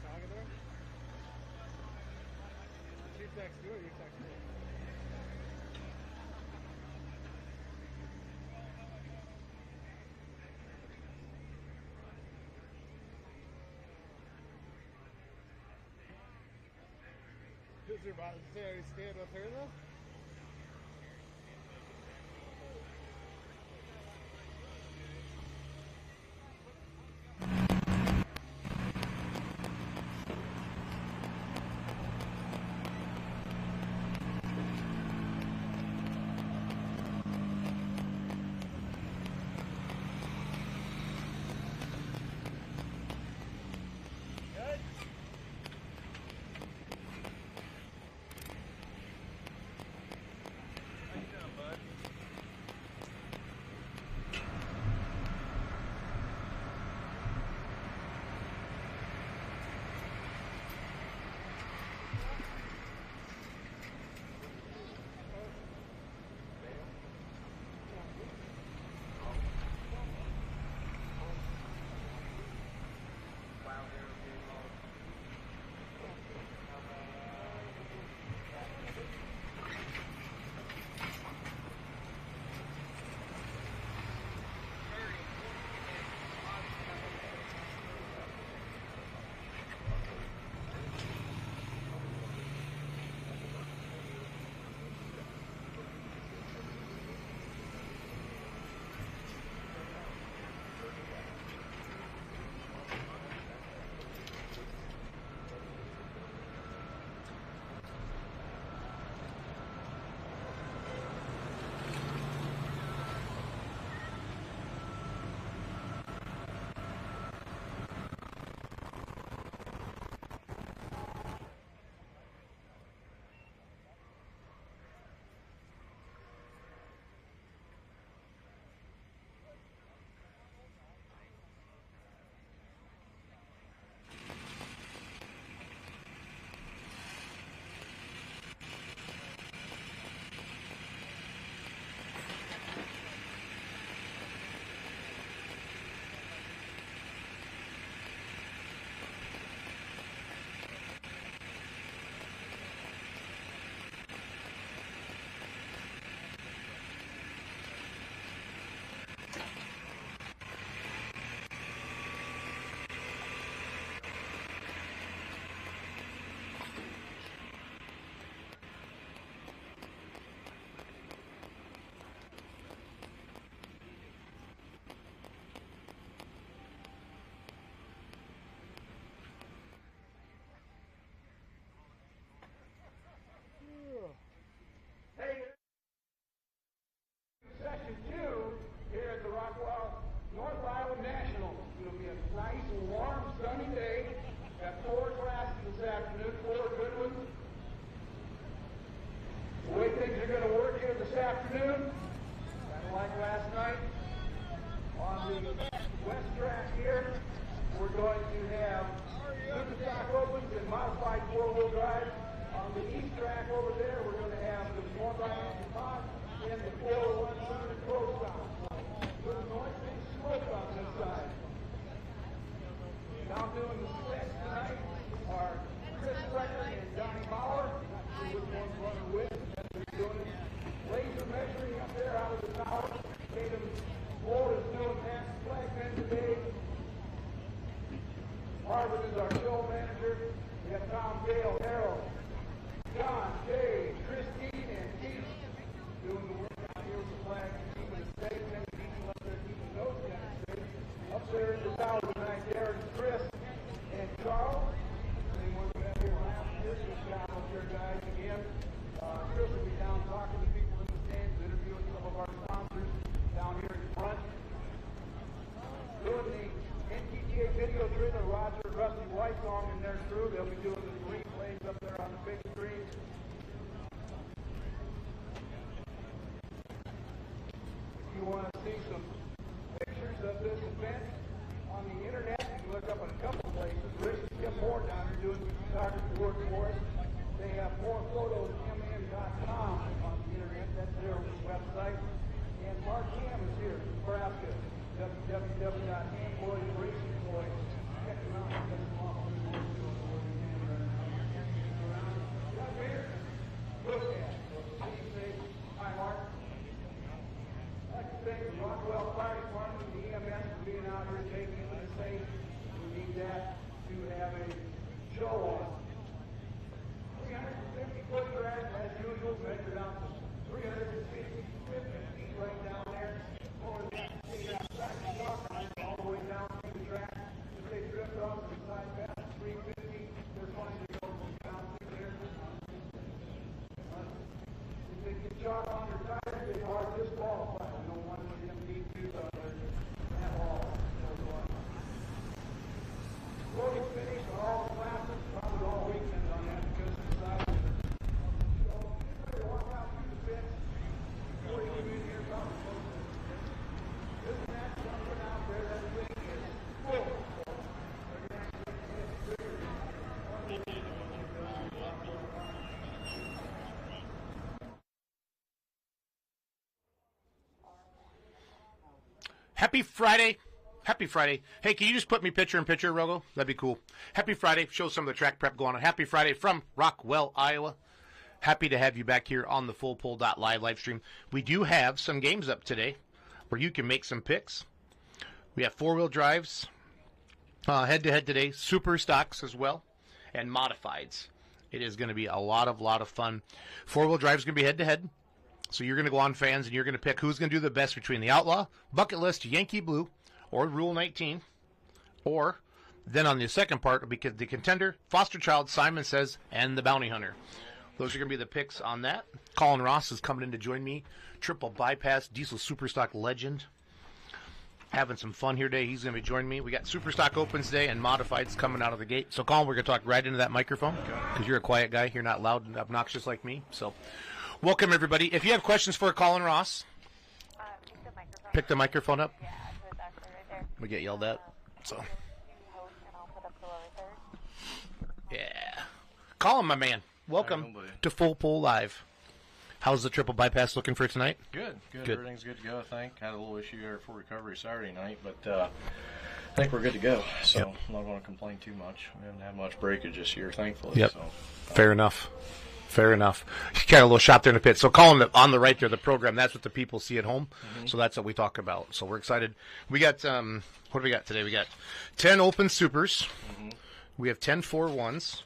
talking to her? Did she text you or you text her? Is your about to say, are you staying with her though? Session 2 here at the Rockwell North Iowa National. It'll be a nice, warm, sunny day. Got 4 classes this afternoon, 4 good ones. The way things are going to work here this afternoon, kind of like last night, on the west track here, we're going to have super stock opens and modified 4-wheel drive. On the east track over there, we're going to have the 4x pod and the 401 pro stop. Little noise and smoke on this side. Now doing the specs tonight are Chris Frederick and Donnie Bauer. Not sure which one's running with. They're doing laser measuring up there out of the tower. Tatum Ford is doing mass flagmen today. Marvin is our show manager. We have Tom, Dale, Harold, John, Dave, Christine, and Keith doing the work out here with the flag and keeping it safe and keeping up there, keeping those guys safe. Up there in the tower tonight, Darren, Chris, and Charles. Anyone who have here last year, good job up there, guys, again. Chris will be down talking to people in the stands, interviewing some of our sponsors down here in front. Doing the NTPA video trailer, Roger and Rusty Whitesong and their crew. They'll be doing the replays up there on the big screen. If you want to see some pictures of this event on the internet, you can look up in a couple places. Rich and Kim Moore down here doing some photography work for us. They have morephotos.mn.com on the internet. That's their website. And Mark Cam is here in Nebraska. www.handboysracingboys. Check them out. Check them out. Happy Friday. Happy Friday. Hey, can you just put me picture in picture, Rogo? That'd be cool. Happy Friday. Show some of the track prep going on. Happy Friday from Rockwell, Iowa. Happy to have you back here on the FullPull.live stream. We do have some games up today where you can make some picks. We have four-wheel drives head-to-head today, super stocks as well, and modifieds. It is going to be a lot of fun. Four-wheel drive is going to be head-to-head. So you're going to go on, fans, and you're going to pick who's going to do the best between the Outlaw, Bucket List, Yankee Blue, or Rule 19. Or then on the second part, because the Contender, Foster Child, Simon Says, and the Bounty Hunter. Those are going to be the picks on that. Colin Ross is coming in to join me. Triple bypass, diesel superstock legend. Having some fun here today. He's going to be joining me. We got Superstock Opens today and Modifieds coming out of the gate. So, Colin, we're going to talk right into that microphone because you're a quiet guy. You're not loud and obnoxious like me. So, welcome, everybody. If you have questions for Colin Ross, pick the microphone up. Yeah, so it's actually right there. We get yelled at. So, You host and I'll put up the lower third. yeah. Colin, my man, welcome to Full Pull Live. How's the triple bypass looking for tonight? Good. Everything's good to go, I think. Had a little issue there for recovery Saturday night, but I think we're good to go. So I'm not going to complain too much. We haven't had much breakage this year, thankfully. Yep. So, Fair enough. You got a little shot there in the pit. So, Colin, on the right there, the program, that's what the people see at home. Mm-hmm. So that's what we talk about. So we're excited. We got, what do we got today? We got 10 open supers. Mm-hmm. We have 10 4-1s.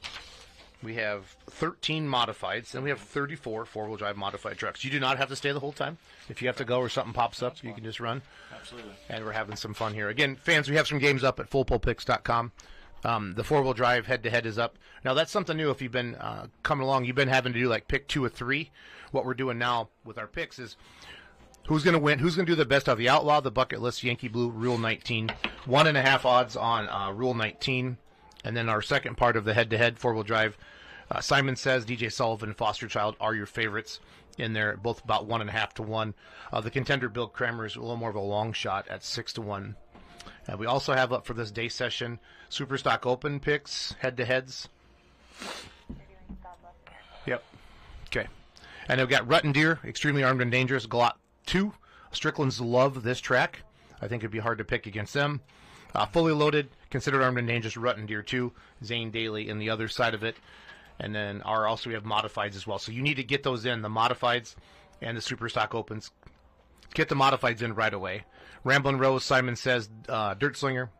We have 13 modifieds, and we have 34 four-wheel drive modified trucks. You do not have to stay the whole time. If you have to go or something pops up, you can just run. Absolutely. And we're having some fun here. Again, fans, we have some games up at fullpullpicks.com. The four-wheel drive head-to-head is up. Now, that's something new. If you've been coming along, you've been having to do like pick 2 or 3. What we're doing now with our picks is who's going to win, who's going to do the best of the Outlaw, the Bucket List, Yankee Blue, Rule 19. 1.5 odds on Rule 19. And then our second part of the head-to-head four-wheel drive, Simon Says, DJ Sullivan, Foster Child are your favorites in there, both about 1.5 to 1. The Contender, Bill Kramer, is a little more of a long shot at 6 to 1. We also have up for this day session Superstock Open picks, head-to-heads. Yep. Okay. And we've got Rut and Deer, Extremely Armed and Dangerous, Glot 2. Strickland's love this track. I think it'd be hard to pick against them. Fully Loaded, Considered Armed and Dangerous, Rut and Deer 2. Zane Daly in the other side of it. And then also we have modifieds as well. So you need to get those in, the modifieds and the Superstock Opens. Get the modifieds in right away. Ramblin' Rose, Simon Says, Dirt Slinger.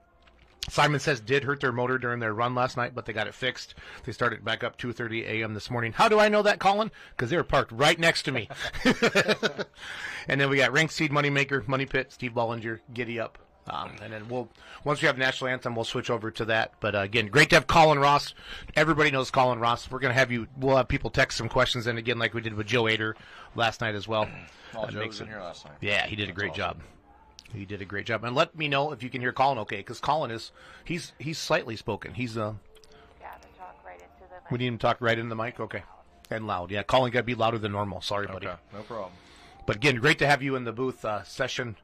Simon Says did hurt their motor during their run last night, but they got it fixed. They started back up 2:30 a.m. this morning. How do I know that, Colin? Because they were parked right next to me. And then we got Rank Seed, Moneymaker, Money Pit, Steve Bollinger, Giddy Up. And then once we have National Anthem, we'll switch over to that. But again, great to have Colin Ross. Everybody knows Colin Ross. We'll have people text some questions in again, like we did with Joe Ader last night as well. Joe was in here last night. Yeah, he did a great job. He did a great job. And let me know if you can hear Colin okay, because Colin he's slightly spoken. He's Yeah, to talk right into the mic. We need him to talk right into the mic? Okay. And loud. Yeah, Colin got to be louder than normal. Sorry, buddy. Okay, no problem. But again, great to have you in the booth. Session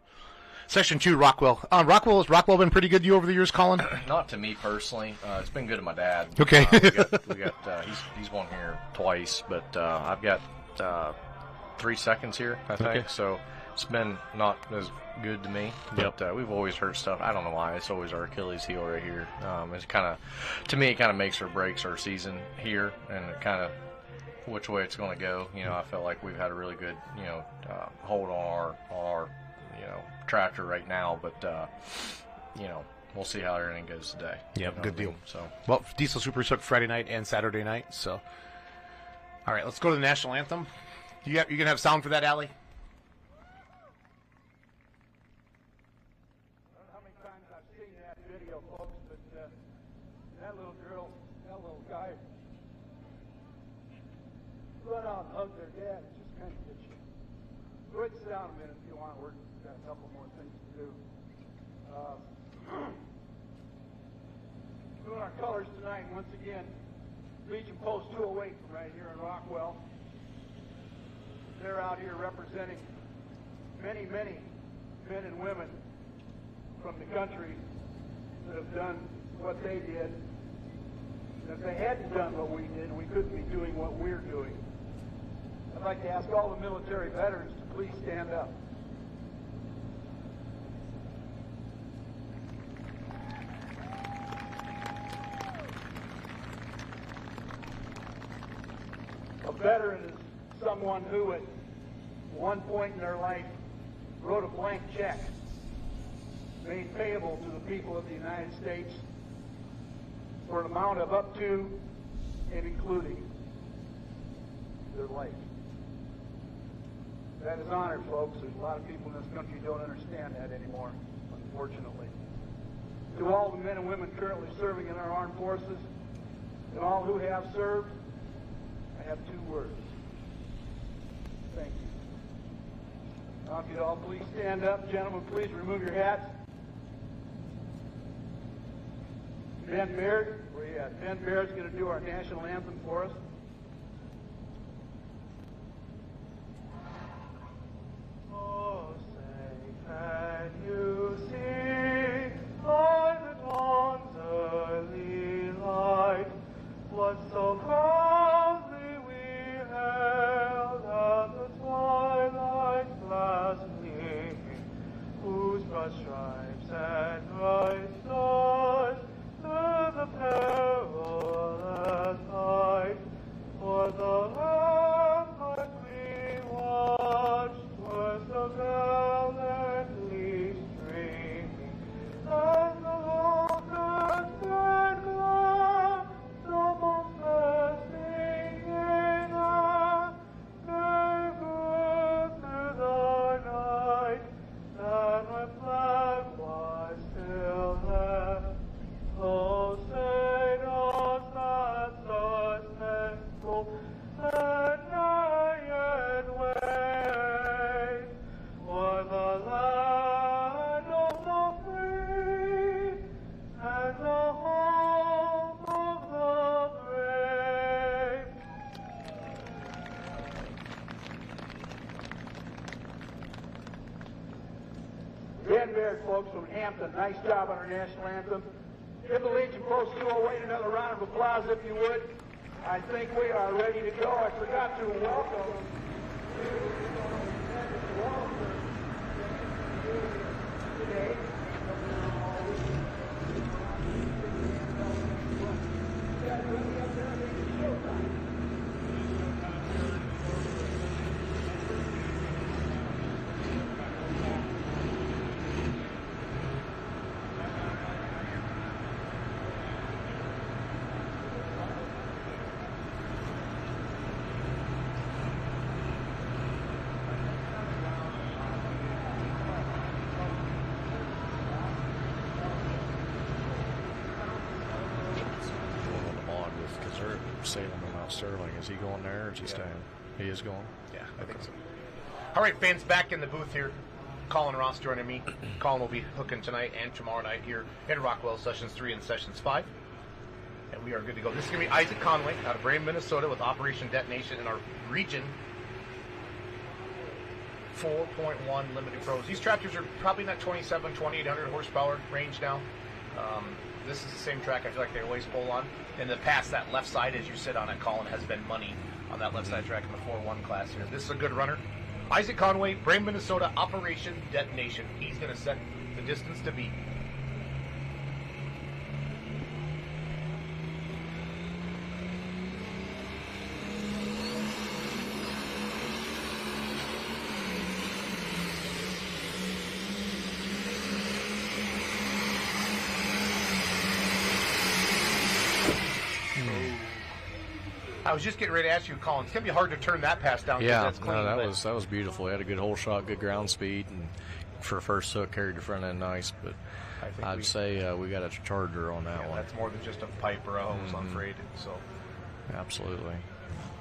2, Rockwell. Has Rockwell been pretty good to you over the years, Colin? Not to me personally. It's been good to my dad. Okay. He's won here twice, but I've got 3 seconds here, I think. Okay. So it's been not as good to me. But we've always heard stuff. I don't know why. It's always our Achilles heel right here. It's to me, it kind of makes or breaks our season here, and it kind of which way it's going to go. I felt like we've had a really good, hold on our tractor right now, but we'll see how everything goes today. Yeah, good deal. So, well, Diesel Super took Friday night and Saturday night. So, all right, let's go to the National Anthem. You gonna have sound for that, Allie? I don't know how many times I've seen that video, folks, but that little girl, that little guy, run out and hug their dad. It's just kind of gets you. Go ahead and sit down a minute if you want. We've got a couple more things to do. Doing our colors tonight, once again, Legion Post 208 right here in Rockwell. They're out here representing many, many men and women from the country that have done what they did. And if they hadn't done what we did, we couldn't be doing what we're doing. I'd like to ask all the military veterans to please stand up. veteran is someone who at one point in their life wrote a blank check made payable to the people of the United States for an amount of up to and including their life. That is honored, folks. There's a lot of people in this country who don't understand that anymore, unfortunately. To all the men and women currently serving in our armed forces, and all who have served, I have two words. Thank you. Now, if you'd all please stand up. Gentlemen, please remove your hats. Ben Baird, where you at? Ben Baird's going to do our national anthem for us. Oh, say, can you see by the dawn's early light what so proudly we hailed at the twilight's last gleaming, whose broad stripes and bright stars through the perilous night for the rampart we watched was so gallantly streaming, and the rocket's red glare, so most blessing in us, gave good through the night, and my flag was still there. Oh, say does that suspenseful and yet wait for the land of the free and the home of the brave. Ben Baird, folks, from Hampton. Nice job on our national anthem. Give the Legion Post 208 another round of applause, if you would. I think we are ready to go. I forgot to welcome today. Salem and Mount Sterling. Is he going there or is he staying? He is going? Yeah, I think so. All right, fans, back in the booth here. Colin Ross joining me. Colin will be hooking tonight and tomorrow night here in Rockwell, Sessions 3 and Sessions 5. And we are good to go. This is going to be Isaac Conway out of Brain, Minnesota with Operation Detonation in our region 4.1 limited pros. These tractors are probably not 2,800 horsepower range now. This is the same track I feel like they always pull on. In the past, that left side, as you sit on it, Colin, has been money on that left side track in the 4-1 class here. This is a good runner. Isaac Conway, Brain, Minnesota, Operation Detonation. He's going to set the distance to beat. I was just getting ready to ask you, Colin. It's gonna be hard to turn that pass down. Yeah, that's clean, no, that was beautiful. He had a good hole shot, good ground speed, and for first hook carried the front end nice. But I'd say we got a charger on that one. That's more than just a pipe or a hose on freight. So absolutely.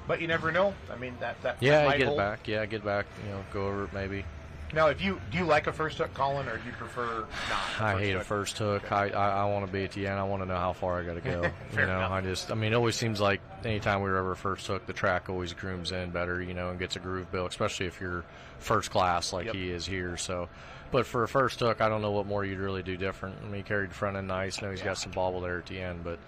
But you never know. I mean, that yeah, might get hold. it back. Yeah, get back. You know, go over it maybe. Now, do you like a first hook, Colin, or do you prefer not? I hate a first hook. Okay. I want to be at the end. I want to know how far I got to go. Fair enough. I mean, it always seems like anytime we were ever first hook, the track always grooms in better, you know, and gets a groove built, especially if you're first class like he is here. So, but for a first hook, I don't know what more you'd really do different. I mean, he carried the front end nice. I know he's got some bobble there at the end, but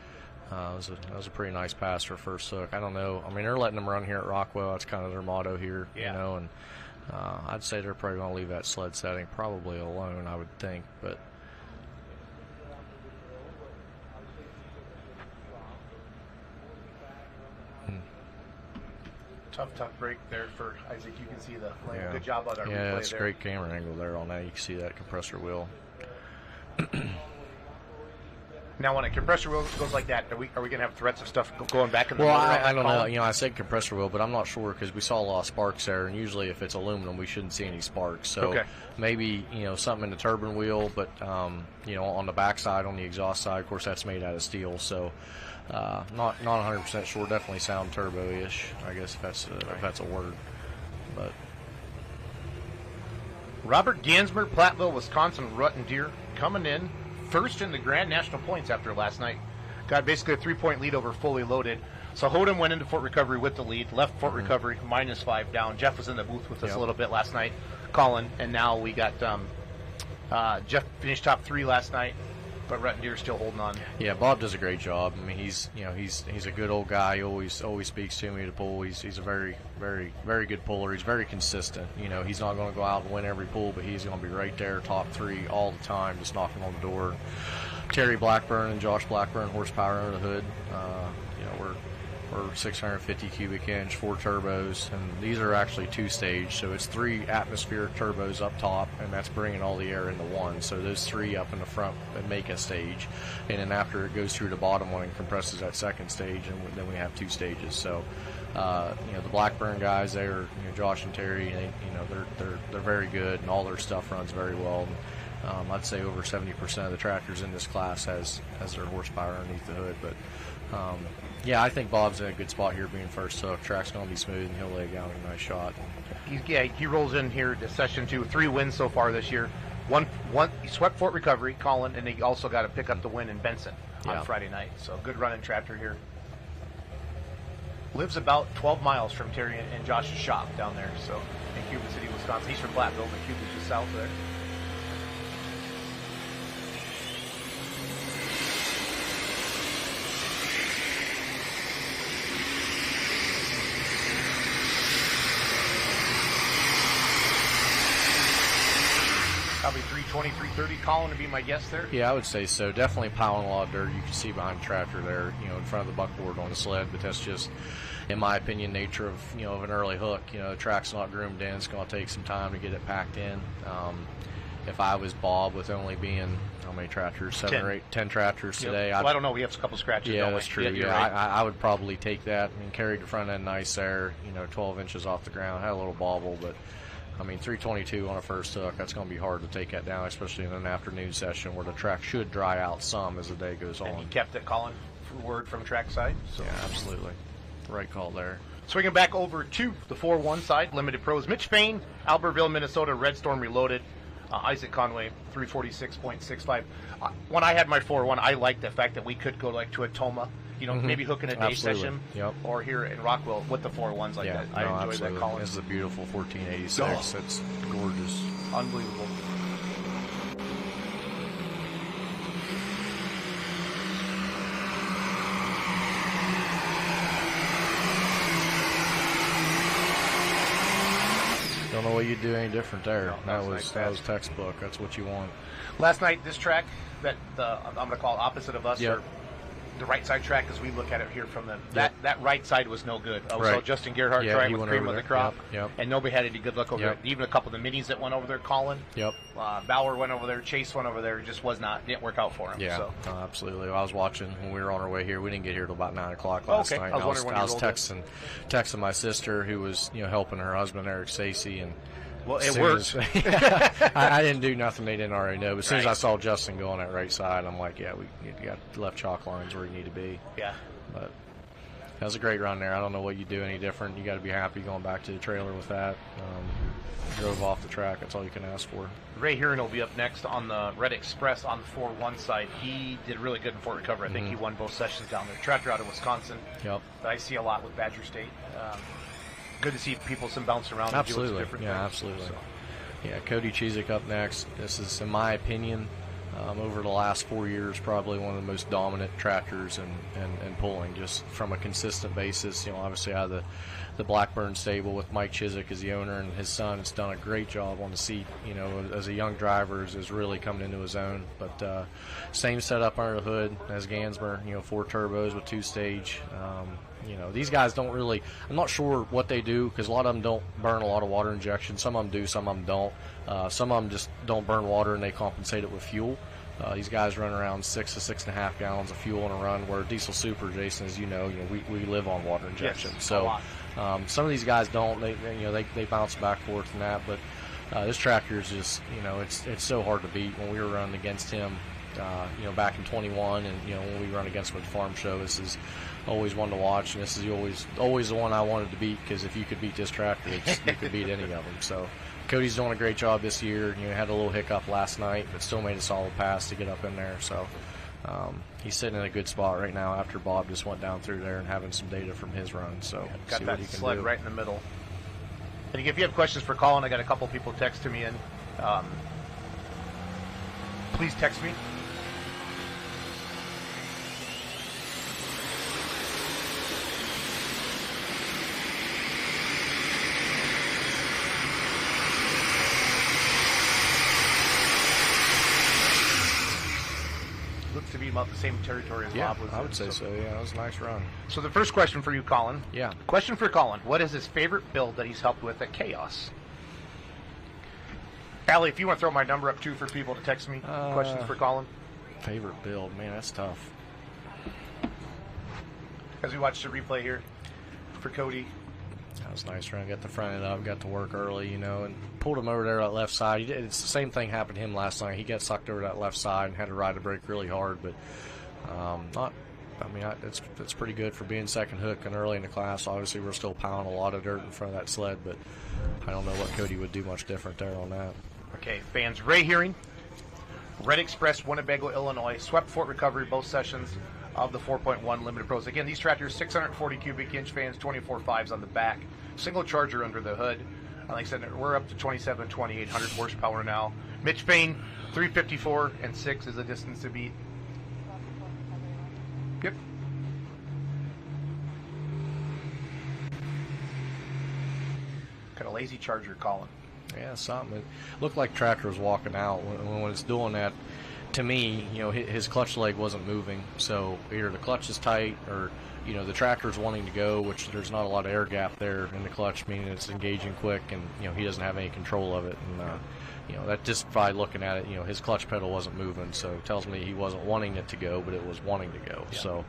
that was a pretty nice pass for a first hook. I don't know. I mean, they're letting them run here at Rockwell. That's kind of their motto here, you know, and I'd say they're probably going to leave that sled setting probably alone, I would think. But Tough break there for Isaac. You can see the lane. Yeah. Good job on our replay Yeah, it's a there. great camera angle there on that. You can see that compressor wheel. Now, when a compressor wheel goes like that, are we going to have threats of stuff going back in the Well, motor on that I don't know. column? You know, I said compressor wheel, but I'm not sure because we saw a lot of sparks there, and usually if it's aluminum, we shouldn't see any sparks. So Okay. maybe, you know, something in the turbine wheel, but, you know, on the backside, on the exhaust side, of course, that's made out of steel. So not 100% sure. Definitely sound turbo-ish, I guess, if that's a word. But Robert Gansmer, Platteville, Wisconsin, Rutten Deer, coming in first in the Grand National points after last night. Got basically a 3-point lead over Fully Loaded. So Hodem went into Fort Recovery with the lead, left Fort Recovery -5 down. Jeff was in the booth with us a little bit last night, Colin, and now we got Jeff finished top 3 last night, but Rutten Deer still holding on. yeah, Bob does a great job. I mean, he's a good old guy. He always speaks to me to pull. He's a very good puller. He's very consistent. You know, he's not going to go out and win every pull, but he's going to be right there, top 3 all the time, just knocking on the door. Terry Blackburn and Josh Blackburn, horsepower under the hood. You know, we're 650 cubic inch, 4 turbos, and these are actually 2-stage, so it's 3 atmospheric turbos up top, and that's bringing all the air into one. So those 3 up in the front make a stage, and then after it goes through the bottom one and compresses that second stage, and then we have 2 stages. So you know, the Blackburn guys there, you know, Josh and Terry, you know, they're very good, and all their stuff runs very well. And, I'd say over 70% of the tractors in this class has their horsepower underneath the hood, but yeah, I think Bob's in a good spot here being first hook. Track's going to be smooth, and he'll lay down a nice shot. He rolls in here to session 2, 3 wins so far this year. One he swept Fort Recovery, Colin, and he also got to pick up the win in Benson on Friday night. So good running tractor here. Lives about 12 miles from Terry and Josh's shop down there. So in Cuba City, Wisconsin. He's from Platteville, but Cuba's just south there. Probably 320, 330. Colin to be my guess there. Yeah, I would say so. Definitely piling a lot of dirt. You can see behind the tractor there, you know, in front of the buckboard on the sled, but that's just, in my opinion, nature of, you know, of an early hook. You know, the track's not groomed in. It's going to take some time to get it packed in. If I was Bob, with only being, how many tractors? 7 or 8, 10 tractors today. Well, I don't know. We have a couple scratches. Yeah, don't that's we? true. You're Yeah, right. I would probably take that. I mean, carried the front end nice there, you know, 12 inches off the ground. Had a little bobble, but I mean, 322 on a first hook, that's going to be hard to take that down, especially in an afternoon session where the track should dry out some as the day goes on. And he kept it, Colin, word from trackside. So. Yeah, absolutely. Right call there. Swinging back over to the 4-1 side, Limited Pros. Mitch Payne, Albertville, Minnesota, Red Storm Reloaded. Isaac Conway, 346.65. When I had my 4-1, I liked the fact that we could go like to a Toma, you know, maybe hook in a day Absolutely. session, Yep. or here in Rockwell with the 4-1s like that. I enjoyed absolutely. that, Colin. This is a beautiful 1486. Oh. It's gorgeous. Unbelievable. Don't know what you'd do any different there. No, that was textbook. That's what you want. Last night, this track that I'm going to call it opposite of us, Yep. or the right side track as we look at it here from them. That right side was no good. I saw Right. Justin Gerhardt Yeah, trying he with went cream over of the there. crop, Yep. and nobody had any good luck over Yep. there. Even a couple of the minis that went over there, Colin. Yep. Bauer went over there, Chase went over there. It just didn't work out for him. Yeah, So. absolutely. I was watching when we were on our way here. We didn't get here till about 9 o'clock last okay. night. I was wondering when I you was rolled texting my sister, who was helping her husband Eric Stacey, and Well, it soon worked. I didn't do nothing they didn't already know. But as soon as Right. I saw Justin go on that right side, I'm like, yeah, we got left chalk lines where you need to be. Yeah. But that was a great run there. I don't know what you do any different. You got to be happy going back to the trailer with that. Drove off the track. That's all you can ask for. Ray Heron will be up next on the Red Express on the 4-1 side. He did really good in Fort Recovery. I think he won both sessions down there. Tractor out of Wisconsin. Yep. That I see a lot with Badger State. Good to see people bounce around and do Absolutely. different Yeah, things. absolutely. So. Yeah, Cody Cheezick up next. This is, in my opinion, over the last 4 years, probably one of the most dominant tractors and pulling, just from a consistent basis. Obviously out of the Blackburn stable with Mike Chiswick as the owner, and his son has done a great job on the seat. As a young driver, is really coming into his own. But same setup under the hood as Gansmer. 4 turbos with 2-stage. these guys don't really. I'm not sure what they do because a lot of them don't burn a lot of water injection. Some of them do, some of them don't. Some of them just don't burn water and they compensate it with fuel. These guys run around 6 to 6.5 gallons of fuel in a run. Where Diesel Super, Jason, as you know, we live on water injection. Yes, so some of these guys don't. They bounce back forth and that. But this tractor is just it's so hard to beat. When we were running against him, back in 21, and when we run against him at the farm show, this is always one to watch, and this is always the one I wanted to beat because if you could beat this tractor, you could beat any of them. So. Cody's doing a great job this year. Had a little hiccup last night, but still made a solid pass to get up in there. So he's sitting in a good spot right now after Bob just went down through there and having some data from his run. So got see that what he can sled do. right in the middle. And if you have questions for Colin, I got a couple people texting me in. Please text me. To be about the same territory as Bob was. I would say so. Yeah, that was a nice run. So the first question for you, Colin. Yeah. Question for Colin. What is his favorite build that he's helped with at Chaos? Allie, if you want to throw my number up too for people to text me questions for Colin. Favorite build, man, that's tough. As we watch the replay here for Cody. That was a nice run. Got the front end up, got to work early, and pulled him over there that left side. It's the same thing happened to him last night. He got sucked over that left side and had to ride the brake really hard, but it's pretty good for being second hook and early in the class. Obviously, we're still pounding a lot of dirt in front of that sled, but I don't know what Cody would do much different there on that. Okay, fans, Ray Hearing, Red Express, Winnebago, Illinois, swept Fort Recovery both sessions of the 4.1 Limited Pros. Again, these tractors, 640 cubic inch fans, 24 5s on the back, single charger under the hood. And like I said, we're up to 2,800 horsepower now. Mitch Payne, 354 and 6 is the distance to beat. Yep. Got a lazy charger, Colin. Yeah, something. It looked like tractor was walking out when it's doing that. To me, his clutch leg wasn't moving, so either the clutch is tight or, the tractor's wanting to go, which there's not a lot of air gap there in the clutch, meaning it's engaging quick, and, he doesn't have any control of it. And, that just by looking at it, his clutch pedal wasn't moving, so it tells me he wasn't wanting it to go, but it was wanting to go. Yeah. So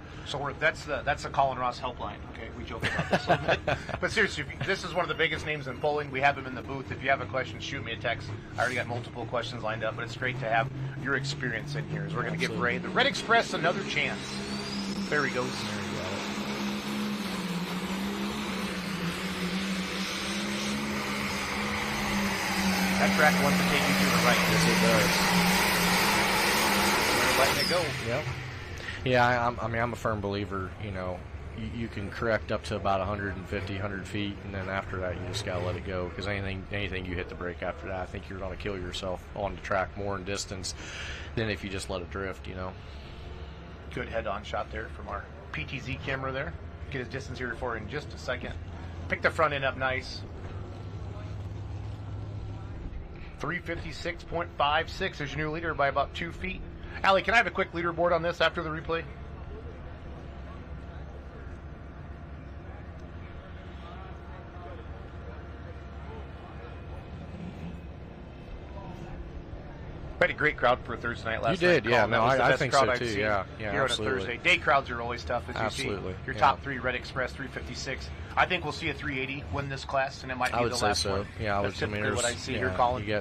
that's the Colin Ross helpline. Okay, we joke about this a little bit, but seriously, this is one of the biggest names in polling. We have him in the booth. If you have a question, shoot me a text. I already got multiple questions lined up, but it's great to have your experience in here. As we're going to give Ray the Red Express another chance. There he goes. That track wants to take you to the right. Yes, it does. We're letting it go. Yep. Yeah, I'm a firm believer, you can correct up to about 150, 100 feet, and then after that, you just got to let it go, because anything you hit the brake after that, I think you're going to kill yourself on the track more in distance than if you just let it drift, Good head-on shot there from our PTZ camera there. Get his distance here for in just a second. Pick the front end up nice. 356.56 is your new leader by about 2 feet. Allie, can I have a quick leaderboard on this after the replay? We had a great crowd for a Thursday night last night. You did, yeah. Colin. No, That was the I best think crowd so I've too. seen Yeah, here absolutely. on a Thursday. Day crowds are always tough, as Absolutely, you see. Your yeah. top three, Red Express 356. I think we'll see a 380 win this class, and it might be I would the say last so. one. Yeah, That's typically what I see here, Colin. You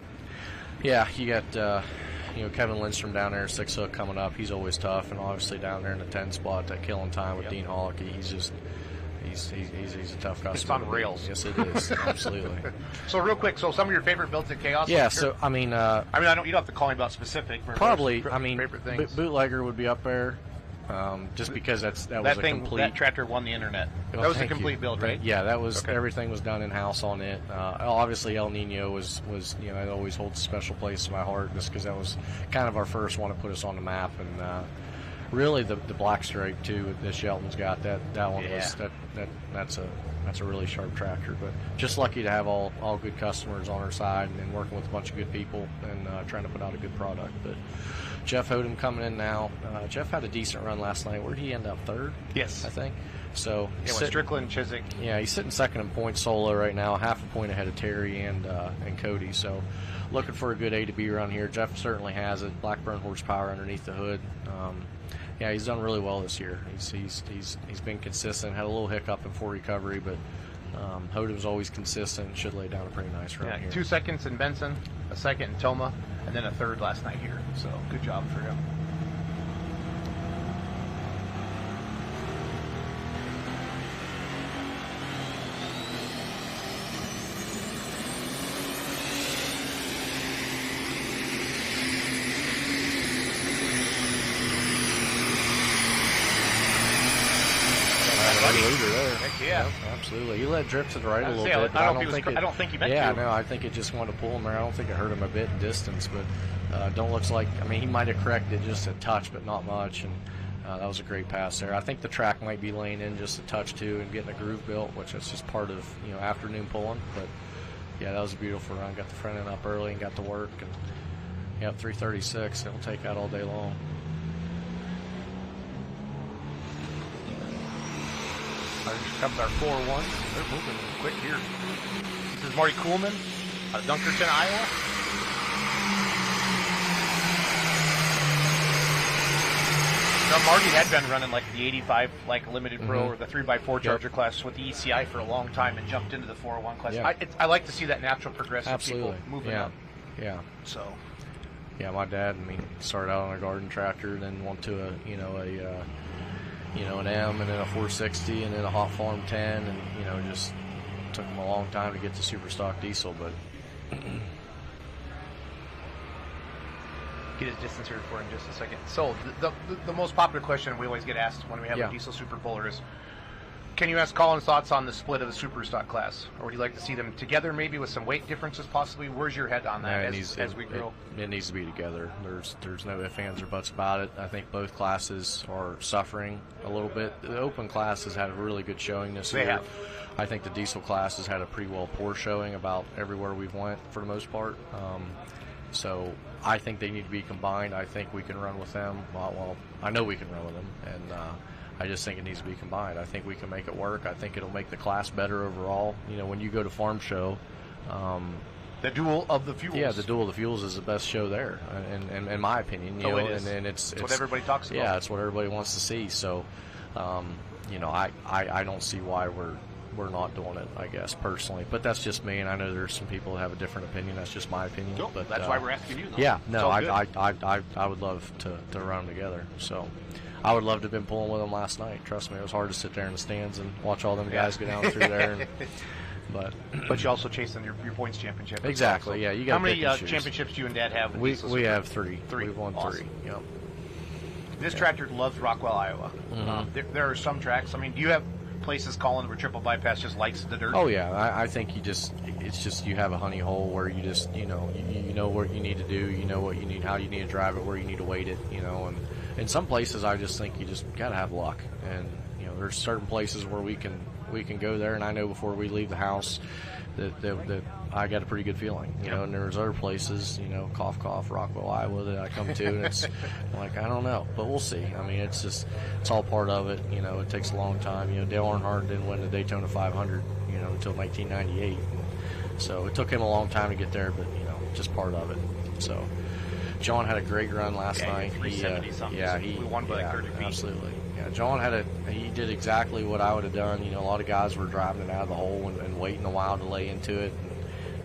got Kevin Lindstrom down there, 6 hook coming up. He's always tough, and obviously down there in the 10 spot, that killing time with Dean Hollicky. He's a tough guy. It's on rails. Yes, it is. Absolutely. So real quick, some of your favorite builds at Chaos? Yeah. Sure. So I mean, you don't have to call me about specific. probably. Favorite things. Bootlegger would be up there, just because that was a complete. That tractor won the internet. Well, that was a thank complete you. build, right? Yeah, that was Okay. Everything was done in house on it. Obviously, El Nino was it always holds a special place in my heart, just because that was kind of our first one to put us on the map, and really the black stripe too that Shelton's got. That one was that's a really sharp tractor. But just lucky to have all good customers on our side and working with a bunch of good people and trying to put out a good product. But Jeff Odom coming in now. Jeff had a decent run last night. Where did he end up? Third? Yes, I think. So with Strickland, Chiswick. Yeah, he's sitting second in points solo right now, half a point ahead of Terry and Cody. So looking for a good A to B run here. Jeff certainly has it. Blackburn horsepower underneath the hood. Yeah, he's done really well this year. He's been consistent. Had a little hiccup in full recovery, but Hodem's always consistent and should lay down a pretty nice run here. 2 seconds in Benson, a second in Toma, and then a third last night here. So good job for him. Yeah, absolutely. He let drip to the right a little bit. I don't think he meant to. Yeah, no, I think it just wanted to pull him there. I don't think it hurt him a bit in distance, but don't looks like. I mean, he might have corrected just a touch, but not much. And that was a great pass there. I think the track might be laying in just a touch too and getting a groove built, which is just part of afternoon pulling. But yeah, that was a beautiful run. Got the front end up early and got to work. And 336. It'll take that all day long. Here comes our 4-1. They're moving quick here. This is Marty Kuhlman out of Dunkerton, Iowa. Now, Marty had been running like the 85 limited pro or the 3x4 Charger class with the ECI for a long time and jumped into the 401 class. Yeah. I like to see that natural progressive Absolutely. people moving up. Yeah. So. Yeah, my dad. I mean, started out on a garden tractor, then went to an M, and then a 460, and then a Hot Farm 10, and just took him a long time to get to super stock diesel, but get his distance here for in just a second. So the most popular question we always get asked when we have a diesel super puller is, can you ask Colin's thoughts on the split of the super stock class, or would you like to see them together, maybe with some weight differences possibly? Where's your head on that as we grow? It needs to be together. There's no ifs, ands, or buts about it. I think both classes are suffering a little bit. The open class has had a really good showing this year. They have. I think the diesel class has had a pretty poor showing about everywhere we've went for the most part. So I think they need to be combined. I think we can run with them. Well, I know we can run with them, and I just think it needs to be combined. I think we can make it work. I think it'll make the class better overall. When you go to Farm Show, the duel of the fuels. Yeah, the duel of the fuels is the best show there, and in my opinion. And it's what everybody talks about. Yeah, it's what everybody wants to see. So, I don't see why we're not doing it, I guess, personally. But that's just me, and I know there's some people that have a different opinion. That's just my opinion. Nope, but that's why we're asking you, though. Yeah, no, I would love to run them together. So I would love to have been pulling with them last night. Trust me, it was hard to sit there in the stands and watch all them guys go down through there. But you also chasing your points championship. Exactly, well, so yeah. You got how many championships do you and Dad have? We have three. We've won awesome. 3. Yep. This tractor loves Rockwell, Iowa. Mm-hmm. There are some tracks. I mean, do you have places, Colin, where triple bypass just likes the dirt? Oh yeah, I think it's just you have a honey hole where you just you know what you need to do, you know what you need, how you need to drive it, where you need to weight it, and in some places I just think you just gotta have luck, and there's certain places where we can go there, and I know before we leave the house that I got a pretty good feeling, and there's other places, cough, cough, Rockwell, Iowa, that I come to, and it's like, I don't know, but we'll see. I mean, it's all part of it, it takes a long time. Dale Earnhardt didn't win the Daytona 500, until 1998, so it took him a long time to get there, but, just part of it. So John had a great run last night. 370 something. We won by 30 feet. Absolutely. Yeah, John he did exactly what I would have done. A lot of guys were driving it out of the hole and waiting a while to lay into it.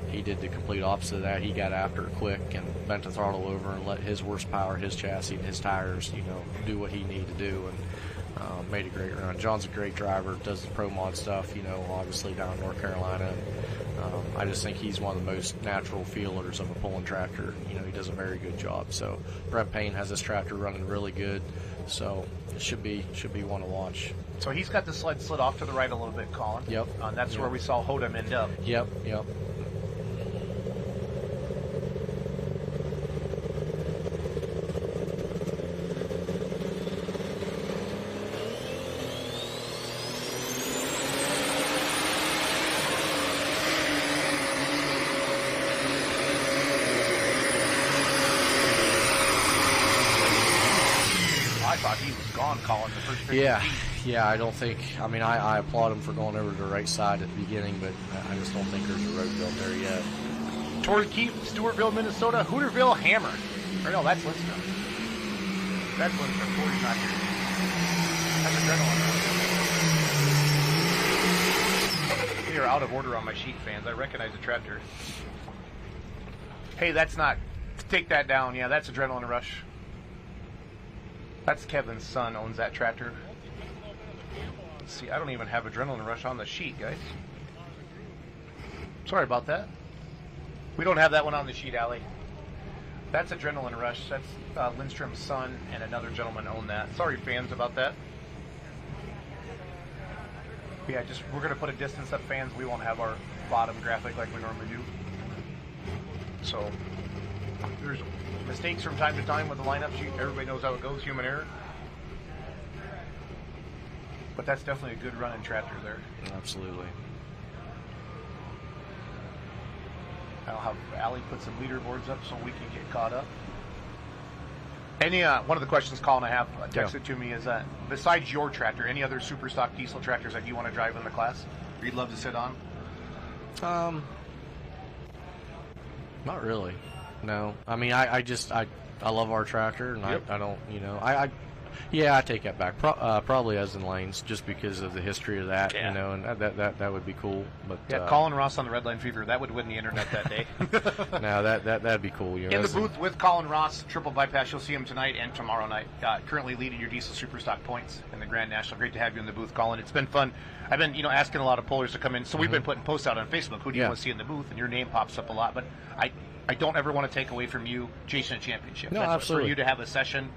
And he did the complete opposite of that. He got after it quick and bent the throttle over and let his horsepower, his chassis, and his tires, do what he needed to do, and made a great run. John's a great driver, does the pro mod stuff, obviously down in North Carolina. I just think he's one of the most natural feelers of a pulling tractor. He does a very good job. So Brett Payne has this tractor running really good. So it should be one to watch. So he's got the sled slid off to the right a little bit, Colin. Yep. That's where we saw Hodem end up. Yep. first 50 Yeah, feet. yeah. I don't think. I mean, I applaud him for going over to the right side at the beginning, but I just don't think there's a road built there yet. Torrey Keith, Stewartville, Minnesota. Hooterville Hammer. Or no, that's Lindstrom. That's Lindstrom. Torrey's not here. That's adrenaline. They are out of order on my sheet, fans. I recognize the tractor. Hey, that's not. Take that down. Yeah, that's Adrenaline Rush. That's Kevin's son owns that tractor. Let's see, I don't even have Adrenaline Rush on the sheet, guys. Sorry about that. We don't have that one on the sheet, Allie. That's Adrenaline Rush. That's Lindstrom's son and another gentleman own that. Sorry, fans, about that. Yeah, we're going to put a distance up, fans. We won't have our bottom graphic like we normally do. So, there's mistakes from time to time with the lineup sheet. Everybody knows how it goes, human error. But that's definitely a good running tractor there. Absolutely. I'll have Allie put some leaderboards up so we can get caught up. Any one of the questions Colin I have texted to me is besides your tractor, any other super stock diesel tractors that you want to drive in the class or you'd love to sit on? Not really. No. I mean, I love our tractor, and I don't, I take that back. Probably as in lanes, just because of the history of that, and that would be cool. But Colin Ross on the Red Line Fever, that would win the internet that day. No, that'd be cool. In the booth with Colin Ross, triple bypass. You'll see him tonight and tomorrow night. Currently leading your diesel super stock points in the Grand National. Great to have you in the booth, Colin. It's been fun. I've been, asking a lot of pullers to come in. So we've been putting posts out on Facebook. Who do you want to see in the booth? And your name pops up a lot. But I don't ever want to take away from you chasing a championship. No, That's absolutely. For you to have a session,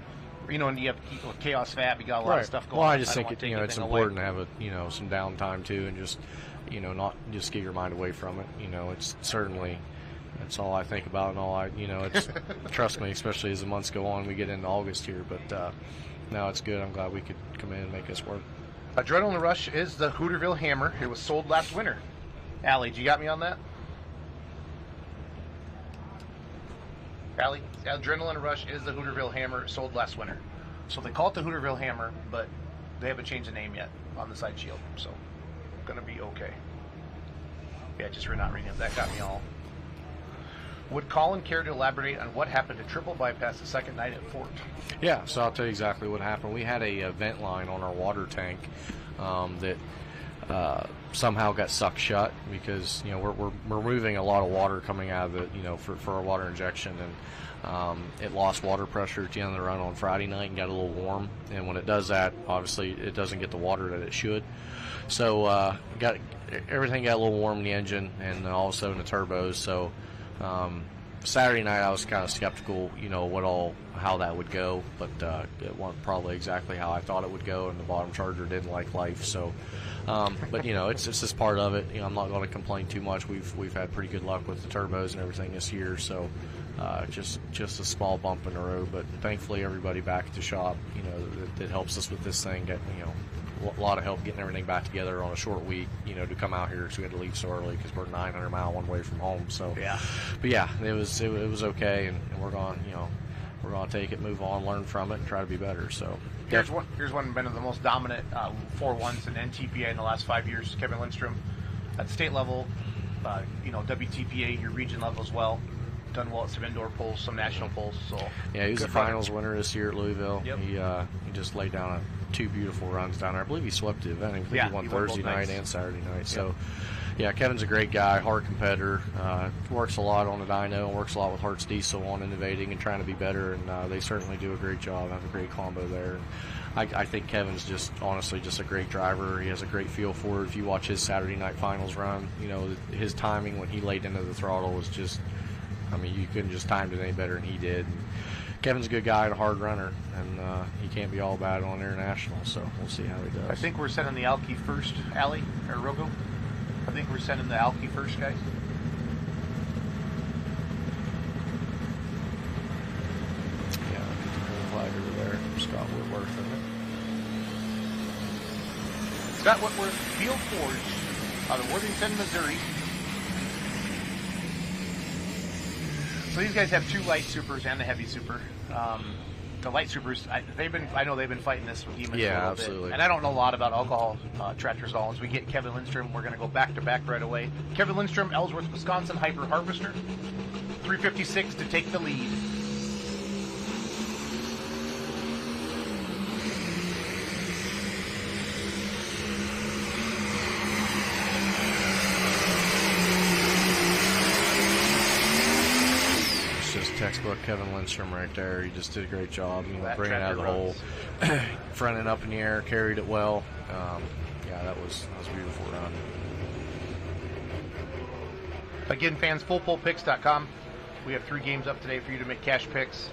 and you have Chaos Fab, you got a lot of stuff going on. Well, I just think it's important to have some downtime too, and just not just get your mind away from it. It's certainly that's all I think about, and all it's trust me, especially as the months go on, we get into August here. But no, it's good. I'm glad we could come in and make this work. Adrenaline Rush is the Hooterville Hammer. It was sold last winter. Allie, you got me on that? Allie, Adrenaline Rush is the Hooterville Hammer, sold last winter. So they call it the Hooterville Hammer, but they haven't changed the name yet on the side shield. So, gonna be okay. Yeah, just for not reading it. That got me all. Would Colin care to elaborate on what happened to triple bypass the second night at Fort? Yeah, so I'll tell you exactly what happened. We had a vent line on our water tank that somehow got sucked shut because we're moving a lot of water coming out of the for our water injection, and it lost water pressure at the end of the run on Friday night and got a little warm, and when it does that, obviously it doesn't get the water that it should. So everything got a little warm in the engine and also in the turbos. So Saturday night I was kind of skeptical, how that would go, but it wasn't probably exactly how I thought it would go, and the bottom charger didn't like life. So, but it's just part of it. I'm not going to complain too much. We've had pretty good luck with the turbos and everything this year. So, just a small bump in the road, but thankfully everybody back at the shop, that helps us with this thing. Get a lot of help getting everything back together on a short week, to come out here because we had to leave so early because we're 900 mile one way from home. So, but it was okay, and we're going, we're going to take it, move on, learn from it, and try to be better. So here's one been of the most dominant 4-1s in NTPA in the last 5 years. Kevin Lindstrom at state level, WTPA, your region level as well. Done well at some indoor polls, some national polls. So yeah, he was the finals winner this year at Louisville. Yep. He just laid down two beautiful runs down there. I believe he swept the event. I believe he won Thursday night and Saturday night. Yep. So yeah, Kevin's a great guy, hard competitor. Works a lot on the dyno and works a lot with Hart's Diesel on innovating and trying to be better. And they certainly do a great job. Have a great combo there. And I think Kevin's honestly just a great driver. He has a great feel for it. If you watch his Saturday night finals run, his timing when he laid into the throttle was just. You couldn't just time it any better than he did. And Kevin's a good guy and a hard runner, and he can't be all bad on international, so we'll see how he does. I think we're sending the Alki first, Allie, or Rogo. I think we're sending the Alki first, guys. Yeah, the flag over there. Scott Whitworth, isn't it? Scott Whitworth, Field Forge, out of Worthington, Missouri. So these guys have two light supers and the heavy super. the light supers, I know they've been fighting this with demons Yeah, a little absolutely. bit. And I don't know a lot about alcohol tractors at all. As we get Kevin Lindstrom, we're going to go back to back right away. Kevin Lindstrom, Ellsworth, Wisconsin Hyper Harvester, 356 to take the lead. Textbook Kevin Lindstrom right there. He just did a great job, bringing it out of the hole, runs. fronting up in the air, carried it well. Yeah, that was a beautiful run. Again, fans, fullpullpicks.com. We have 3 games up today for you to make cash picks.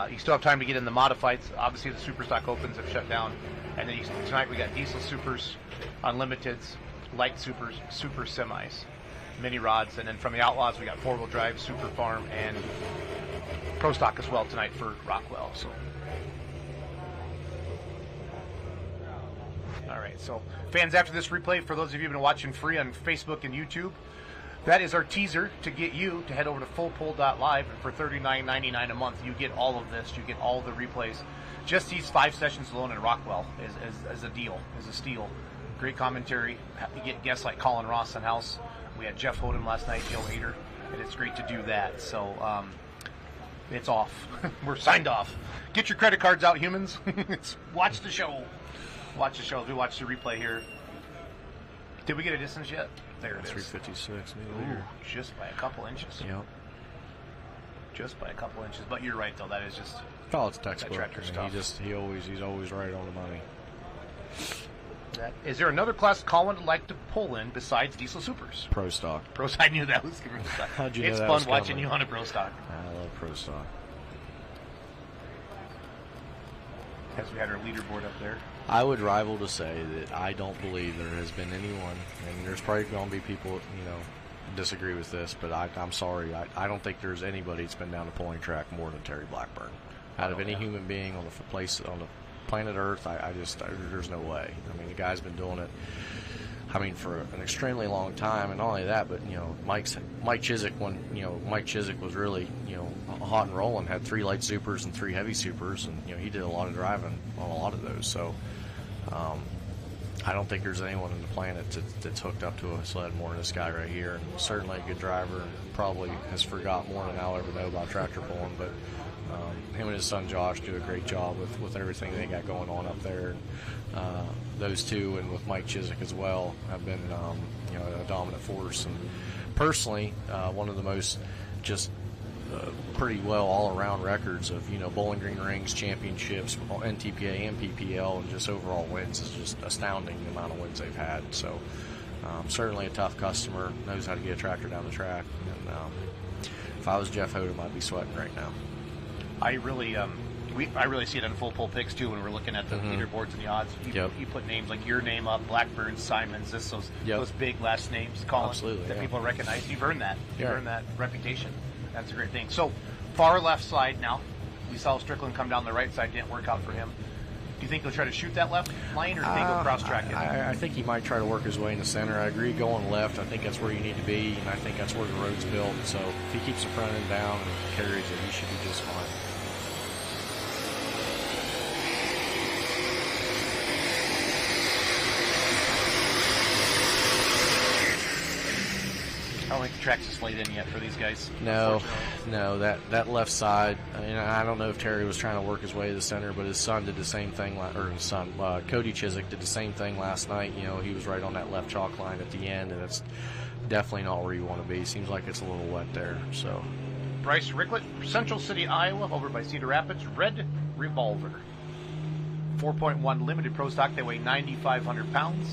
You still have time to get in the modifieds. Obviously, the Superstock Opens have shut down. And then tonight we got diesel supers, unlimiteds, light supers, super semis, mini rods, and then from the Outlaws we got 4-wheel drive, super farm, and pro stock as well tonight for Rockwell. So, all right. So, fans, after this replay, for those of you who've been watching free on Facebook and YouTube, that is our teaser to get you to head over to fullpull.live, and for $39.99 a month, you get all of this. You get all the replays. Just these 5 sessions alone in Rockwell is a deal, is a steal. Great commentary. You get guests like Colin Ross in house. We had Jeff Hodem last night, Joe Hader, and it's great to do that. So it's off. We're signed off. Get your credit cards out, humans. Watch the show. Watch the show. As we watch the replay here. Did we get a distance yet? There it is. 356. Ooh, just by a couple inches. Yep. Just by a couple inches. But you're right, though. That is just... Oh, it's textbook. tractor's I mean, tough. he's always right on the money. Is there another class Colin would like to pull in besides diesel supers? Pro stock. I knew that was going to be How'd you know It's that fun was watching coming? you on a pro stock. I love pro stock. As we had our leaderboard up there. I would rival to say that I don't believe there has been anyone, and there's probably going to be people, disagree with this, but I'm sorry. I don't think there's anybody that's been down the pulling track more than Terry Blackburn. Out of any human being on the planet Earth, there's no way. I mean, the guy's been doing it, for an extremely long time, and not only that, but Mike Chiswick, when Mike Chiswick was really hot and rolling, had 3 light supers and 3 heavy supers, and he did a lot of driving on a lot of those. So I don't think there's anyone on the planet that's hooked up to a sled more than this guy right here, and certainly a good driver, and probably has forgot more than I'll ever know about tractor pulling, but him and his son Josh do a great job with everything they got going on up there. Those two, and with Mike Chiswick as well, have been a dominant force. And personally, one of the most just pretty well all-around records of Bowling Green Rings championships, NTPA and PPL, and just overall wins is just astounding the amount of wins they've had. So certainly a tough customer, knows how to get a tractor down the track. And if I was Jeff Hodem, I'd be sweating right now. I really see it on Full Pull Picks too when we're looking at the leaderboards and the odds. You put names like your name up, Blackburn, Simons, those big last names, Colin, absolutely, that people recognize. You've earned that. You've Yeah. earned that reputation. That's a great thing. So far left side now. We saw Strickland come down the right side. Didn't work out for him. Do you think he'll try to shoot that left lane, or do you think he'll cross track it? I think he might try to work his way in the center. I agree going left. I think that's where you need to be, and I think that's where the road's built. So if he keeps the front end down and carries it, he should be just fine. I don't think the track's just laid in yet for these guys. No, that left side. I don't know if Terry was trying to work his way to the center, but his son did the same thing. Cody Chiswick did the same thing last night. He was right on that left chalk line at the end, and it's definitely not where you want to be. Seems like it's a little wet there. So, Bryce Ricklett, Central City, Iowa, over by Cedar Rapids, Red Revolver. 4.1 limited pro stock. They weigh 9,500 pounds.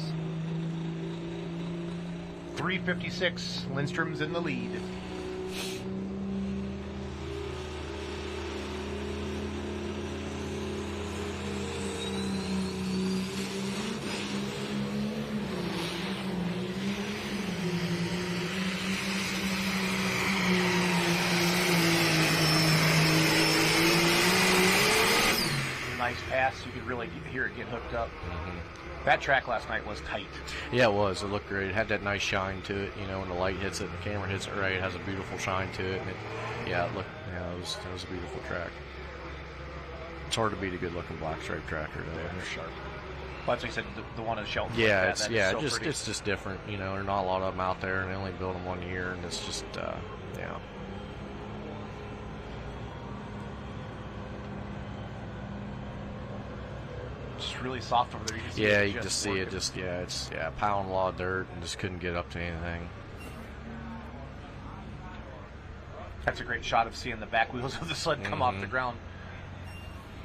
356. Lindstrom's in the lead. Nice pass. You could really hear it get hooked up. That track last night was tight. Yeah, it was. It looked great. It had that nice shine to it. When the light hits it and the camera hits it right, it has a beautiful shine to it. And it was a beautiful track. It's hard to beat a good-looking black stripe tractor. Though. They're sharp. Well, that's what you said, the one in Shelton. Yeah, like it's so it's just different. You know, there's not a lot of them out there, and they only build them 1 year, and it's just yeah. Just really soft over there. You can see Yeah, it you can just see working. it. Just it's pounding a lot of dirt, and just couldn't get up to anything. That's a great shot of seeing the back wheels of the sled come off the ground.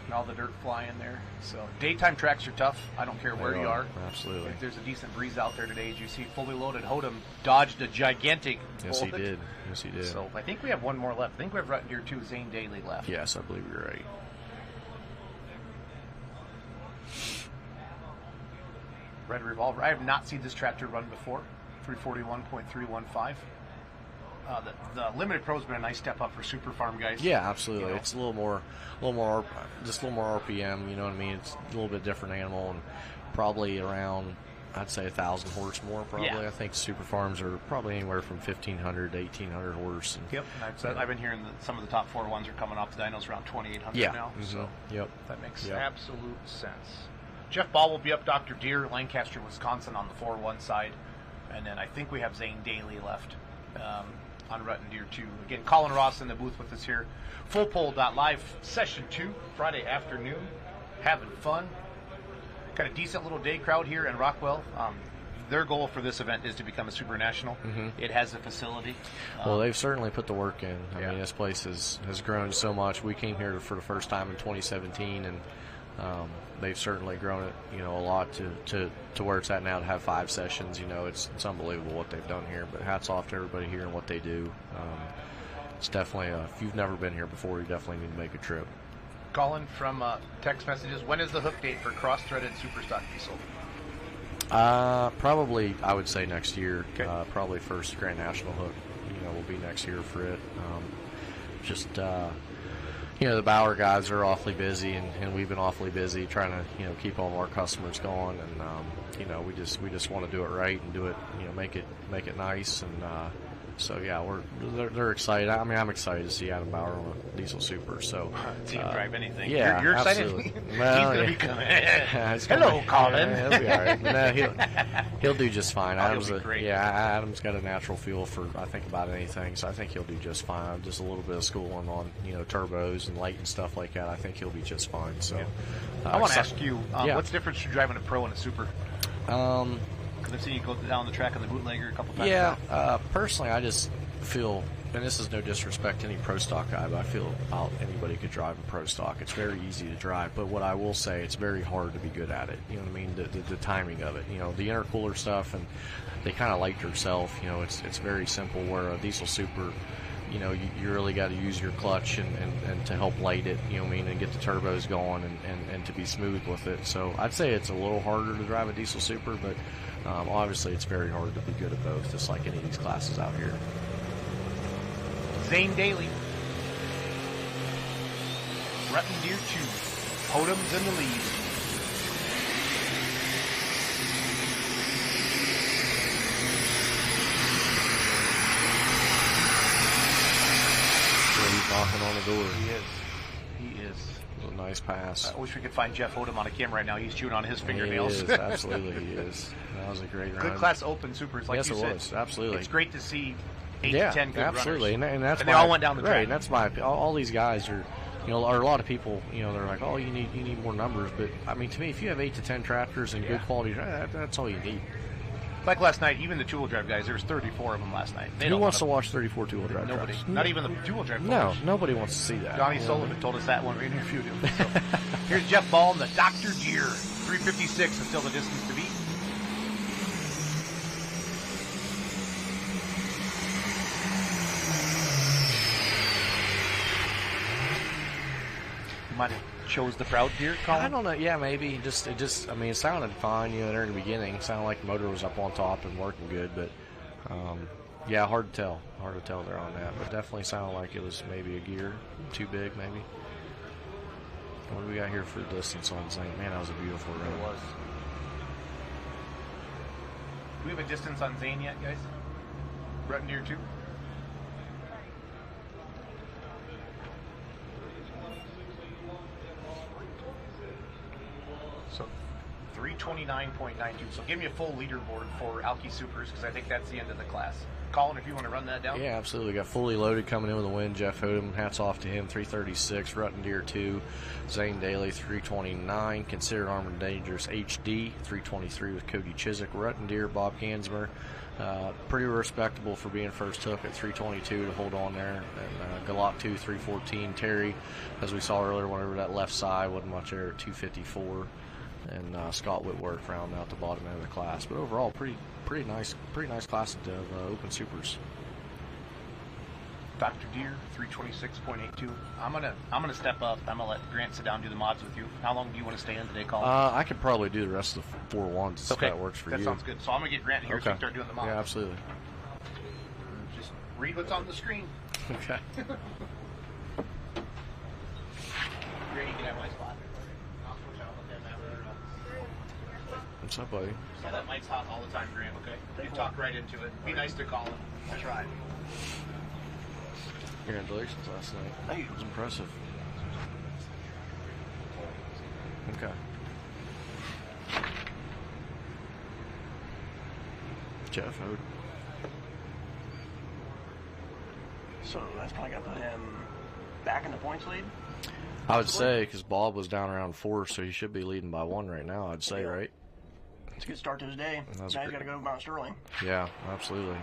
And all the dirt flying there. So daytime tracks are tough. I don't care where you are. Absolutely. If there's a decent breeze out there today, as you see, fully loaded Hodem dodged a gigantic Yes, he bullet. did. Yes, he did. So I think we have one more left. I think we have Ruttendeer 2, Zane Daly left. Yes, I believe you're right. Red Revolver. I have not seen this tractor run before. 341.315. The Limited Pro's been a nice step up for Super Farm guys. Yeah, absolutely. You know? It's a little more RPM. You know what I mean? It's a little bit different animal, and probably around, I'd say 1,000 horse more. Probably. Yeah. I think Super Farms are probably anywhere from 1,500 to 1,800 horse. And, Yep. I've been hearing that some of the top 4 ones are coming off the dynos around 2,800 yeah. now. So Mm-hmm. Yep. that makes Yep. absolute sense. Jeff Ball will be up, Dr. Deere, Lancaster, Wisconsin on the 4-1 side. And then I think we have Zane Daly left on Ruttendeer 2. Again, Colin Ross in the booth with us here. Fullpole.live, session 2, Friday afternoon. Having fun. Got a decent little day crowd here in Rockwell. Their goal for this event is to become a super national. It has a facility. Well, they've certainly put the work in. I Yeah. mean, this place has grown so much. We came here for the first time in 2017, and they've certainly grown it, you know, a lot to where it's at now to have 5 sessions. You know, it's unbelievable what they've done here. But hats off to everybody here and what they do. It's definitely, if you've never been here before, you definitely need to make a trip. Colin from text messages. When is the hook date for cross-threaded Superstock diesel? Probably, I would say next year. Okay. Probably first Grand National hook, you know, will be next year for it. You know, the Bauer guys are awfully busy, and we've been awfully busy trying to, you know, keep all of our customers going, and you know, we just want to do it right and do it, you know, make it nice, and so yeah, they're excited. I mean, I'm excited to see Adam Bauer on a diesel super. So he can drive anything. Yeah, you're excited. absolutely. Well, He's gonna yeah. be Hello, Colin. Yeah, he'll be all right. No, he'll do just fine. He'll be great. Adam's got a natural feel for, I think, about anything, so I think he'll do just fine. Just a little bit of schooling on, you know, turbos and light and stuff like that. I think he'll be just fine. So I want to ask you, yeah. what's the difference between driving a pro and a super? Because I've seen you go down the track on the bootlegger a couple times. Yeah, personally, I just feel, and this is no disrespect to any pro stock guy, but I feel about anybody could drive a pro stock. It's very easy to drive, but what I will say, it's very hard to be good at it. You know what I mean? The timing of it. You know, the intercooler stuff, and they kind of light yourself. You know, it's very simple. Where a diesel super, you know, you really got to use your clutch and to help light it. You know what I mean? And get the turbos going and to be smooth with it. So I'd say it's a little harder to drive a diesel super, but obviously it's very hard to be good at both, just like any of these classes out here. Zane Daly. Ruttendeer 2. Hodem's in the lead. He's knocking on the door. He is. A nice pass. I wish we could find Jeff Hodem on a camera right now. He's chewing on his He fingernails. is, absolutely he is. That was a great run. Good class open supers, like yes, you it said. was. Absolutely. It's great to see 8 yeah, to 10 good absolutely. runners. And that's and they why, all went down the track. Right, and that's why all these guys are, you know, or a lot of people, you know, they're like, oh, you need more numbers. But I mean, to me, if you have 8 to 10 tractors and good quality, that's all you need. Like last night, even the two-wheel drive guys, there was 34 of them last night. Who wants to watch 34 two-wheel drive Nobody. trucks? Not even the two-wheel drive No, owners. nobody wants to see that. Donnie Sullivan told us that when we interviewed him. So. Here's Jeff Ball and the Dr. Deere. 356 is still the distance to beat. You might have chose the proud deer, Colin? I don't know. Yeah, maybe. I mean, it sounded fine, you know, there in the beginning. It sounded like the motor was up on top and working good, but yeah, hard to tell. Hard to tell there on that, but definitely sounded like it was maybe a gear too big, maybe. What do we got here for distance on Zane? Man, that was a beautiful run. It was. Do we have a distance on Zane yet, guys? Ruttendeer 2? 329.92. So give me a full leaderboard for Alki Supers because I think that's the end of the class. Colin, if you want to run that down. Yeah, absolutely. Got fully loaded coming in with a win. Jeff Hodem, hats off to him. 336. Rutten Deer 2. Zane Daly 329. Considered Armed and Dangerous HD 323 with Cody Chiswick. Rutten Deer, Bob Gansmer. Pretty respectable for being first hook at 322 to hold on there. And Galot 2 314. Terry, as we saw earlier, went over that left side, wasn't much there at 254. And Scott Whitworth rounding out the bottom end of the class. But overall, pretty nice class of Open Supers. Dr. Deer 326.82. I'm gonna step up. I'm gonna let Grant sit down and do the mods with you. How long do you want to stay in today, Colin? I could probably do the rest of the 4-1s if that works for you. That sounds good. So I'm gonna get Grant here so you can start doing the mods. Yeah, absolutely. Just read what's on the screen. Okay. Grant, you can have my spot. What's up, buddy? So that mic's hot all the time, Grant, okay? You talk right into it. Be nice to Colin. I'll try. Congratulations last night. Thank you. It was impressive. Okay. Jeff Hodem. So that's probably going to put him back in the points lead? I would say, because Bob was down around 4, so he should be leading by 1 right now, I'd say, right? It's a good start to his day. Now he's got to go Mount Sterling. Yeah, absolutely.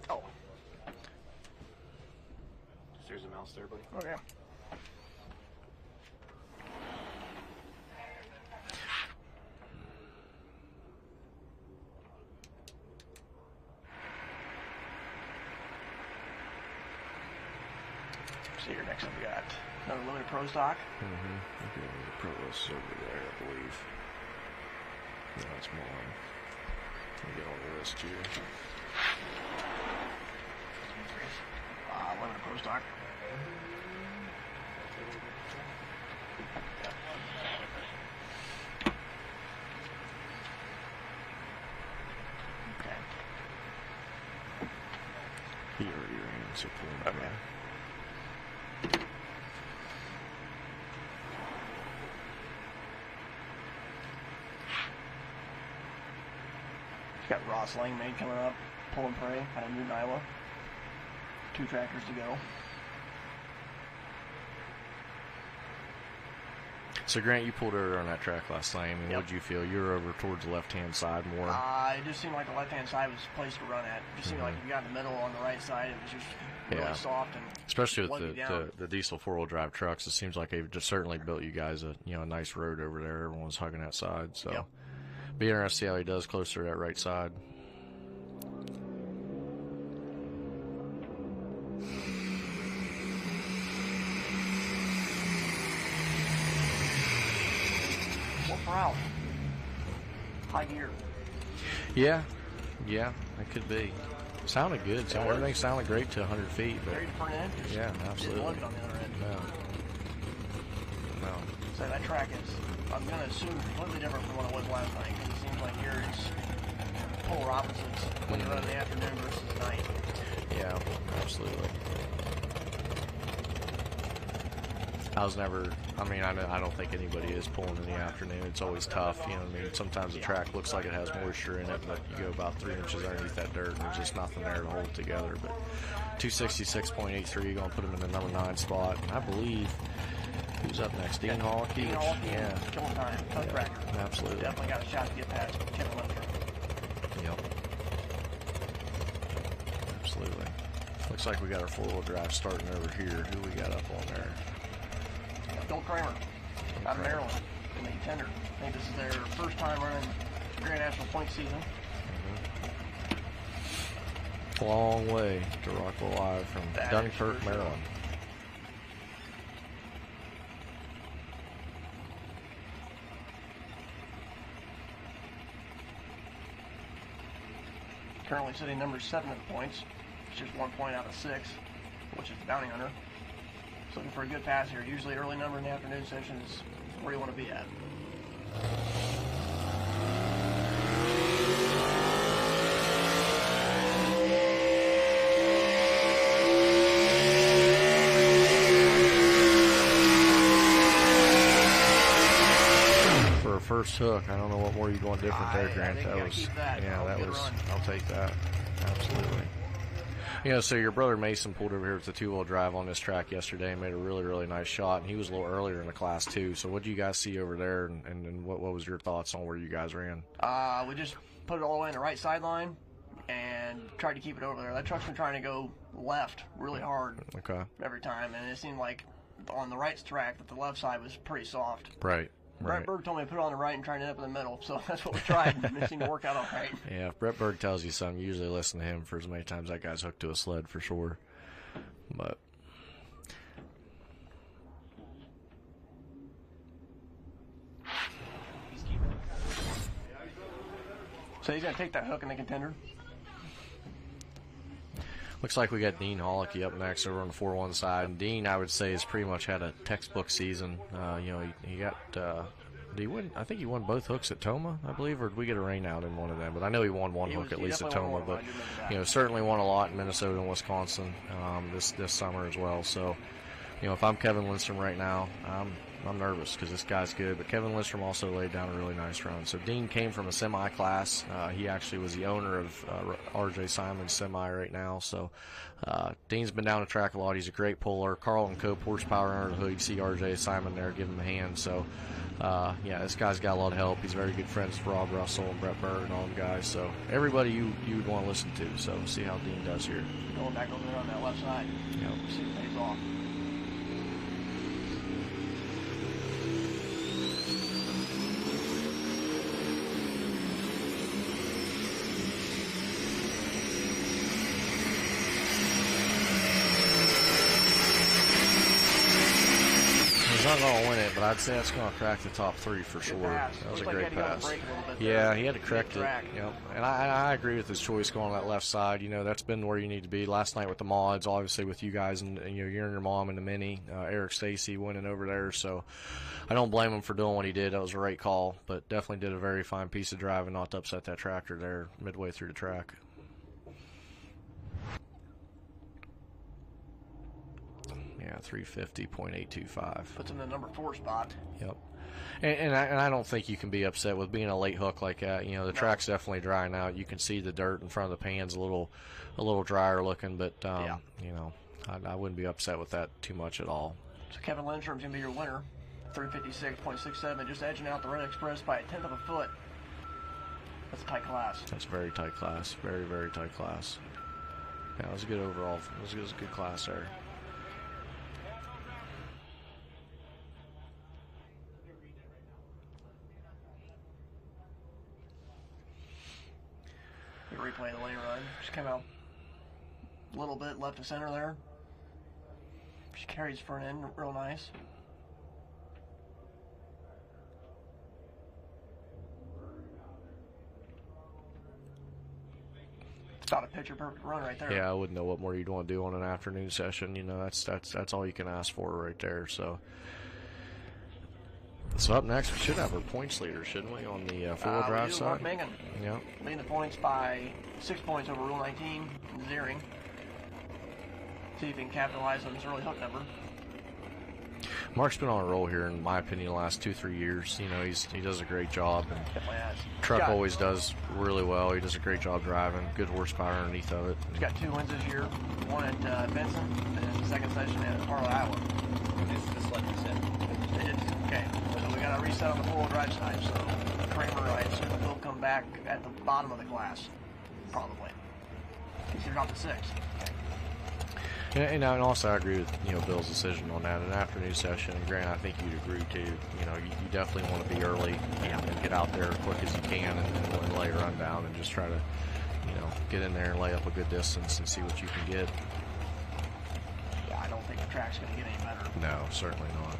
Oh. There's a mouse there, buddy. Okay. So here next up we got another loaded pro stock. Okay, the pro list is over there, I believe. No, that's mine. Let me get on the list here. Limited pro stock. Okay. He already ran, so pull him. Okay. Got Ross Langmaid coming up, pull and pray out of Newton, Iowa. 2 tractors to go. So Grant, you pulled earlier on that track last night. I mean, Yep. what did you feel? You were over towards the left-hand side more. It just seemed like the left-hand side was the place to run at. It just seemed like if you got in the middle on the right side, it was just really soft and especially slowed with you down. the diesel 4-wheel drive trucks. It seems like they've just certainly built you guys a nice road over there. Everyone was hugging that side. So Yep. be interested to see how he does closer to that right side. What per hour? High gear. Yeah, that could be. Sounded good. So everything sounded great to 100 feet. But Very front end. yeah, Didn't absolutely. look it on the other end. No. So that track is, I'm going to assume, completely different from what it was last night. Because it seems like here it's polar opposites when you run in the afternoon versus the night. Yeah, absolutely. I don't think anybody is pulling in the afternoon. It's always tough, you know what I mean? Sometimes the track looks like it has moisture in it, but you go about 3 inches underneath that dirt and there's just nothing there to hold it together. But 266.83, going to put him in the number 9 spot. And I believe, who's up next? Dean Hawkey? Dean Hawkey, Yeah. killing time, tough tractor. Absolutely. Definitely got a shot to get past Kevin Lemker. Yep. Absolutely. Looks like we got our 4-wheel drive starting over here. Who we got up on there? Bill Kramer, out of Maryland, in the tender. I think this is their first time running Grand National Point season. Long way to Rockwell Live from That is Dunkirk, for sure. Maryland. Currently sitting number 7 at the points. It's just 1 point out of 6, which is the Bounty Hunter. So looking for a good pass here. Usually early number in the afternoon session is where you want to be at. first hook. I don't know what more you'd want different there, Grant. That was, keep that. Yeah, that Good was. run. I'll take that. Absolutely. You know, so your brother Mason pulled over here with the 2-wheel drive on this track yesterday and made a really, really nice shot. And he was a little earlier in the class too. So what did you guys see over there, and what was your thoughts on where you guys ran? We just put it all the way in the right sideline and tried to keep it over there. That truck's been trying to go left really hard every time, and it seemed like on the right track that the left side was pretty soft. Right. Brett Berg told me to put it on the right and try to end up in the middle, so that's what we tried, and it seemed to work out all right. Yeah, if Brett Berg tells you something, you usually listen to him for as many times that guy's hooked to a sled for sure. But so he's going to take that hook in the contender. looks like we got Dean Hollicky up next over on the 4-1 side. And Dean, I would say, has pretty much had a textbook season. You know, he got did he win? I think he won both hooks at Toma, I believe, or did we get a rain out in one of them? But I know he won one hook at least at Toma. But you know, certainly won a lot in Minnesota and Wisconsin this summer as well. So, you know, if I'm Kevin Lindstrom right now, I'm nervous because this guy's good. But Kevin Lindstrom also laid down a really nice run. So Dean came from a semi class. He actually was the owner of R.J. Simon's semi right now. So Dean's been down the track a lot. He's a great puller. Carlton Cope horsepower under the hood. You see R.J. Simon there, give him a hand. So yeah, this guy's got a lot of help. He's very good friends with Rob Russell and Brett Berg and all them guys. So everybody you'd want to listen to. So we'll see how Dean does here. Going back over there on that left side. Yep. See if it pays off. Not going to win it, but I'd say that's going to crack the top three for sure. That was a great pass. Yeah, he had to correct it. Yep. And I agree with his choice going on that left side. You know, that's been where you need to be. Last night with the mods, obviously with you guys and you know, you and your mom and the Mini, Eric Stacy winning over there. So I don't blame him for doing what he did. That was a right call, but definitely did a very fine piece of driving not to upset that tractor there midway through the track. Yeah, 350.825. Puts him in the number 4 spot. Yep. And I don't think you can be upset with being a late hook like that. You know, the track's definitely drying out. You can see the dirt in front of the pans a little drier looking, but yeah. You know, I wouldn't be upset with that too much at all. So Kevin Lindstrom's gonna be your winner. 356.67, just edging out the Red Express by 1/10 of a foot. That's a tight class. That's a very tight class. Very, very tight class. Yeah, it was a good overall. It was a good class there. Replay the lane run. Just came out a little bit left of center there. She carries front end real nice. It's about a picture perfect run right there. Yeah, I wouldn't know what more you'd want to do on an afternoon session. You know, that's all you can ask for right there. So up next, we should have our points leader, shouldn't we, on the four-wheel drive side? Mark Mangan. Yeah. Leading the points by 6 points over Rule 19 in Zeering. See if he can capitalize on this early hook number. Mark's been on a roll here, in my opinion, the last 2-3 years. You know, he does a great job. And definitely has. Truck always does really well. He does a great job driving. Good horsepower underneath of it. He's got 2 wins this year. One at Benson and the second session at Harlow, Iowa. This is the sled reset. Okay, so we got a reset on the four-wheel drive side, so Kramer, I assume, will come back at the bottom of the class, probably. He's dropped to 6. And also I agree with, you know, Bill's decision on that. An afternoon session, and Grant, I think you'd agree too. You know, you definitely want to be early and get out there as quick as you can and lay a run down and just try to, you know, get in there and lay up a good distance and see what you can get. Yeah, I don't think the track's going to get any better. No, certainly not.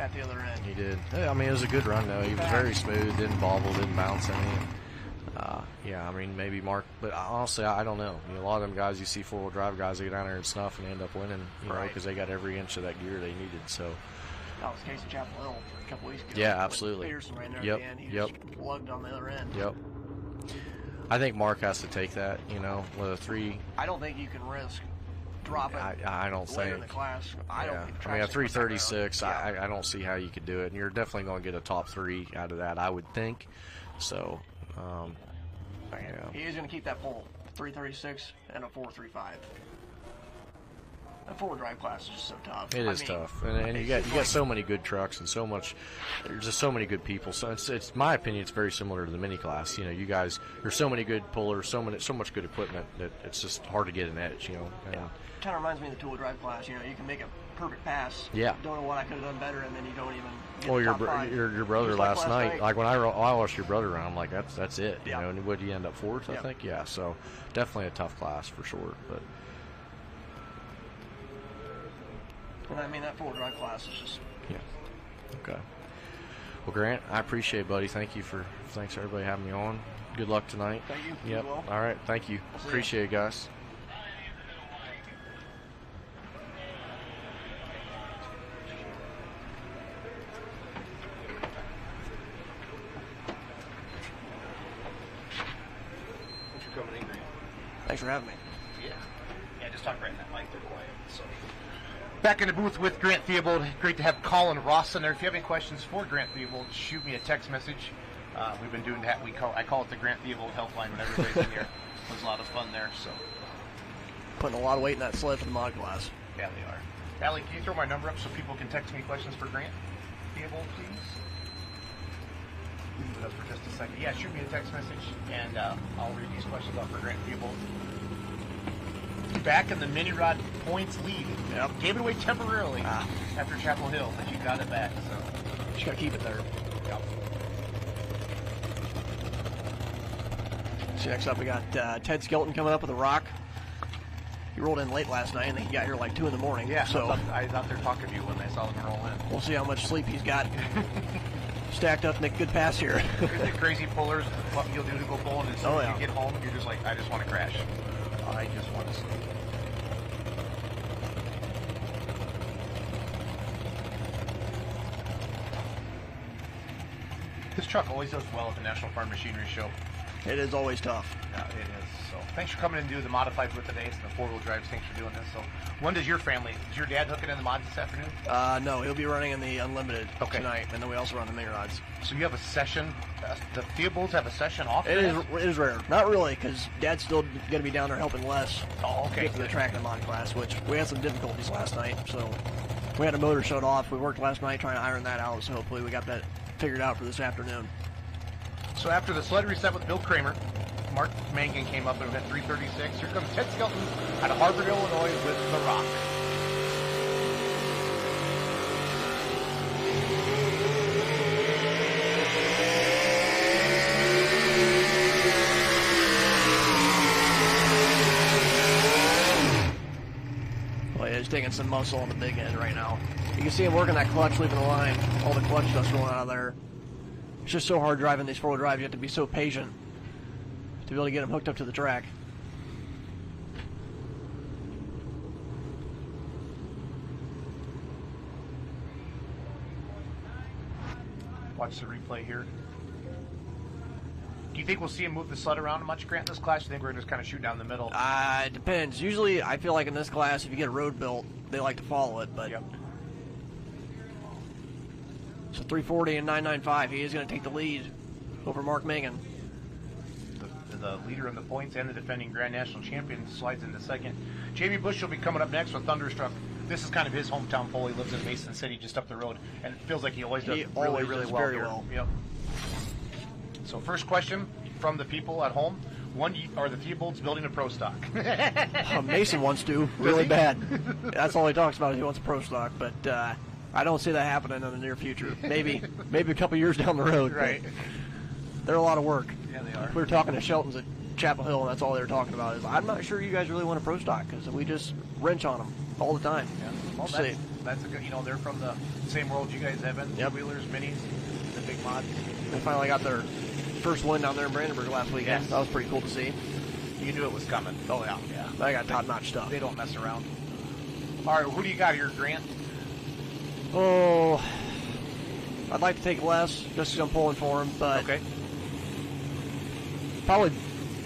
at the other end. He did. Yeah, I mean, it was a good run, though. He was very smooth, didn't bobble, didn't bounce any. Yeah, I mean, maybe Mark, but honestly, I don't know. A lot of them guys, you see four-wheel drive guys, they get down there and snuff and end up winning, because they got every inch of that gear they needed. So that was the case of Chapel Hill a couple weeks ago. Yeah, absolutely. Peterson ran there at the end. He just lugged on the other end. Yep. I think Mark has to take that, with a 3. I don't think you can risk dropping I don't later think. in the class. I don't think a 336, I don't see how you could do it. And you're definitely going to get a top 3 out of that, I would think. So, he is going to keep that pole, 336 and a 435. That four-wheel drive class is just so tough. It is tough, and you got so many good trucks and so much. There's just so many good people. So it's my opinion. It's very similar to the mini class. You guys. There's so many good pullers, so much good equipment that it's just hard to get an edge. Kind of reminds me of the two-wheel drive class. You can make a perfect pass. Yeah. Don't know what I could have done better, and then you don't even get Well, the your top five. your brother last night, like when I watched your brother run, I'm like, that's it. Yeah. And what did he end up fourth? I think. Yeah. So definitely a tough class for sure. But and I mean that four-wheel drive class is just. Yeah. Okay. Well, Grant, I appreciate it, buddy. Thanks everybody having me on. Good luck tonight. Thank you. Yep. Well. All right. Thank you. Appreciate it, guys. Thanks for having me. Yeah, just talk right in that mic. They're quiet. So. Back in the booth with Grant Theobald. Great to have Colin Ross in there. If you have any questions for Grant Theobald, shoot me a text message. We've been doing that. I call it the Grant Theobald helpline when everybody's in here. It was a lot of fun there. So putting a lot of weight in that sled for the mod class. Yeah, they are. Allie, can you throw my number up so people can text me questions for Grant Theobald, please? Leave it up for just a second. Yeah, shoot me a text message, and I'll read these questions off for Grant Theobald. Back in the mini rod points lead. Yep. Gave it away temporarily after Chapel Hill, but you got it back. So just got to keep it there. Yep. So next up we got Ted Skelton coming up with a rock. He rolled in late last night, and he got here like 2 in the morning. Yeah, so I was out there talking to you when I saw him roll in. We'll see how much sleep he's got stacked up to make a good pass here. There's the crazy pullers, what you'll do to go pulling, and as soon as you get home, you're just like, I just want to crash. I just want to sleep. This truck always does well at the National Farm Machinery Show. It is always tough. Yeah, it is. So thanks for coming and do the modified with today. It's the four-wheel drives. Thanks for doing this. So when does your family, is your dad hooking in the mods this afternoon? No, he'll be running in the Unlimited tonight, and then we also run the mini rods. So you have a session, the Theobalds have a session off? It is rare. Not really, because Dad's still going to be down there helping Les get to the track in the mod class, which we had some difficulties last night. So we had a motor shut off. We worked last night trying to iron that out, so hopefully we got that figured out for this afternoon. So after the sled reset with Bill Kramer, Mark Mangan came up and we had 336. Here comes Ted Skelton out of Harvard, Illinois with the rock. Well, he's taking some muscle on the big end right now. You can see him working that clutch, leaving the line. All the clutch dust rolling out of there. It's just so hard driving these four-wheel drives. You have to be so patient to be able to get them hooked up to the track. Watch the replay here. Do you think we'll see him move the sled around much, Grant, in this class? Do you think we're just kind of shoot down the middle? It depends. Usually, I feel like in this class, if you get a road built, they like to follow it. But So 340 and 995. He is going to take the lead over Mark Mangan. The leader in the points and the defending Grand National Champion slides into second. Jamie Bush will be coming up next with Thunderstruck. This is kind of his hometown pole. He lives in Mason City, just up the road, and it feels like he always does really well very here. well. Yep. So first question from the people at home. Are the Theobalds building a pro stock? Mason wants to, really bad. That's all he talks about is he wants a pro stock, but I don't see that happening in the near future. Maybe a couple years down the road. Right. They're a lot of work. Yeah, they are. We were talking to Shelton's at Chapel Hill, and that's all they were talking about is, I'm not sure you guys really want a pro stock because we just wrench on them all the time. Yeah. Well, That's a good. They're from the same world you guys have in. Yep. Wheelers, minis, the big mods. They finally got their first win down there in Brandenburg last weekend. Yes. That was pretty cool to see. You knew it was coming. Oh yeah, Yeah. They got top-notch stuff. They don't mess around. All right, who do you got here, Grant? Oh, I'd like to take less just because I'm pulling for him, but Okay. probably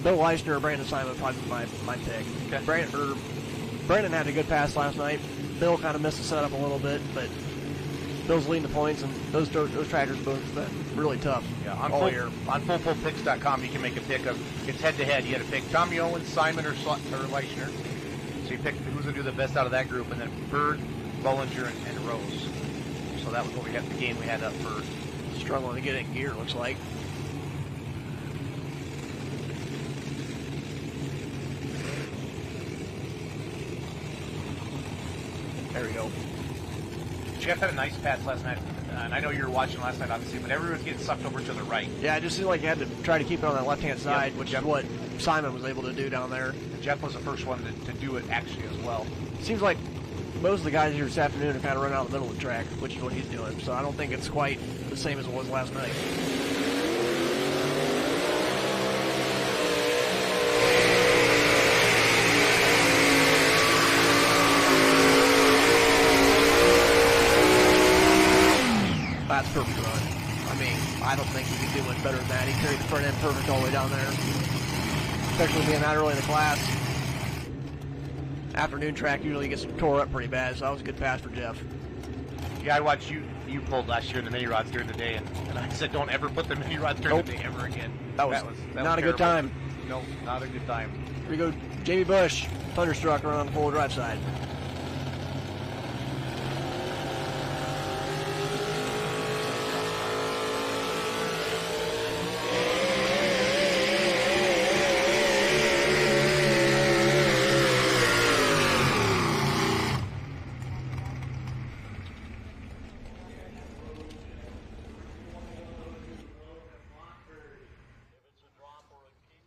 Bill Leishner or Brandon Simon would probably be my pick. Okay. Brandon had a good pass last night. Bill kind of missed the setup a little bit, but Bill's leading the points, and those tractors both have been really tough all year. On fullpullpicks.com, you can make a pick of it's head-to-head. You got to pick Tommy Owens, Simon, or Leishner. So you pick who's going to do the best out of that group, and then Bird, Bollinger, and Rose. So that was what we had, the game we had up for. Struggling to get it in gear, looks like. There we go. Jeff had a nice pass last night, and I know you were watching last night, obviously, but everyone's getting sucked over to the right. Yeah, it just seemed like you had to try to keep it on that left-hand side, Yep. which Yep. is what Simon was able to do down there. And Jeff was the first one to do it, actually, as well. Seems like most of the guys here this afternoon are kind of running out of the middle of the track, which is what he's doing. So I don't think it's quite the same as it was last night. That's perfect run. I mean, I don't think he could do much better than that. He carried the front end perfect all the way down there, especially being that early in the class. Afternoon track usually gets tore up pretty bad, so that was a good pass for Jeff. Yeah, I watched you pulled last year in the mini rods during the day, and I said don't ever put the mini rods during the day ever again. That was not a good terrible. time. No, not a good time. Here we go, Jamie Bush, Thunderstruck around the full drive side.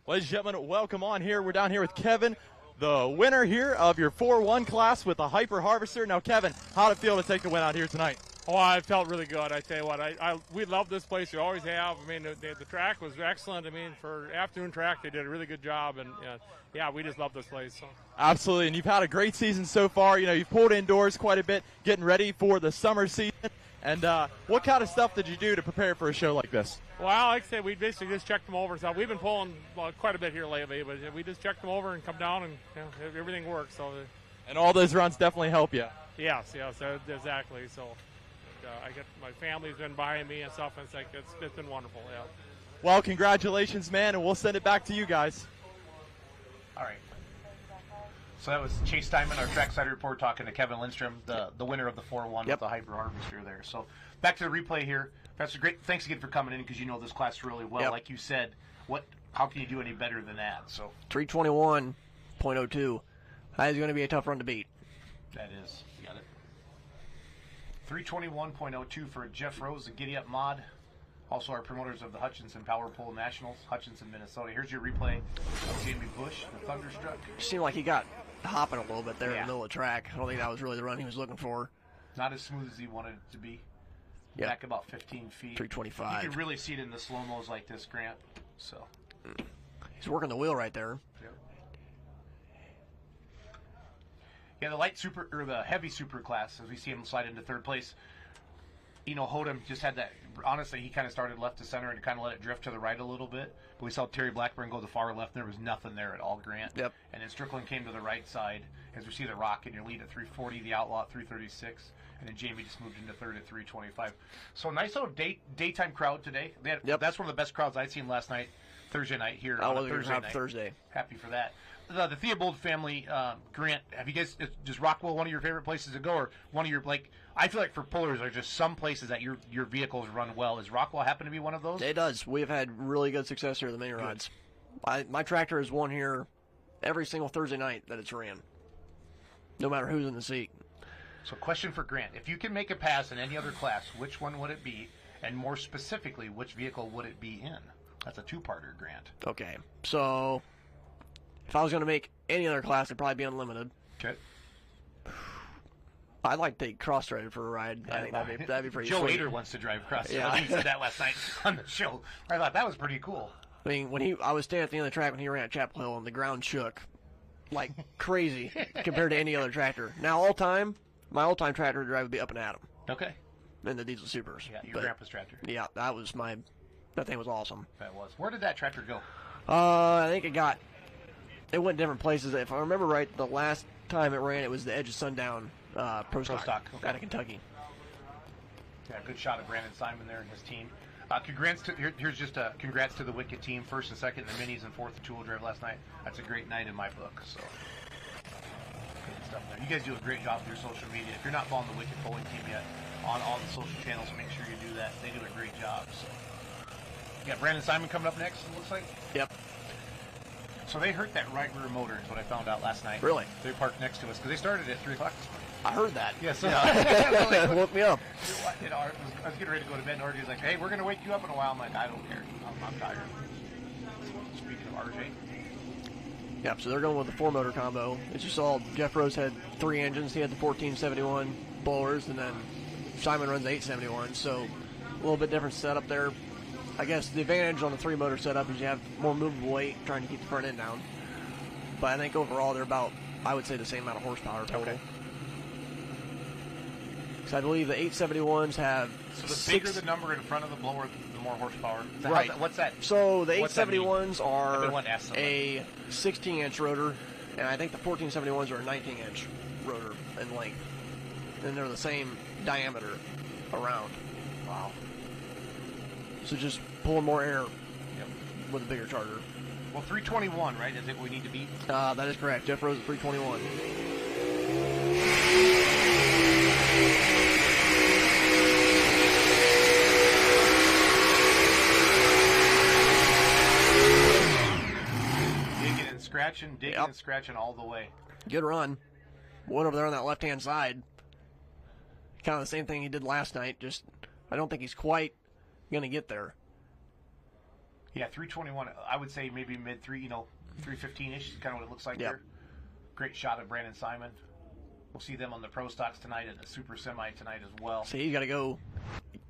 Ladies and gentlemen, welcome on here. We're down here with Kevin, the winner here of your 4-1 class with the Hyper Harvester. Now, Kevin, how'd it feel to take the win out here tonight? Oh, I felt really good. I tell you what, we love this place. We always have. I mean, the track was excellent. I mean, for afternoon track, they did a really good job. And, yeah, we just love this place. So. Absolutely, and you've had a great season so far. You've pulled indoors quite a bit, getting ready for the summer season. And what kind of stuff did you do to prepare for a show like this? Well, like I said, we basically just checked them over. So we've been pulling quite a bit here lately, but we just checked them over and come down, and everything works. So. And all those runs definitely help you. Yes, exactly. So I get my family's been behind me and stuff, and it's been wonderful. Yeah. Well, congratulations, man, and we'll send it back to you guys. All right. So that was Chase Diamond, our trackside report, talking to Kevin Lindstrom, the winner of the 4-1 with the Hyper Harvester there. So back to the replay here. Professor, great. Thanks again for coming in because you know this class really well. Yep. Like you said, how can you do any better than that? So 321.02. That is going to be a tough run to beat. that is. You got it. 321.02 for Jeff Rose, the Giddy Up mod. Also our promoters of the Hutchinson Power Pole Nationals, Hutchinson, Minnesota. Here's your replay of Jamie Bush, the Thunderstruck. It seemed like he got hopping a little bit there in the middle of the track. I don't think that was really the run he was looking for. Not as smooth as he wanted it to be. Yep. Back about 15 feet. 325. You can really see it in the slow-mos like this, Grant. So He's working the wheel right there. Yep. Yeah, the light super or the heavy super class, as we see him slide into third place. Hodem just had that. Honestly, he kind of started left to center and kind of let it drift to the right a little bit. But we saw Terry Blackburn go the far left, and there was nothing there at all, Grant. Yep. And then Strickland came to the right side, as we see the Rock in your lead at 340, the Outlaw at 336, and then Jamie just moved into third at 325. So nice little daytime crowd today. That's one of the best crowds I'd seen last night, Thursday night here. I on a wasn't Thursday going to night. Thursday. Happy for that. The Theobald family, Grant, have you guys, is Rockwell one of your favorite places to go, or one of your, I feel like for pullers, there's just some places that your vehicles run well. Does Rockwell happen to be one of those? It does. We've had really good success here at the mini rods. My tractor has won here every single Thursday night that it's ran, no matter who's in the seat. So question for Grant. If you can make a pass in any other class, which one would it be? And more specifically, which vehicle would it be in? That's a two-parter, Grant. Okay. So if I was going to make any other class, it'd probably be unlimited. Okay. I'd like to take cross-threaded for a ride. I think that'd be pretty Joe sweet. Ader wants to drive cross. Yeah. He said that last night on the show. I thought that was pretty cool. I mean, I was standing at the end of the track when he ran at Chapel Hill, and the ground shook like crazy compared to any other tractor. Now, my all-time tractor to drive would be Up and Atom. Okay. In the Diesel Supers. Yeah, your grandpa's tractor. Yeah, that thing was awesome. That was. Where did that tractor go? I think it went different places. If I remember right, the last time it ran, it was the Edge of Sundown Pro Stock okay. out of Kentucky. Yeah, good shot of Brandon Simon there and his team. Here's just a congrats to the Wicked team, first and second in the minis and fourth in two-wheel drive last night. That's a great night in my book. So good stuff there. You guys do a great job with your social media. If you're not following the Wicked Bowling team yet on all the social channels, make sure you do that. They do a great job. So yeah, Brandon Simon coming up next. It looks like. Yep. So they hurt that right rear motor is what I found out last night. Really? They parked next to us because they started at 3 o'clock this morning. I heard that. Yeah, so woke me up. I was getting ready to go to bed, and RJ's like, hey, we're going to wake you up in a while. I'm like, I don't care. I'm tired. Speaking of RJ. Yep, so they're going with the 4-motor combo. As you saw, Jeff Rose had 3 engines. He had the 1471 blowers, and then Simon runs the 871. So a little bit different setup there. I guess the advantage on the 3-motor setup is you have more movable weight trying to keep the front end down. But I think overall they're about, I would say, the same amount of horsepower total. Okay. So I believe the 871s have So the bigger the number in front of the blower, the more horsepower. Right. What's that? So the 871s are a 16-inch rotor, and I think the 1471s are a 19-inch rotor in length. And they're the same diameter around. Wow. So just pulling more air with a bigger charger. Well, 321, right? Is it what we need to beat? That is correct. Jeff Rose at 321. Digging and scratching all the way. Good run. One over there on that left-hand side. Kind of the same thing he did last night, just I don't think he's quite going to get there. Yeah, 321. I would say maybe mid 315-ish is kind of what it looks like there. Great shot of Brandon Simon. We'll see them on the Pro Stocks tonight and the Super Semi tonight as well. See, he's got to go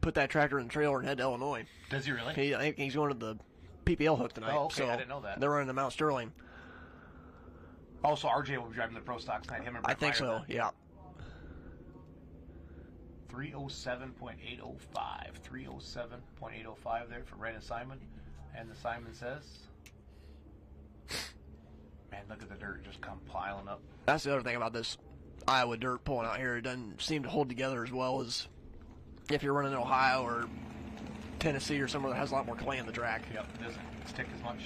put that tractor in the trailer and head to Illinois. Does he really? I think he's going to the PPL hook tonight. Oh, okay. So I didn't know that. They're running to Mount Sterling. Also, RJ will be driving the Pro Stocks tonight. Him and Brett I think Meyer, so, yeah. 307.805. 307.805 there for Brandon Simon. And the Simon says, man, look at the dirt just come piling up. That's the other thing about this Iowa dirt pulling out here. It doesn't seem to hold together as well as if you're running in Ohio or Tennessee or somewhere that has a lot more clay in the track. Yep, it doesn't stick as much.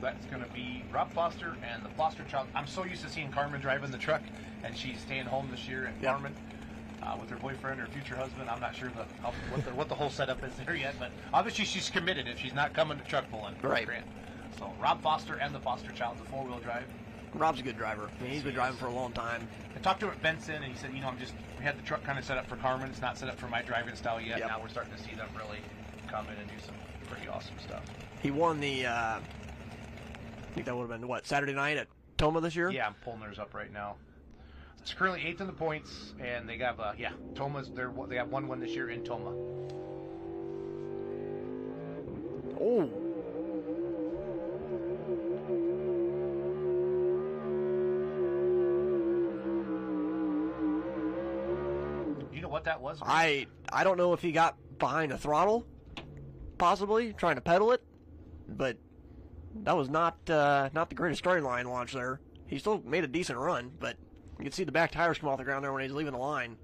That's going to be Rob Foster and the Foster child. I'm so used to seeing Carmen driving the truck, and she's staying home this year in Carmen with her boyfriend or future husband. I'm not sure what the whole setup is there yet, but obviously she's committed if she's not coming to truck pulling. Right. So Rob Foster and the Foster child, the 4-wheel drive. Rob's a good driver. I mean, he's been driving for a long time. I talked to him at Benson, and he said, we had the truck kind of set up for Carmen. It's not set up for my driving style yet. Now we're starting to see them really come in and do some pretty awesome stuff. He won the, I think that would have been, Saturday night at Toma this year? Yeah, I'm pulling theirs up right now. It's currently 8th in the points, and they got, Toma's, they have one win this year in Toma. Oh. You know what that was? I don't know if he got behind a throttle, possibly, trying to pedal it, but that was not the greatest starting line launch there. He still made a decent run, but you can see the back tires come off the ground there when he's leaving the line.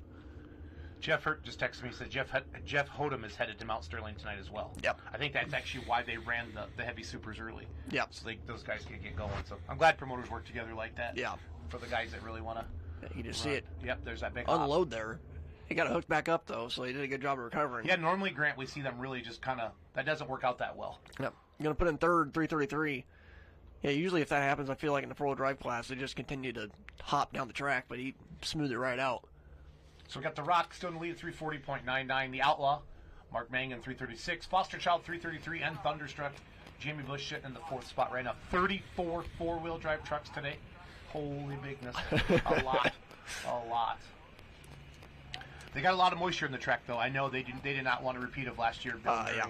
Jeff Hurt just texted me, said Jeff Hodem is headed to Mount Sterling tonight as well. Yep. I think that's actually why they ran the heavy supers early. Yep. So those guys can get going. So I'm glad promoters work together like that. Yeah. For the guys that really want to. You just see it. Yep, there's that big unload there. He got it hooked back up, though, so he did a good job of recovering. Yeah, normally, Grant, we see them really just kind of, that doesn't work out that well. Yep. I'm going to put in third, 333. Yeah, usually if that happens, I feel like in the 4-wheel drive class, they just continue to hop down the track, but he smoothed it right out. So we got the Rock still in the lead at 340.99. The Outlaw, Mark Mangan, 336. Foster Child, 333. And Thunderstruck, Jamie Bush sitting in the 4th spot right now. 34 4-wheel drive trucks today. Holy bigness. A lot. They got a lot of moisture in the track, though. I know they did not want a repeat of last year. Yeah.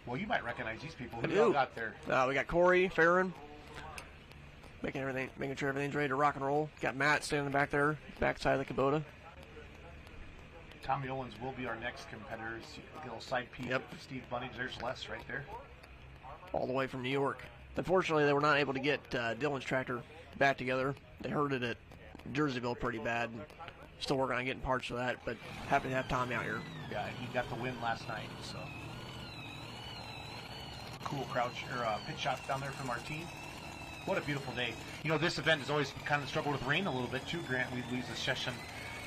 Well, you might recognize these people. Who I we all do. got there? We got Corey, Farron, making sure everything's ready to rock and roll. Got Matt standing back there, backside of the Kubota. Tommy Owens will be our next competitor. A little side peek. Yep. Steve Bunning. There's Les right there. All the way from New York. Unfortunately, they were not able to get Dylan's tractor back together. They heard it at Jerseyville pretty bad. Still working on getting parts for that, but happy to have Tommy out here. Yeah, he got the win last night, so. Cool pit shots down there from our team. What a beautiful day. You know, this event has always kind of struggled with rain a little bit too, Grant. We lose a session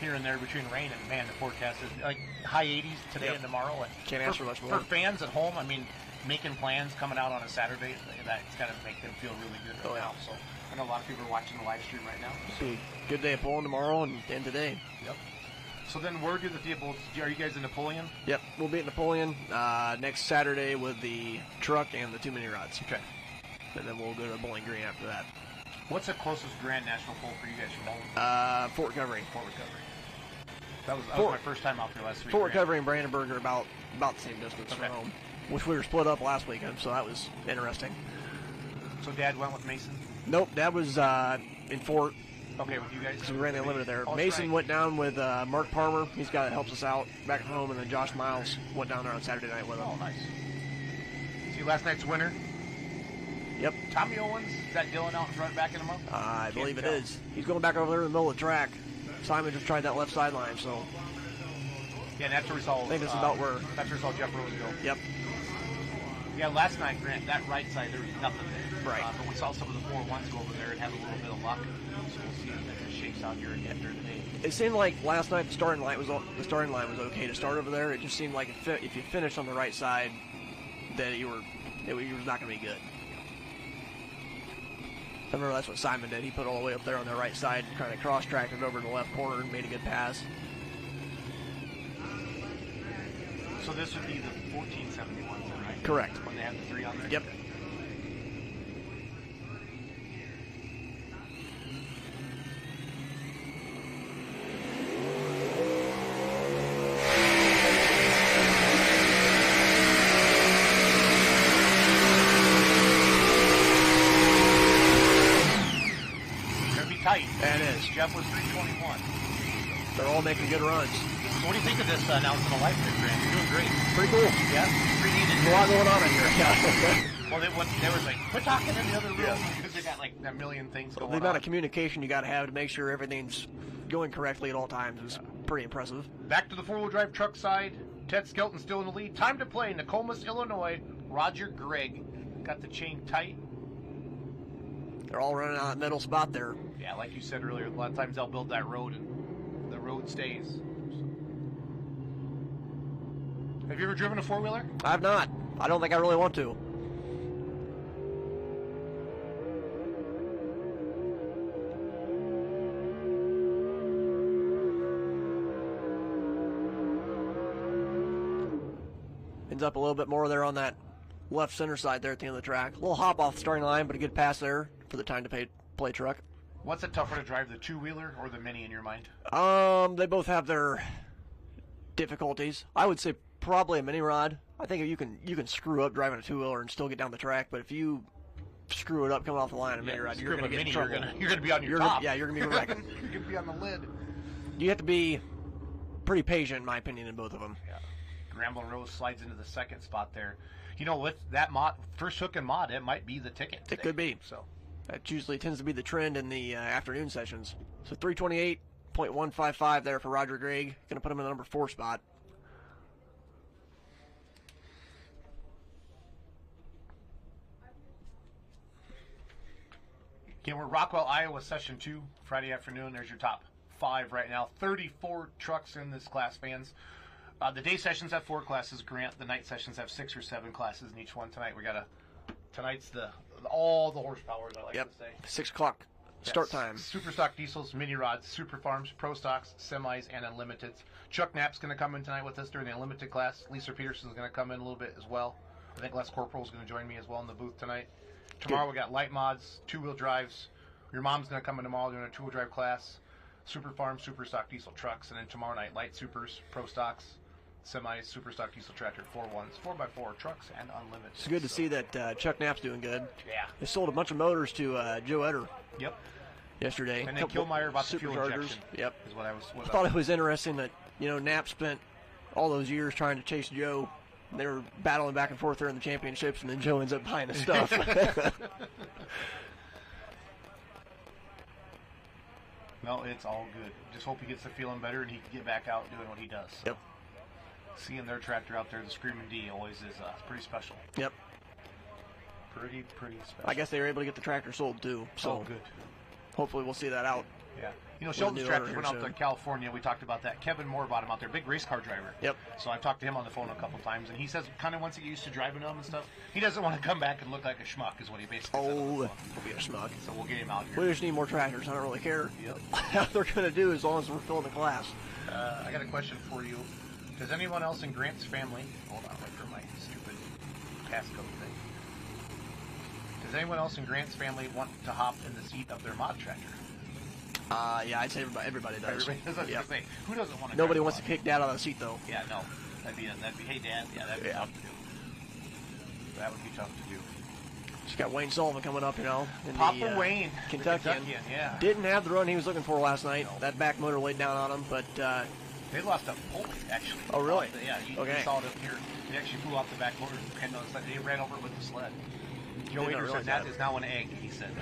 here and there between rain, and man, the forecast is like high 80s today and tomorrow. And can't ask for much more. For fans at home, I mean, making plans coming out on a Saturday, that's got to make them feel really good right now. So I know a lot of people are watching the live stream right now. See, good day of pulling tomorrow and today. Yep. So then where do the vehicles, are you guys in Napoleon? Yep, we'll be at Napoleon next Saturday with the truck and the 2 mini rods. Okay. And then we'll go to Bowling Green after that. What's the closest Grand National pull for you guys from home? Fort Recovery. Fort Recovery. That was my first time out there last week. Fort Recovery and Brandenburg are about the same distance from home, which we were split up last weekend, so that was interesting. So Dad went with Mason? Nope, Dad was in Fort. Okay, with you guys? So we ran the Unlimited there. Oh, Mason right. went down with Mark Palmer. He's the guy that helps us out back at home, and then Josh Miles went down there on Saturday night with him. Oh, nice. See last night's winner? Yep. Tommy Owens, is that Dylan out in front backing him up? I believe it is. He's going back over there in the middle of the track. Simon just tried that left sideline, so. Yeah, and that's where we saw. I think that's about where. That's where we saw Jeff Rose go. Yep. Yeah, last night, Grant, that right side, there was nothing there. Right. But we saw some of the 4-1s go over there and have a little bit of luck. So we'll see if it shakes out here again during the day. It seemed like last night the starting line was okay to start over there. It just seemed like if you finished on the right side, that you was not going to be good. I remember that's what Simon did. He put all the way up there on the right side, kind of cross-tracked it over to the left corner and made a good pass. So this would be the 1471, is that right? Correct. When they have the 3 on there? Yep. Tight. That is. Jeff was 321. They're all making good runs. So what do you think of this announcement of life there, Grant? You're doing great. Pretty cool. Yeah. Pretty neat. There's a lot going on in here. Well, they was like, we're talking in the other room because they got like a million things going on. The amount of communication you got to have to make sure everything's going correctly at all times is pretty impressive. Back to the 4-wheel drive truck side. Ted Skelton still in the lead. Time to play. Nokomis, Illinois. Roger Gregg got the chain tight. They're all running on that middle spot there. Yeah, like you said earlier, a lot of times they'll build that road and the road stays. Have you ever driven a 4-wheeler? I have not. I don't think I really want to. Ends up a little bit more there on that left center side there at the end of the track. A little hop off the starting line, but a good pass there for the time to play truck. What's it tougher to drive, the 2-wheeler or the Mini in your mind? They both have their difficulties. I would say probably a mini rod. I think you can screw up driving a 2-wheeler and still get down the track, but if you screw it up coming off the line of a mini rod, you're going to get in trouble. You're going to be on your top. You're going to be wrecking. You're going to be on the lid. You have to be pretty patient, in my opinion, in both of them. Yeah. Ramblin' Rose slides into the second spot there. You know, with that mod, first hook and mod, it might be the ticket today. It could be. So that usually tends to be the trend in the afternoon sessions. So 328.155 there for Roger Gregg. Going to put him in the number 4 spot. Okay, we're Rockwell, Iowa, Session 2, Friday afternoon. There's your top 5 right now. 34 trucks in this class, fans. The day sessions have 4 classes, Grant. The night sessions have 6 or 7 classes in each one. Tonight we got tonight's all the horsepower, as I like to say. 6 o'clock start time. Super stock diesels, mini rods, super farms, pro stocks, semis, and unlimiteds. Chuck Knapp's going to come in tonight with us during the unlimited class. Lisa Peterson's going to come in a little bit as well. I think Les Corporal's going to join me as well in the booth tonight. Tomorrow we got light mods, 2-wheel drives. Your mom's going to come in tomorrow doing a 2-wheel drive class. Super Farm, Super Stock Diesel trucks, and then tomorrow night, light supers, pro stocks, semis, Super Stock Diesel tractor, 4-1s, 4x4 trucks, and unlimited. It's good to see that Chuck Knapp's doing good. Yeah. They sold a bunch of motors to Joe Etter. Yep. Yesterday. And then Kilmeyer about the fuel superchargers. injection. Yep. Is what I thought it was interesting that, Knapp spent all those years trying to chase Joe. They were battling back and forth there in the championships, and then Joe ends up buying his stuff. No, it's all good. Just hope he gets to feeling better and he can get back out doing what he does. Yep. Seeing their tractor out there, the Screaming D, always is pretty special. Yep. Pretty special. I guess they were able to get the tractor sold too. So good. Hopefully we'll see that out. Yeah. Sheldon's tractors went out to California. We talked about that. Kevin Moore bought him out there. Big race car driver. Yep. So I've talked to him on the phone a couple times, and he says kind of once he gets used to driving them and stuff, he doesn't want to come back and look like a schmuck, is what he basically said. Oh, he'll be a schmuck. So we'll get him out here. We just need more tractors. I don't really care Yep. how they're going to do as long as we're filling the class. I got a question for you. Does anyone else in Grant's family, hold on, wait for my stupid passcode thing. Does anyone else in Grant's family want to hop in the seat of their mod tractor? Yeah, I'd say everybody does. Everybody does. Yep. Say, who doesn't want to? Nobody wants to kick Dad out of the seat, though. Yeah, no. That'd be hey, Dad. Yeah, that'd be tough to do. That would be tough to do. She's got Wayne Sullivan coming up, in Papa Wayne, Kentuckian. Yeah. Didn't have the run he was looking for last night. No. That back motor laid down on him, but they lost a pole actually. Oh, really? You okay. saw it up here. He actually flew off the back motor and they ran over it with the sled. Joe Ader said that is now an egg. He said.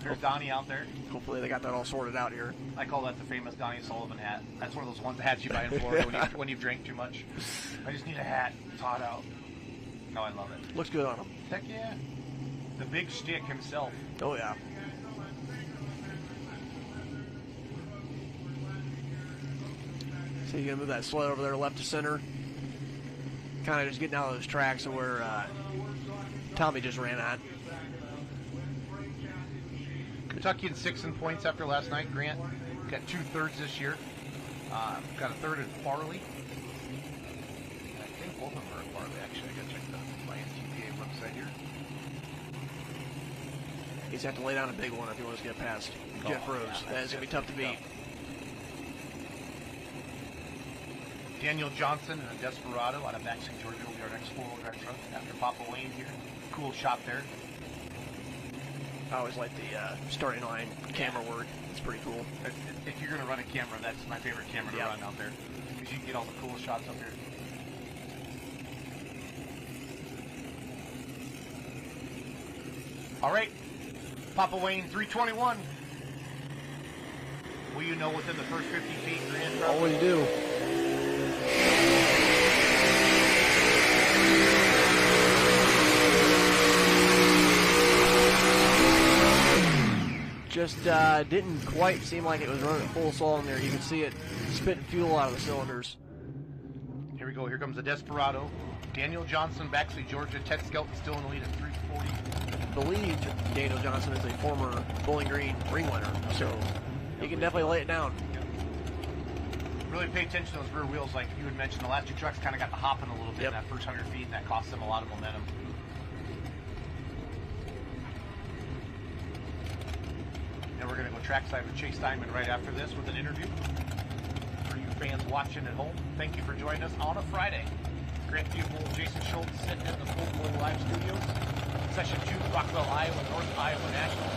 There's Donnie out there. Hopefully they got that all sorted out here. I call that the famous Donnie Sullivan hat. That's one of those ones that hats you buy in Florida when you've drank too much. I just need a hat. It's hot out. No, I love it. Looks good on him. Heck yeah. The big stick himself. Oh, yeah. So you're going to move that sled over there left to center. Kind of just getting out of those tracks of where Tommy just ran at. Kentucky in 6 in points after last night. Grant got 2/3 this year. Got a third in Farley. I think both of them are at Farley, actually. I got to check my NTPA website here. He's have to lay down a big one if he wants to get past Jeff Rose. Yeah, that is going to be tough to beat. Daniel Johnson and a Desperado out of Maxine, Georgia will be our next four-wheel drive truck after Papa Wayne here. Cool shot there. I always like the starting line camera work. It's pretty cool. If you're going to run a camera, that's my favorite camera to run out there. Because you can get all the cool shots up here. All right. Papa Wayne, 321. Will you know within the first 50 feet you're in? Always do. Just didn't quite seem like it was running full song there. You could see it spitting fuel out of the cylinders. Here we go. Here comes the Desperado. Daniel Johnson, Baxley, Georgia. Ted Skelton still in the lead at 340. I believe Daniel Johnson is a former Bowling Green ring winner, so he can definitely lay it down. Really pay attention to those rear wheels. Like you had mentioned, the last two trucks kind of got the hopping a little bit in that first 100 feet, and that cost them a lot of momentum. And we're going to go trackside with Chase Diamond right after this with an interview. For you fans watching at home, thank you for joining us on a Friday. Grant Buell, Jason Schultz sitting in the Full Bowl Live Studios. Session 2, Rockwell, Iowa, North Iowa Nationals.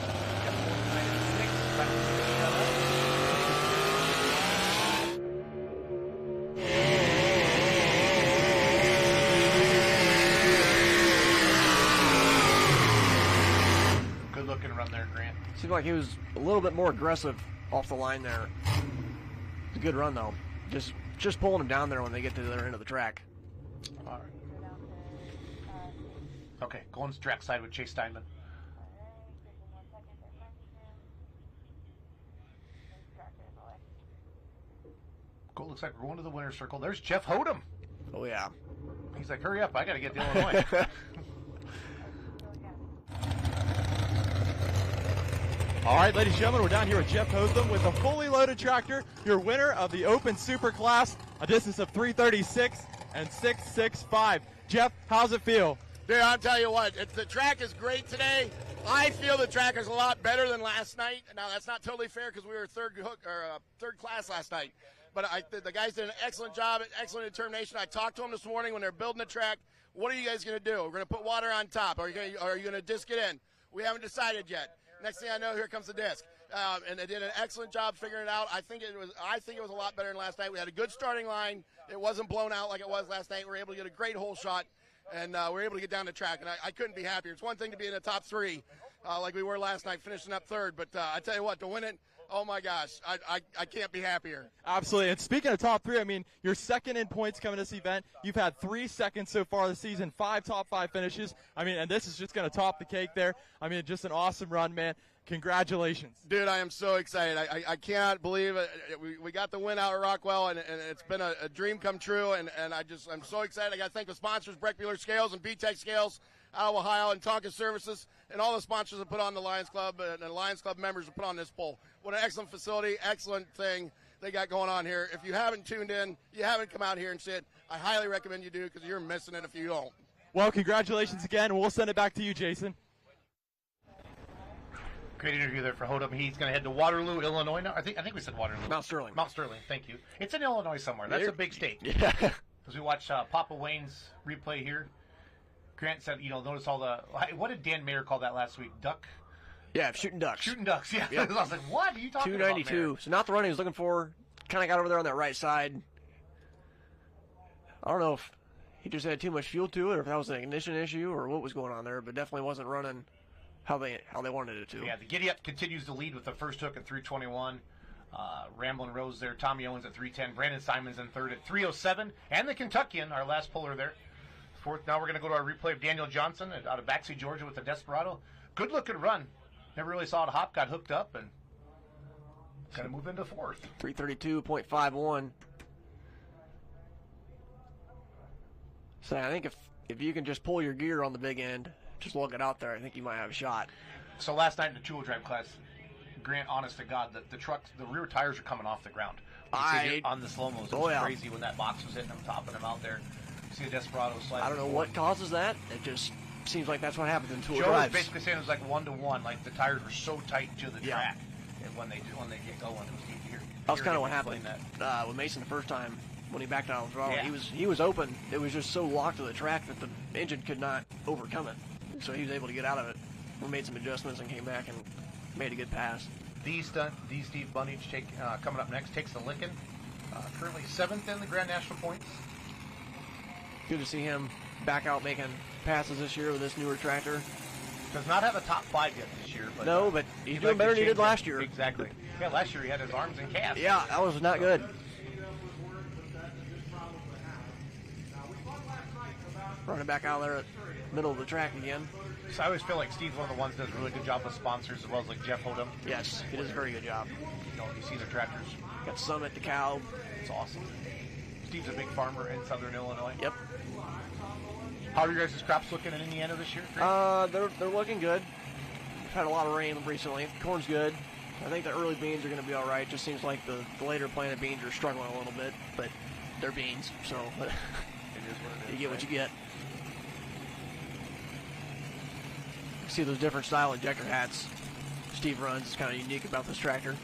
Good looking run there, Grant. Seemed like he was a little bit more aggressive off the line there. It's a good run though. Just pulling him down there when they get to the other end of the track. All right. Okay, going to trackside with Chase Diamond. Cool, looks like we're going to the winner's circle. There's Jeff Hodem. Oh, yeah. He's like, hurry up, I got to get to Illinois. All right, ladies and gentlemen, we're down here with Jeff Hodem with a fully loaded tractor, your winner of the Open Super Class, a distance of 336 and 665. Jeff, how's it feel? Dude, I'll tell you what, the track is great today. I feel the track is a lot better than last night. Now, that's not totally fair because we were third class last night. But the guys did an excellent job, excellent determination. I talked to them this morning when they're building the track. What are you guys going to do? We're going to put water on top. Are you going to disc it in? We haven't decided yet. Next thing I know, here comes the disc. And they did an excellent job figuring it out. I think it was a lot better than last night. We had a good starting line. It wasn't blown out like it was last night. We were able to get a great hole shot. And we were able to get down the track, and I couldn't be happier. It's one thing to be in the top three, like we were last night, finishing up third. But I tell you what, to win it, oh my gosh, I can't be happier. Absolutely. And speaking of top three, I mean, you're second in points coming to this event. You've had 3 seconds so far this season, 5 top 5 finishes. I mean, and this is just going to top the cake there. I mean, just an awesome run, man. Congratulations. Dude, I am so excited. I cannot believe it. We got the win out at Rockwell, and it's been a dream come true, and I'm so excited. I got to thank the sponsors, Breck Bueller Scales and B-Tech Scales out of Ohio, and Tonka Services, and all the sponsors that put on the Lions Club, and the Lions Club members that put on this poll. What an excellent facility, excellent thing they got going on here. If you haven't tuned in, you haven't come out here and said, I highly recommend you do, because you're missing it if you don't. Well, congratulations again, and we'll send it back to you, Jason. Great interview there for Hodum. He's going to head to Waterloo, Illinois now. I think we said Waterloo. Mount Sterling. Mount Sterling, thank you. It's in Illinois somewhere. That's a big state. Yeah. As we watch Papa Wayne's replay here, Grant said, notice all the, what did Dan Mayer call that last week? Duck? Yeah, shooting ducks. Shooting ducks, yeah. I was like, what are you talking about, 292. So not the run he was looking for. Kind of got over there on that right side. I don't know if he just had too much fuel to it or if that was an ignition issue or what was going on there, but definitely wasn't running how they wanted it to. Yeah, the Giddy Up continues to lead with the first hook at 321. Ramblin' Rose there. Tommy Owens at 310. Brandon Simons in third at 307. And the Kentuckian, our last puller there. Fourth. Now we're going to go to our replay of Daniel Johnson out of Baxley, Georgia with the Desperado. Good looking run. Never really saw it hop. Got hooked up and going to move into fourth. 332.51. So I think if you can just pull your gear on the big end, just look it out there, I think you might have a shot. So last night in the two-wheel drive class, Grant, honest to God, the rear tires are coming off the ground. On the slow-mos, it was crazy when that box was hitting them, topping them out there. See the Desperado slide. I don't know what causes that. It just seems like that's what happens in two-wheel drives. Joe was basically saying it was like 1-to-1, like the tires were so tight to the track. And when they get going, it was neat to hear. That was kind of what happened with Mason the first time when he backed out of the throttle. Yeah. He was open. It was just so locked to the track that the engine could not overcome it. So he was able to get out of it. We made some adjustments and came back and made a good pass. The Steve Bunnage coming up next takes the licking. Currently 7th in the Grand National points. Good to see him back out making passes this year with this newer tractor. Does not have a top 5 yet this year. But, no, but he's doing better than he did last year. Exactly. Yeah, last year he had his arms in cast. Yeah, that was not good. Running back out there at the middle of the track again. So I always feel like Steve's one of the ones that does a really good job with sponsors as well as like Jeff Hodum. Yes, he does a very good job. You see the tractors. Got Summit, the cow. It's awesome. Steve's a big farmer in southern Illinois. Yep. How are your guys' crops looking in Indiana this year? They're looking good. We've had a lot of rain recently. Corn's good. I think the early beans are going to be all right. Just seems like the later planted beans are struggling a little bit, but they're beans, so it is what it is. You get what you get. See those different style injector hats Steve runs. It's kind of unique about this tractor.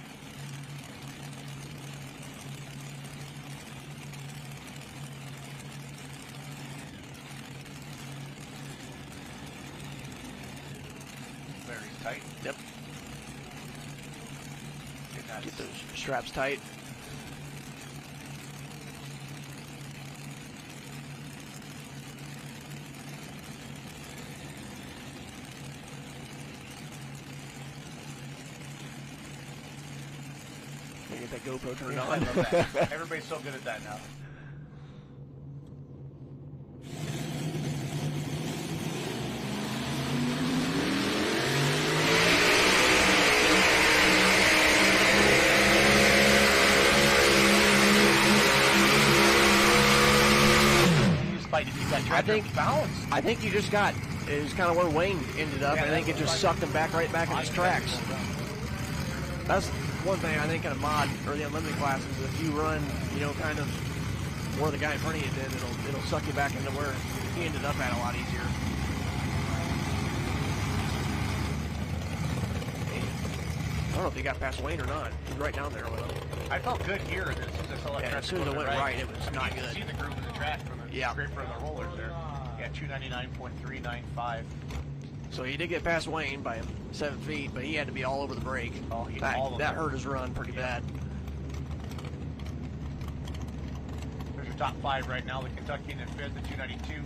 Very tight. Yep. Get those straps tight. Get that GoPro turned on. I love that. Everybody's so good at that now. I think you just got is kind of where Wayne ended up. I think it just sucked him right back in his tracks. That's one thing I think in a mod or the unlimited classes, if you run, kind of where the guy in front of you did, it'll suck you back into where he ended up at a lot easier. don't know if he got past Wayne or not. He's right down there with him. I felt good here. As soon as I saw that As soon as it went right, it was not good. You see the groove in the track from the scraper and the rollers there. Yeah, 299.395. So he did get past Wayne by 7 feet, but he had to be all over the brake. Oh, that hurt his run pretty bad. There's your top 5 right now. The Kentuckian in 5th at 292.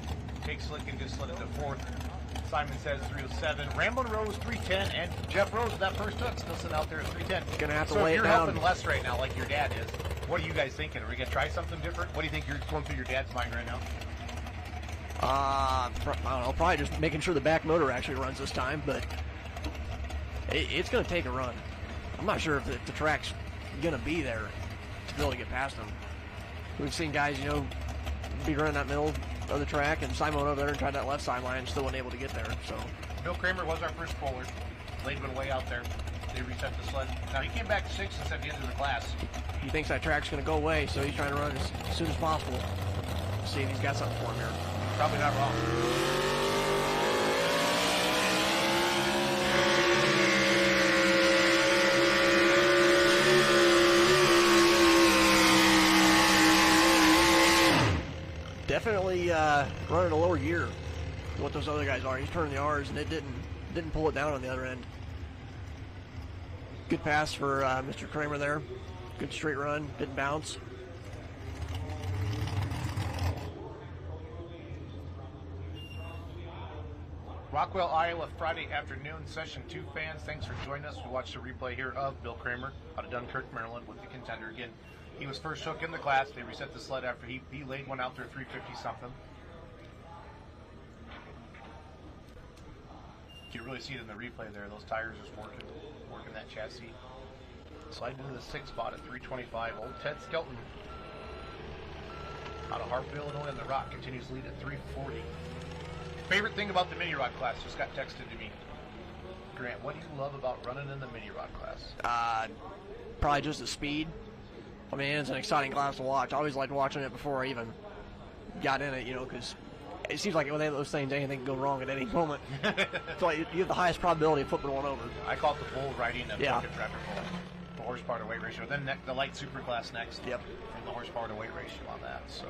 Jake Slicken just slid into 4th. Simon says 307. Ramblin' Rose 310, and Jeff Rose with that first hook still sitting out there at 310. Gonna have to so lay if it you're down. helping Les right now, like your dad is, what are you guys thinking? Are we gonna try something different? What do you think you're going through your dad's mind right now? I don't know. Probably just making sure the back motor actually runs this time, but it's gonna take a run. I'm not sure if the track's gonna be there to be able to get past them. We've seen guys, be running that middle of the track, and Simon went over there and tried that left sideline and still wasn't able to get there. So Bill Kramer was our first bowler. Laid one way out there. They reset the sled. Now he came back 6th at the end of the class. he thinks that track's going to go away, so he's trying to run as soon as possible. See if he's got something for him here. Probably not wrong. Definitely running a lower gear than what those other guys are. He's turning the R's, and it didn't pull it down on the other end. Good pass for Mr. Kramer there. Good straight run, didn't bounce. Rockwell, Iowa, Friday afternoon, Session 2 fans. Thanks for joining us. We watched the replay here of Bill Kramer out of Dunkirk, Maryland with the contender. Again, he was first hook in the class. They reset the sled after he laid one out there 350-something. You can really see it in the replay there. Those tires just working that chassis. Slide into the 6th spot at 325. Old Ted Skelton out of Hartville, Illinois on the Rock continues to lead at 340. Favorite thing about the mini rod class just got texted to me. Grant, what do you love about running in the mini rod class? Probably just the speed. I mean, it's an exciting class to watch. I always liked watching it before I even got in it, because it seems like with those things, anything can go wrong at any moment. So you have the highest probability of flipping one over. I call it the bull riding of Yeah. tractor pull. The horsepower to weight ratio. Then the light super class next. Yep. And the horsepower to weight ratio on that. So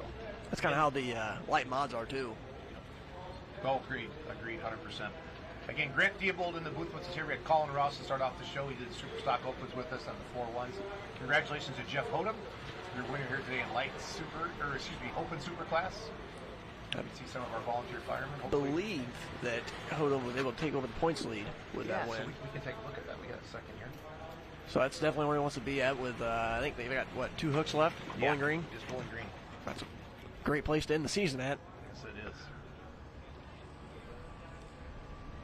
that's kind of how the light mods are too. Oh, agreed, 100%. Again, Grant Theobald in the booth with us here. We had Colin Ross to start off the show. He did the Super Stock Opens with us on the 4-1s. Congratulations to Jeff Hodem, your winner here today in Open Super class. You can see some of our volunteer firemen. I believe that Hodem was able to take over the points lead with that win. So we can take a look at that. We got a second here. So that's definitely where he wants to be at with, I think they've got, 2 hooks left? Bowling Green? Just Bowling Green. That's a great place to end the season at. Yes, it is.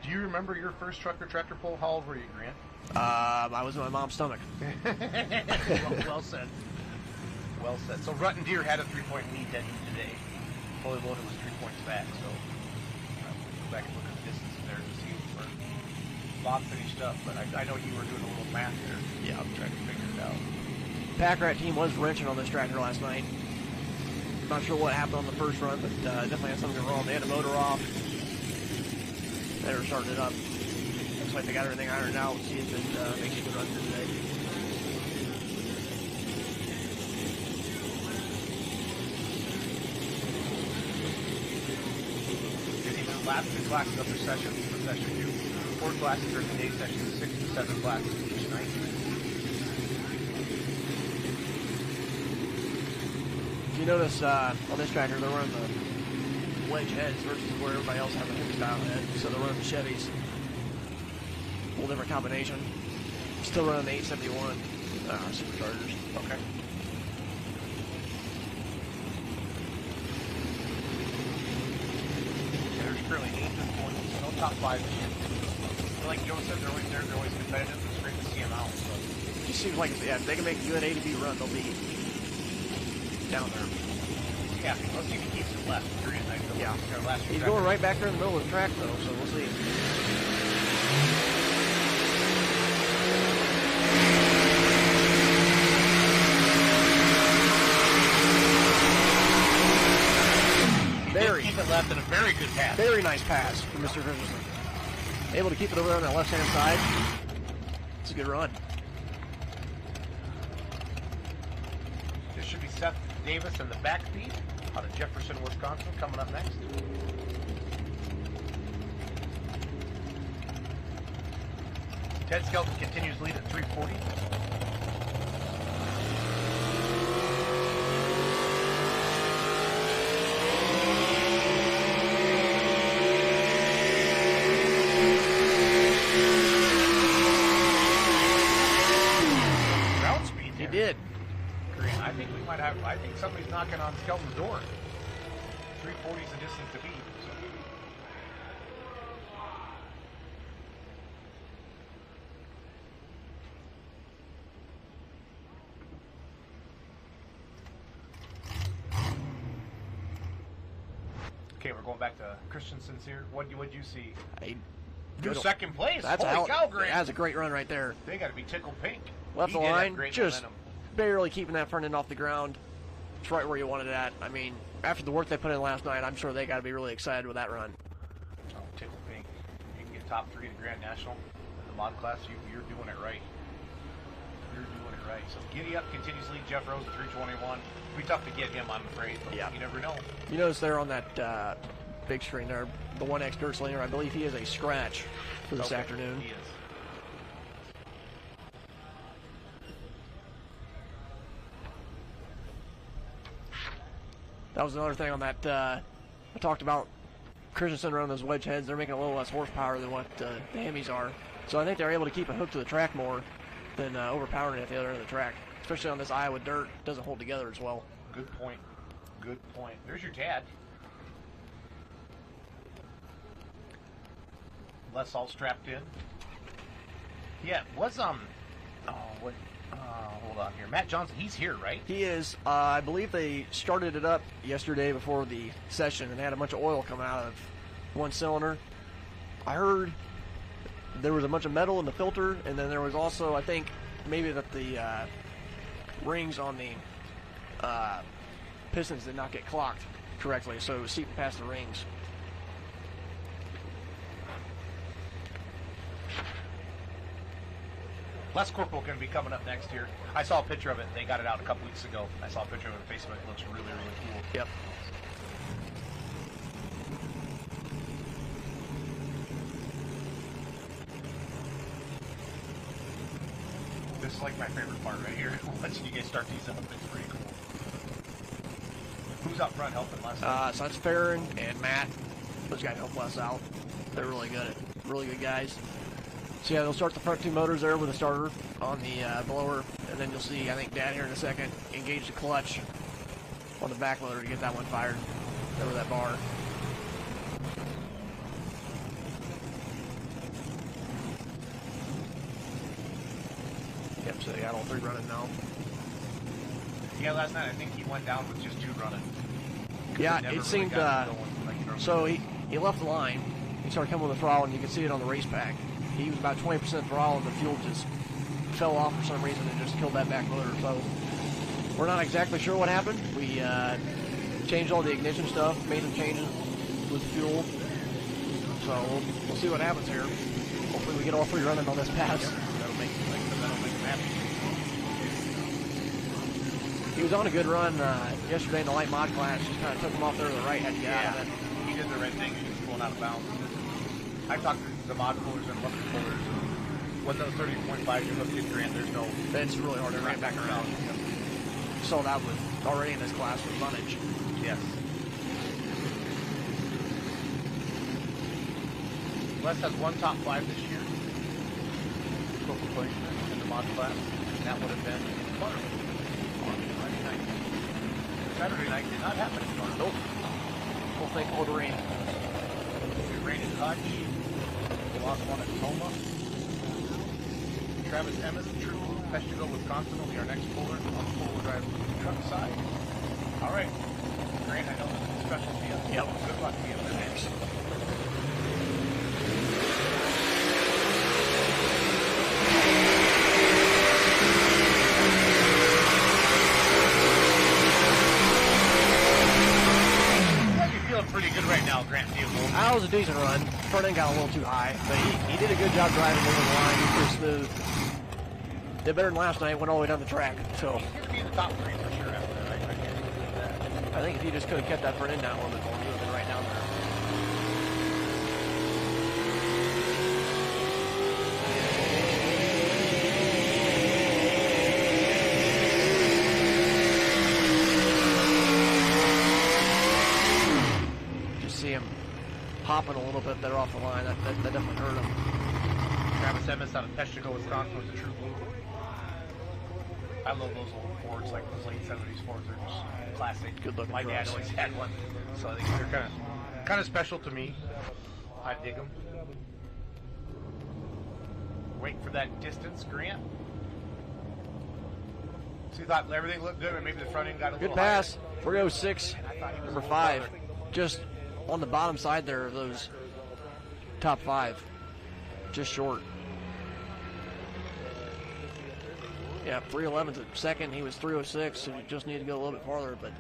Do you remember your first truck or tractor pull? How old were you, Grant? I was in my mom's stomach. well said. Well said. So Rutten Deer had a 3-point lead heading today. Fully loaded was 3 points back. So go back and look at the distance there to see where Bob finished up. But I know you were doing a little math there. Yeah, I'm trying to figure it out. Pack Rat team was wrenching on this tractor last night. Not sure what happened on the first run, but definitely had something wrong. They had the motor off. They were starting it up. Looks like they got everything ironed out. See if it makes you good run for today. Last 2 classes of their session for session 2. 4 classes during the day session, 6 to 7 classes each night. If you notice on this tractor, they're running the wedge heads versus where everybody else has a Hemi style head. So they're running the Chevys. A little different combination. Still running the 871 superchargers. Okay. There's currently 8 points. No top 5 this year. Like Joe said, they're always there. They're always competitive. It's great to see them out. So. It just seems like if they can make a good A to B run, they'll be down there. Yeah, let's see if he keeps it left. Yeah. He's going right back there in the middle of the track, though, so we'll see. Keep it left and a very good pass. Very nice pass from Mr. Christensen. Able to keep it over there on that left-hand side. It's a good run. Seth Davis and the Backbeat out of Jefferson, Wisconsin, coming up next. Ted Skelton continues lead at 340. Ground speed there. He did. Green. I think we might have. I think somebody's knocking on Skelton's door. 340 is the distance to beat. So. Okay, we're going back to Christensen's here. What'd you see? New second place. That's Holy cow, Grant. That's a great run right there. They got to be tickled pink. Left He the did have line, great just momentum. barely keeping that front end off the ground. It's right where you wanted it at. I mean, after the work they put in last night, I'm sure they got to be really excited with that run. Oh, tickled pink. You can get top 3 at the Grand National in the mod class. You're doing it right. You're doing it right. So Giddy Up continues to lead Jeff Rose at 321. It'll be tough to get him, I'm afraid, but you never know. You notice there on that big screen there, the 1X Dirt Slinger, I believe he is a scratch for this afternoon. He is. That was another thing on that. I talked about Christensen running those wedge heads. They're making a little less horsepower than what the Hemis are. So I think they're able to keep a hook to the track more than overpowering it at the other end of the track. Especially on this Iowa dirt, it doesn't hold together as well. Good point. Good point. There's your dad. Les all strapped in. Yeah, was hold on here. Matt Johnson, he's here, right? He is. I believe they started it up yesterday before the session and had a bunch of oil coming out of one cylinder. I heard there was a bunch of metal in the filter, and then there was also, I think, maybe that the rings on the pistons did not get clocked correctly, so it was seeping past the rings. Les Corporal going to be coming up next here. I saw a picture of it. They got it out a couple weeks ago. I saw a picture of it on Facebook. It looks really, really cool. Yep. This is like my favorite part right here. Once you guys start these up, it's pretty cool. Who's up front helping Les? So that's Farron and Matt. Those guys help Les out. They're really good guys. So yeah, they'll start the front 2 motors there with a starter on the blower, and then you'll see, I think, Dad here in a second, engage the clutch on the back motor to get that one fired over that bar. Yep, so they got all 3 running now. Yeah, last night I think he went down with just 2 running. Yeah, it seemed, so he left the line, he started coming with the throttle, and you can see it on the race pack. He was about 20% throttle, and the fuel just fell off for some reason and just killed that back motor. So we're not exactly sure what happened. We changed all the ignition stuff, made some changes with fuel. So we'll see what happens here. Hopefully we get all 3 running on this pass. Yep, that'll make him happy. He was on a good run yesterday in the light mod class. Just kind of took him off there to the right, had to get out of it. He did the right thing. He was pulling out of bounds. I talked to the mod pullers and electric pullers. When those 30.5 you hooked in, Grant, there's no... It's really hard to ramp back around. Sold out with already in this class with tonnage. Yes. Les has 1 top 5 this year. Total placement in the mod class. And that would have been in Farmington on Friday night. Saturday night did not happen in Farmington. Nope. Whole thing cold rain. It rained in Hutch. We lost 1 at Toma. Travis Emmett, True Peshtigo, Wisconsin will be our next puller on the four-wheel drive truck side. All right. Grant, I know this is special to you. Yep. Good luck to you. Thanks. Pretty good right now, Grant Vehicle. That was a decent run. Front end got a little too high, but he did a good job driving over the line. He was pretty smooth. Did better than last night, went all the way down the track. So he'll be in the top 3 for sure after that. I think if he just could have kept that front end down a little bit more, he would have been right down there. See him hopping a little bit there off the line. That definitely hurt him. Travis Emmons out of Peshtigo, Wisconsin was a true blue. I love those old Fords, like those late 70s Fords. They're just classic. Good looking. My dad always had one, so I think they're kind of special to me. I dig them. Wait for that distance, Grant. So you thought everything looked good, or maybe the front end got a little good pass. higher? 306, number 5. Just on the bottom side there of those top 5. Just short. Yeah, 311's at second. He was 306, so he just needed to go a little bit farther, but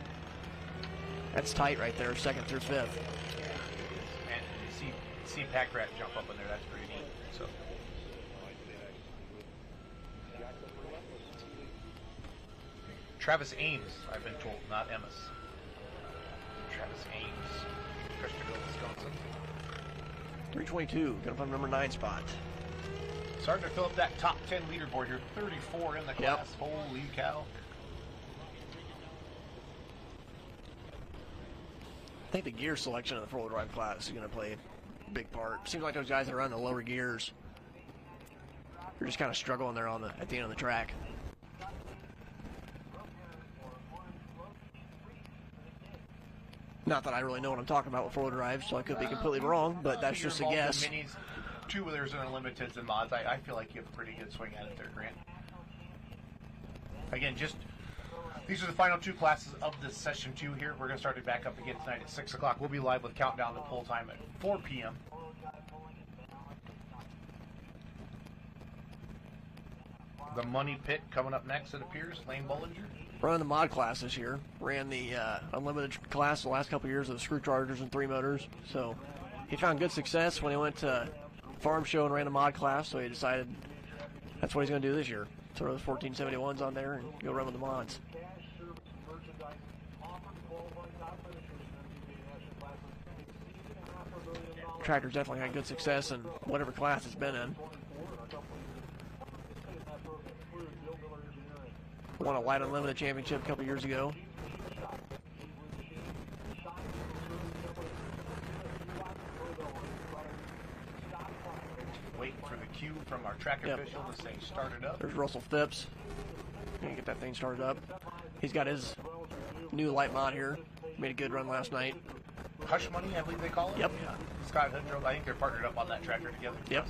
that's tight right there, second through fifth. And you see Pack Rat jump up in there. That's pretty neat. So. Travis Ames, I've been told, not Emmis. Travis Ames, Peshtigo, Wisconsin. 322, got up on number 9 spot. Starting to fill up that top 10 leaderboard here. 34 in the class. Yep. Holy cow. I think the gear selection of the four-wheel drive class is going to play a big part. Seems like those guys that are on the lower gears are just kind of struggling there at the end of the track. Not that I really know what I'm talking about with four-wheel drive, so I could be completely wrong, but that's just a guess. Minis, two-wheelers and limiteds and mods. I feel like you have a pretty good swing at it there, Grant. Again, these are the final 2 classes of this session 2 here. We're going to start it back up again tonight at 6 o'clock. We'll be live with Countdown to Pull Time at 4 p.m. The Money Pit coming up next, it appears. Lane Bollinger. Running the mod class this year. Ran the unlimited class the last couple of years with the screw chargers and 3 motors. So he found good success when he went to Farm Show and ran a mod class. So he decided that's what he's going to do this year. Throw those 1471s on there and go run with the mods. Tractor's definitely had good success in whatever class it's been in. Won a light unlimited championship a couple years ago. Waiting for the cue from our track official to say start it up. There's Russell Phipps. Gonna get that thing started up. He's got his new light mod here. Made a good run last night. Hush Money, I believe they call it? Yep. Yeah. Scott Hood, I think they're partnered up on that tractor together. Yep.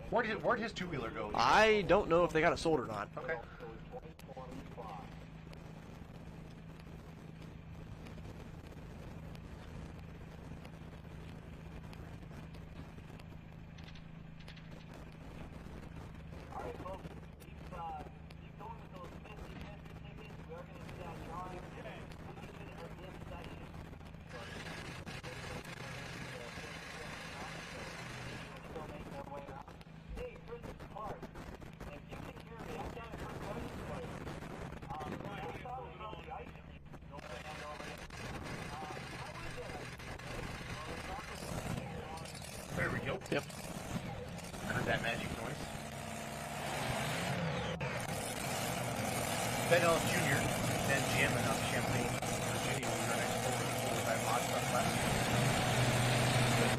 Where'd his two-wheeler go? I don't know if they got it sold or not. Okay. There we go. Yep. Heard that magic noise. Ben Ellis Jr., then Jim, and up Champaign, Virginia, was our next 4x mod truck class.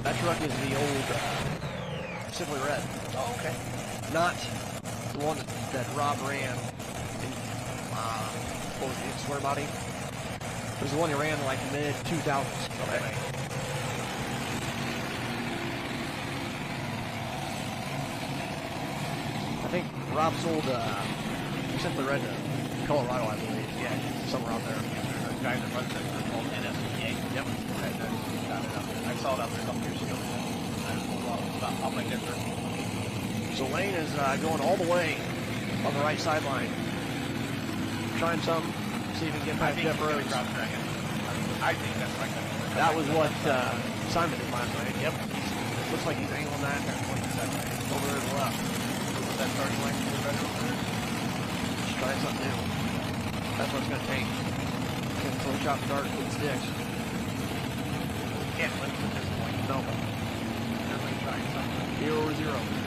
That truck is the old Simply Red. Oh, okay. Not the one that Rob ran in, what was it, Swear Body? It was the one he ran in like mid-2000s. Okay. I think Rob sold Simply Red to Colorado, I believe. Yeah, somewhere out there. There's a guy that runs that group called NTPA. Yep. I saw it out there a couple years ago. I'll make that through. So Lane is going all the way on the right sideline. Trying something, see if he can get past Jeff Rhodes. I think that's right. That was what Simon did last night. Yep. Looks like he's angling that over to the left. That starting line for the better over there. Just trying something new. That's what it's going to take. Can't throw a shot in the dark with sticks. Can't limit at this point. No. Everybody trying something. 0-0.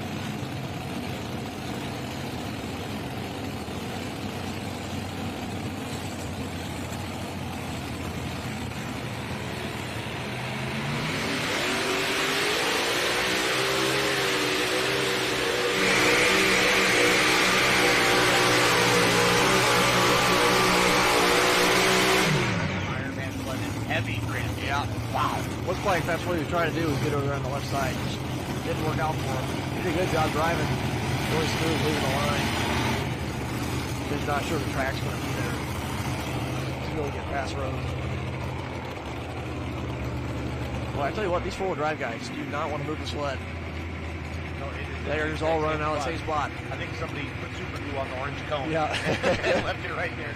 Looks like that's what he was trying to do, was get over there on the left side. Just didn't work out for him. He did a good job driving. Really smooth, leaving the line. Just not sure the track's going to be there. He's really get past roads. Well, I tell you what, these four-wheel drive guys do not want to move the sled. No, they're just all running out of the same spot. I think somebody put super glue on the orange cone. Yeah. And left it right there.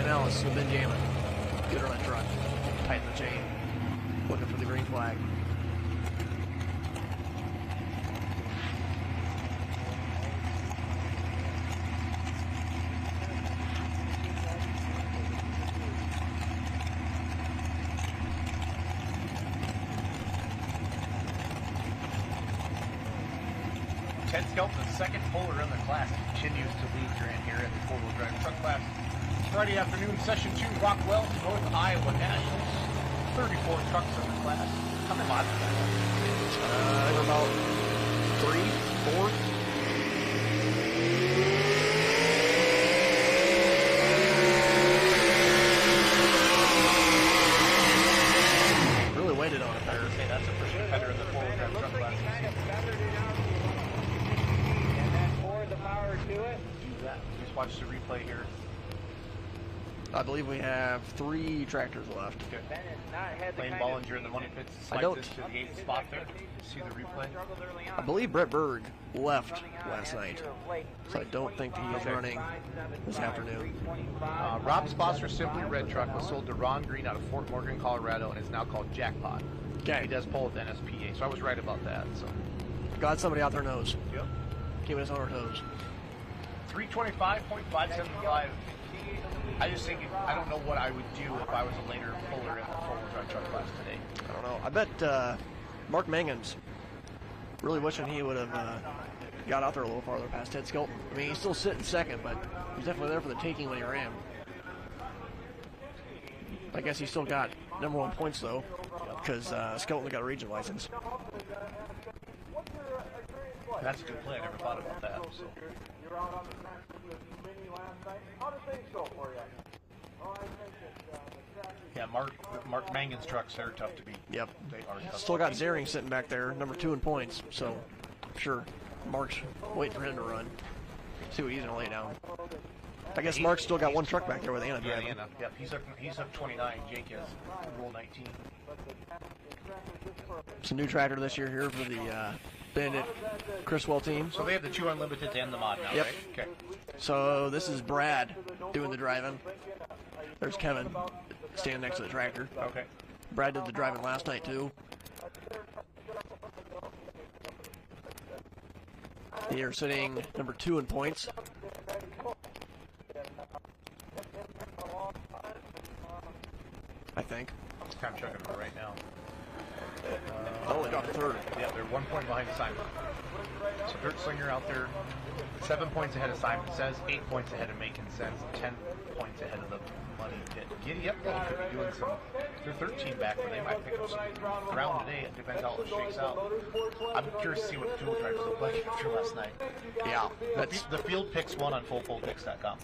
Alice has been jamming. Good on that truck. Tighten the chain. Looking for the green flag. Ted Skelton, the second puller in the class, continues to lead Grant here in the four-wheel drive truck class. Friday afternoon, session 2, Rockwell, North Iowa Nationals. 34 trucks in the class. How many miles is that? They were about 3, 4. Really waited on it there. Say that's a first competitor in the four-wheel drive truck class. And then pour the power to it. Do that. Just watch the replay here. I believe we have 3 tractors left. Okay. Lane Bollinger in the money pits. I don't. This to the 8th spot there. See the replay. I believe Brett Berg left last night, so I don't think he's running this afternoon. Rob Sposser's Simply Red truck was sold to Ron Green out of Fort Morgan, Colorado, and is now called Jackpot. Okay. He does pull with NSPA, so I was right about that. So. Glad somebody out there knows. Yep. Keeping us on our toes. 325.575. I just think I don't know what I would do if I was a later puller in the four-wheel drive truck class today. I don't know. I bet Mark Mangans really wishing he would have got out there a little farther past Ted Skelton. I mean, he's still sitting second, but he's definitely there for the taking when he ran. I guess he still got #1 points, though, because Skelton got a region license. That's a good play. I never thought about that. So. You're out on the track with Mini last night. How did things go for you? Well, I think that the track is... Yeah, Mark Mangan's trucks, they're tough to beat. Yep. They are tough. Still got Zering sitting back there, #2 in points, so I'm sure Mark's waiting for him to run. See what he's going to lay down. I guess Mark's still got 1 truck back there with Anna driving. Yeah, Anna. Yep, he's up 29. Jake has roll 19. It's a new tractor this year here for the Bandit Criswell team. So they have the 2 Unlimiteds and the mod now, yep. Right? Okay. So this is Brad doing the driving. There's Kevin standing next to the tractor. Okay. Brad did the driving last night too. They are sitting #2 in points. I think. I'm checking it right now. Oh, they dropped 3rd. Yeah, they're 1 point behind Simon. So Dirt Slinger out there, 7 points ahead of Simon Says, 8 points ahead of Macon Sense, 10 points ahead of the Money Pit. Giddy up, though, could be doing some. They're 13 back, but they might pick up some ground today. It depends how it shakes out. I'm curious to see what the fuel drivers look like after last night. Yeah, that's The field picks won on fullpolepicks.com.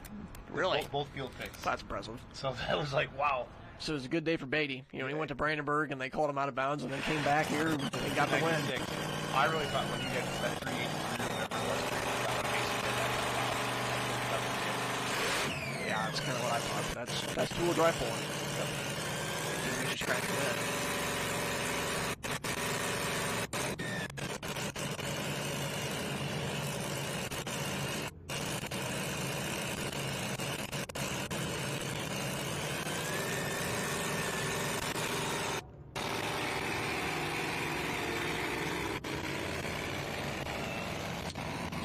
really Both field picks. that's impressive. So that was like, wow. So it was a good day for Beatty. You know, he went to Brandenburg and they called him out of bounds, and then came back here and got the win. I really thought when you get to that 383 or whatever it was, Yeah, that's kind of what I thought. But that's two-wheel drive for him. He just scratched the head.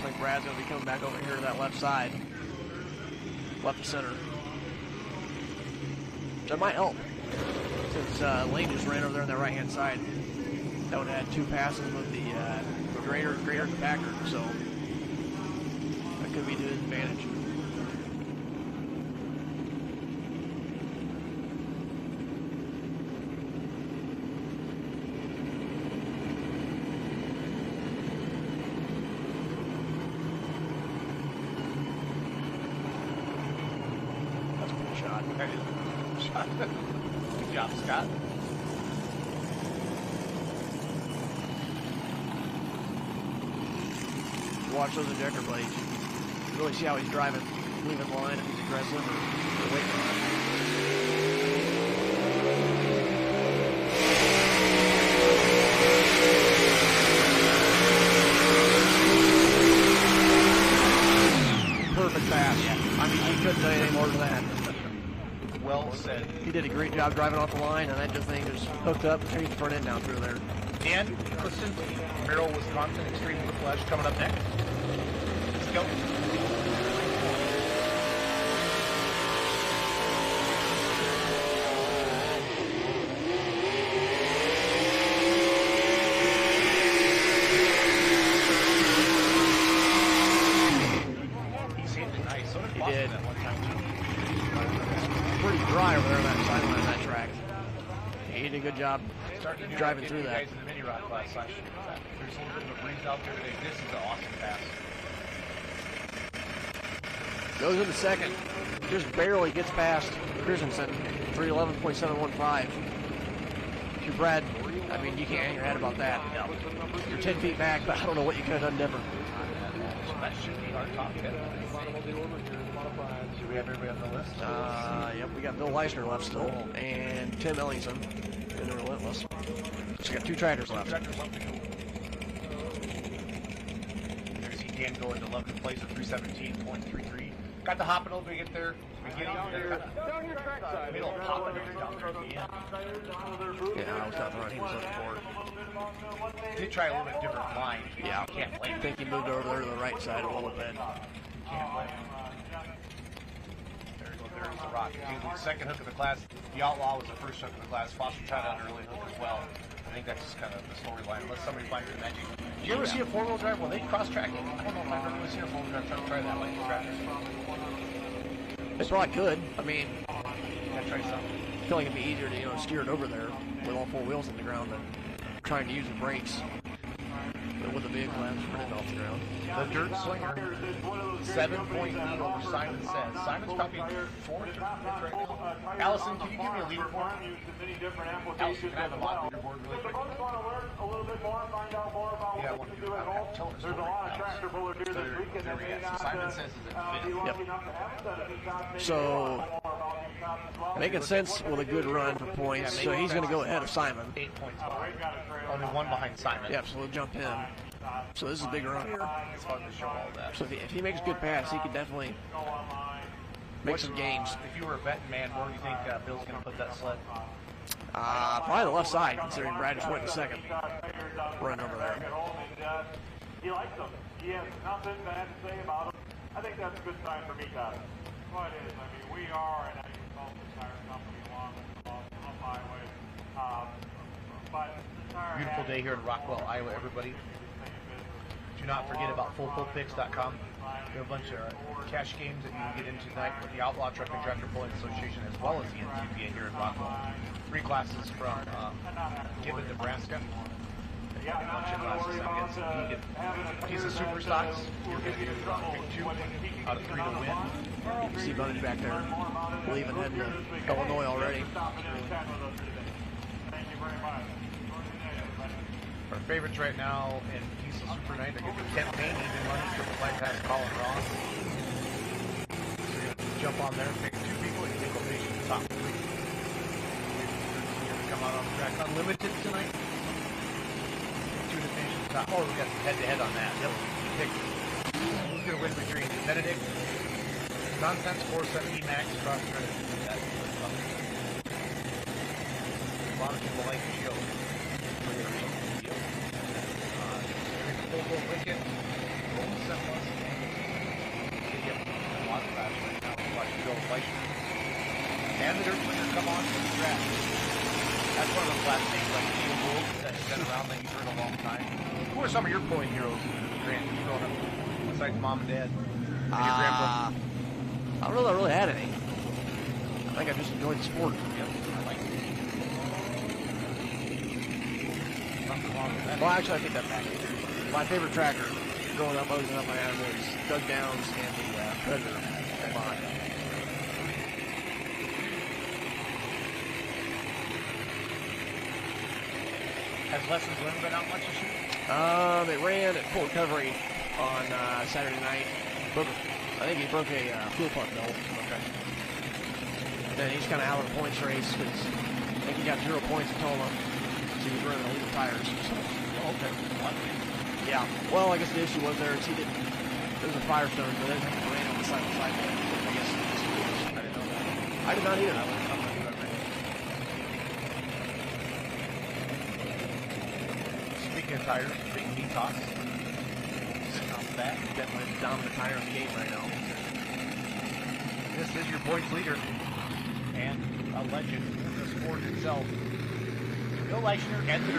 Looks like Brad's going to be coming back over here to that left side. Left to center. That might help. Since Lane just ran over there on that right-hand side. That would have had 2 passes with the greater Packer, so that could be to his advantage. That's a cool shot. Good job, Scott. Watch those injector blades. You really see how he's driving, leaving the line if he's aggressive or waiting on it. Perfect pass. Yeah. I mean, he couldn't say any more than that. Well said. He did a great job driving off the line, and that just thing just hooked up and changed the front end down through there. Dan Clifton, Merrill, Wisconsin, Extreme Whiplash coming up next. Let's go. He seemed nice. So did Boston did. that one time too. Pretty dry over there on that sideline of that track. He did a good job driving through that. Guys in the mini rock class last year. There's a little bit of a breeze out there today. This is an awesome pass. Goes into second. Just barely gets past Christensen. 311.715. If you're Brad, I mean, you can't hang your head about that. You're 10 feet back, but I don't know what you could have done different. That should be our top 10. Should we have everybody on the list? Yep, we got Bill Leisner left still, and Tim Ellingson in the Relentless. So we got 2 tractors left. There's Dan going to 11th place with 317.33. Got the hopping a little bit to get there. Beginning there. Made a little popping down there at the end. Yeah, I was not the run he was looking for. Did try a little bit different line. Yeah, Can't blame I think he moved over there to the right side a little bit. Can't blame him. There's the rock. The second hook of the class. The Outlaw was the first hook of the class. Foster tried on early hook as well. I think that's just kind of the storyline. Unless somebody finds the magic. Did you ever see a 4-wheel drive? Were they cross-tracking? I don't know if I've ever seen a 4-wheel drive try that like the tractors. They probably could. I mean, Gotta try something. I feel like it'd be easier to steer it over there with all 4 wheels in the ground than trying to use the brakes with the vehicle that's running off the ground. The Dirt Slinger, 7.8 over Simon says. Simon's probably 4th right now. Allison, can you give me a leaderboard? Allison, can I have a lot leaderboard really quick? Yeah, I want to do it. There's a lot of tractor pullers here this weekend. So Simon says is at 5th. Yep. So, making sense with a good run for points. So he's going to go ahead of Simon. 8 points behind. Only 1 behind Simon. Yep, so we'll jump him. So this is a big run here. It's fun to show all that. So if he makes a good pass, he could definitely make some gains. If you were a betting man, where do you think Bill's going to put that sled? Probably the left side, considering Brad just went in second. Run over there. He likes them. He has nothing bad to say about them. I think that's a good sign for me, Todd. Well, it is. I mean, we are an agricultural tire company along the highway. But the tire Beautiful day here in Rockwell, Iowa, everybody. Do not forget about FullPullPicks.com. We have a bunch of cash games that you can get into tonight with the Outlaw Truck and Tractor Pulling Association as well as the NTPA here in Rockwell. 3 classes from Gibbon, Nebraska. A bunch of classes. I guess you get a piece of super stocks. You're going to get pick 2 out of 3 to win. You can see Bunny back there leaving, heading to Illinois already. Our favorites right now in Piece of Super Night. I get the Kent Payne even money, triple flight pass, Colin Ross. So you're going to jump on there, pick 2 people, and you can finish in the top 3. You're going to come out on the track unlimited tonight. 2 to finish in the top. Oh, we got head-to-head on that. Yep. Pick who's going to win between Benedict, Nonsense 470 Max, Cross Credit. A lot of people like the show. Full Lincoln, Golden Sunlight. That's one of those last things like Steve Wolf that's been around that you've heard a long time. Who are some of your pulling heroes, Grant, growing up? Besides mom and dad and your grandpa? I don't know that I really had any. I think I just enjoyed the sport. Yep, I like it. Nothing wrong with that. Well, actually, I take that back. My favorite tracker growing up, opening up my hand, was Doug Downs and the Predator combined. Has Lessons Learned been out much this year? It ran at full recovery on Saturday night. I think he broke a fuel pump belt. Okay. Then he's kind of out of the points race because I think he got 0 points in Toma. So he was running illegal tires. So. Okay. Yeah. Well, I guess the issue was there is he didn't. There was a Firestone, but they didn't have a brand on the side by side. I guess I didn't know that. I did not either. Speaking of tires, big detox. Sitting on the back. Definitely the dominant tire in the game right now. This is your points leader and a legend in the sport itself. Bill Leichner and the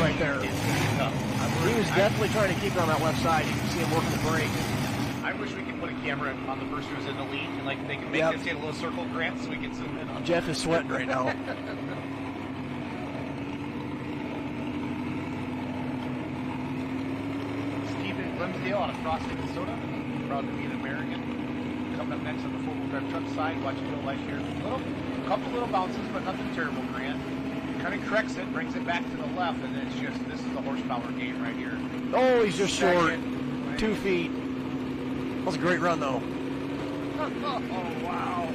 right there. He was definitely trying to keep it on that left side. You can see him working the brake. I wish we could put a camera on the person who's in the lead and like they can make this in a little circle, Grant, so we can zoom in on. Jeff is sweating right now. Stephen Glimsdale out of Frosty, Minnesota. Proud to be an American. Coming up next on the four-wheel drive truck side, watching Bill Leichner. A couple little bounces, but nothing terrible, Grant. Kind of corrects it, brings it back to the left, and then it's just, this is the horsepower game right here. Oh, he's just short. 2 feet. That was a great run, though. Oh, wow.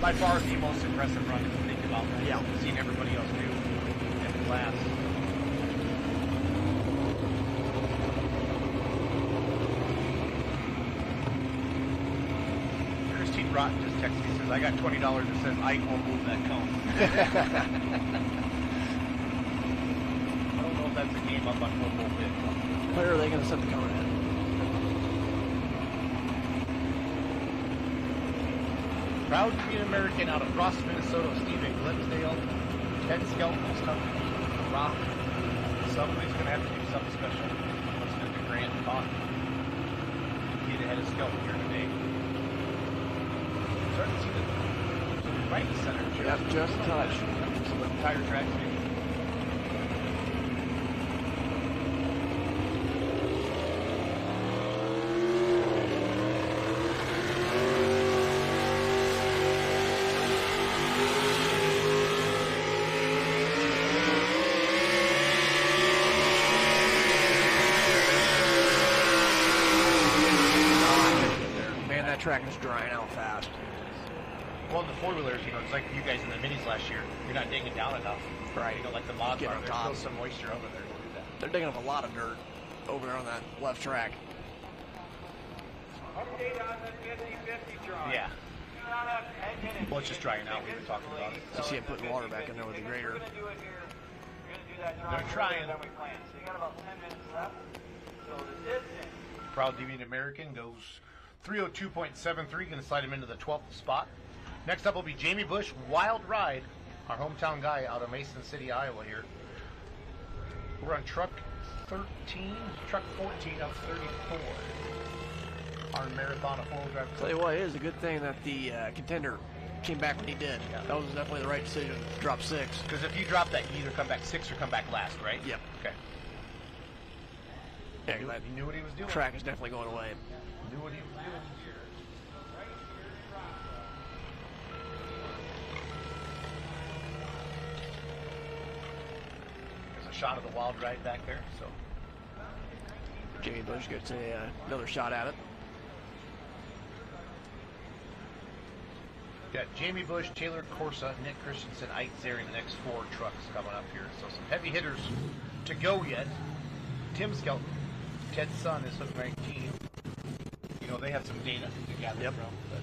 By far the most impressive run if you think about that. Yeah. Seeing everybody else do in the class. Christine Broughton just texted me, says, I got $20 that says I won't move that cone. I don't know if that's a game up on football bit. Where are they going to set the cone in? Proud to be an American out of Frost, Minnesota, Stephen Glimsdale, Ted Skelton's company, Rock. Somebody's going to have to do something special. Listening to Grant talk. Get ahead of Skelton here today. Starting to see the right center. Yep, just a touch. Some of the tire tracks, maybe. Track is drying out fast. Well, the four-wheelers, you know, it's like you guys in the minis last year. You're not digging down enough. Right. You know, like the mods Get are. on There's top. still some moisture over there to do that. They're digging up a lot of dirt over there on that left track. Update on the 50-50 drawing. Yeah. Well, it's just drying out. We were talking about it. You see him putting water back in there with the grader. They're trying. So you got about 10 minutes left. So the distance. Proud to be an American goes 302.73, going to slide him into the 12th spot. Next up will be Jamie Bush, Wild Ride, our hometown guy out of Mason City, Iowa here. We're on truck 13, truck 14 of 34. Our marathon of four-wheel drive. Tell you what, it is a good thing that the contender came back when he did. Yeah. That was definitely the right decision to drop 6. Because if you drop that, you either come back 6 or come back last, right? Yep. Okay. Yeah, he knew what he was doing. Track is definitely going away. Knew what he was doing. There's a shot of the Wild Ride back there. So Jamie Bush gets another shot at it. got Jamie Bush, Taylor Corsa, Nick Christensen, Ike Zary, the next 4 trucks coming up here. So some heavy hitters to go yet. Tim Skelton, Ted's son is hook 19. You know, they have some data to gather from, but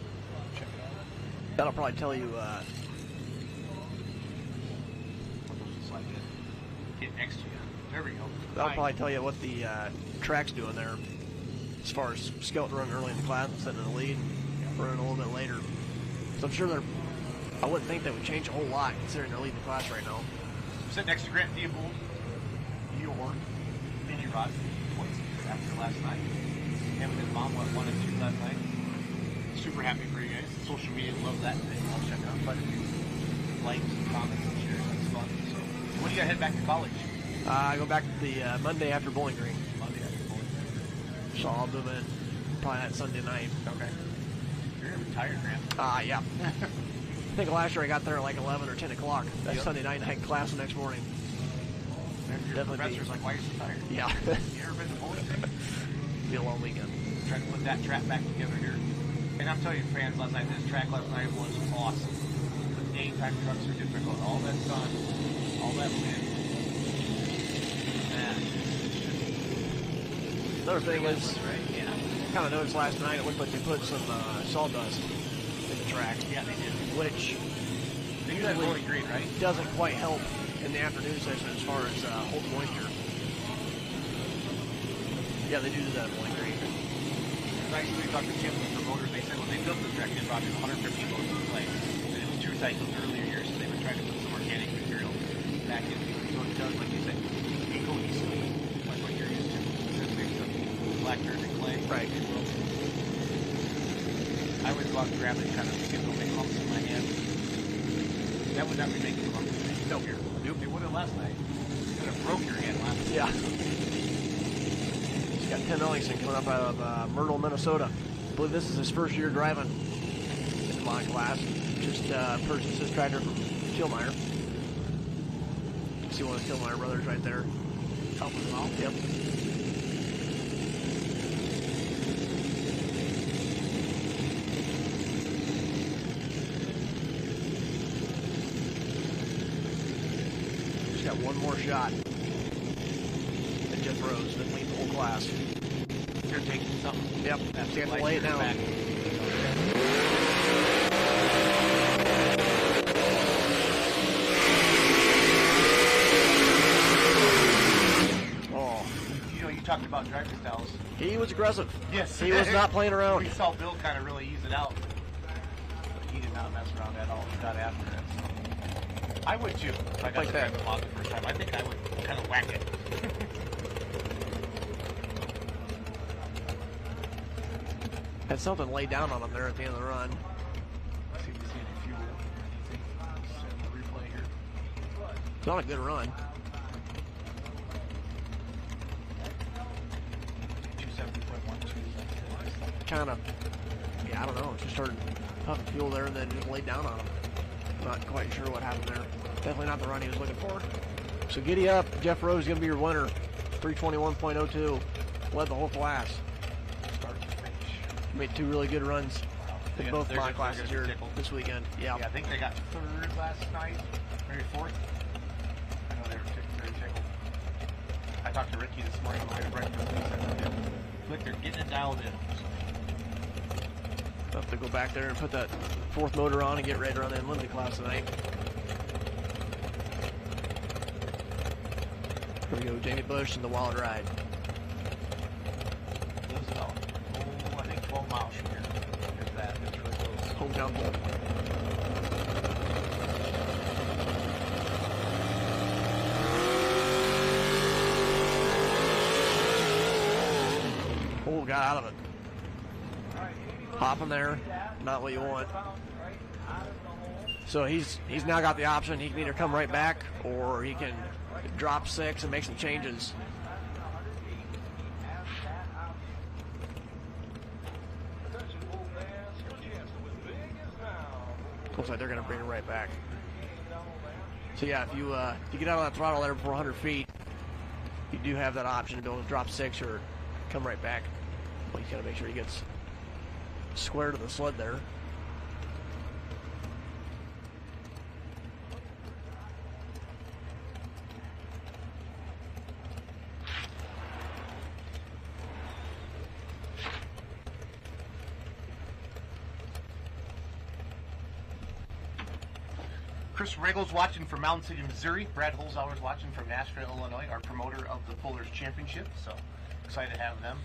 check it out. That'll probably tell you Get next to you. There we go. That'll probably tell you what the track's doing there, as far as Skelton running early in the class and setting in the lead, and running a little bit later. So I'm sure I wouldn't think they would change a whole lot considering they're leading the class right now. Sitting next to Grant Theobald, your mini rod points after last night. Him and his mom went 1 and 2 last night. Super happy for you guys. Social media loves that thing. I'll check out quite a few likes and comments and shares. It's fun. So, when do you got to head back to college? I go back the Monday after Bowling Green. Monday after Bowling Green. So I'll move in probably that Sunday night. Okay. You're retired, Grant. Yeah. I think last year I got there at like 11 or 10 o'clock that Sunday night and I had class the next morning. Your professor's like, why are you so tired? Yeah. You ever been to Bowling Green? Be a long weekend. Try to put that track back together here. And I'm telling you, fans, last night, this track last night was awesome. The daytime trucks are difficult. All that sun, all that wind. Man. Another thing is, kind of noticed last night, it looked like they put some sawdust in the track. Yeah, they did. Which they do that at Bowling Green, right? Doesn't quite help in the afternoon session as far as holding moisture. Yeah, they do that at Bowling Green. Actually, we talked to Tim, the promoters. They said when they built the track, they brought in 150 loads of clay. And it was 2 cycles earlier years, so they were trying to put some organic material back in. So it does, like you said, be cohesive, like what you're used to. It's a mix of black dirt and clay. Right. I always go out and grab it, kind of get little big humps in my hand. That would not be making a lump of me. No, here. Nope. It would have last night. It could have broke your hand last night. Yeah. He's got Tim Ellingson coming up out of Myrtle, Minnesota. I believe this is his first year driving in the mod class. Just purchased his tractor from Killmeyer. See one of the Killmeyer brothers right there. Helping him out. Yep. Got one more shot. And Jeff Rose then lead the whole class. You're taking something. Yep. That's got to lay it down. Back. Oh. You know, you talked about driving styles. He was aggressive. Yes. He was not playing around. We saw Bill kind of really ease it out. But he did not mess around at all. He got after it. So. I would too. If I got to drive the log the first time. I think I would kind of whack it. Had something laid down on him there at the end of the run. See if we see any fuel. Send the replay here. It's not a good run. 270.12. Kind of, yeah, I don't know. Just started pumping fuel there and then just laid down on him. Not quite sure what happened there. Definitely not the run he was looking for. So giddy up. Jeff Rose is going to be your winner. 321.02. Led the whole class. Made 2 really good runs in both my classes here this weekend. Yeah. Yeah, I think they got 3rd last night, maybe 4th. I know they were very tickled. I talked to Ricky this morning when we had breakfast. He said, look, they're getting it dialed in. I'll have to go back there and put that 4th motor on and get ready to run the Lindsay class tonight. Here we go, Jamie Bush and the Wild Ride. Lives about, I think 12 miles from here. If that, it's really close. Hometown bowl. Oh, got out of it. Hopping there, not what you want. So he's now got the option. He can either come right back or he can drop 6 and make some changes. Looks like they're going to bring it right back. So yeah, if you get out on that throttle there before 100 feet, you do have that option to be able to drop 6 or come right back. Well, you got to make sure he gets square to the sled there. Chris Regal's watching from Mountain City, Missouri. Brad Holzhauer's watching from Nashville, Illinois, our promoter of the Pullers Championship. So excited to have them.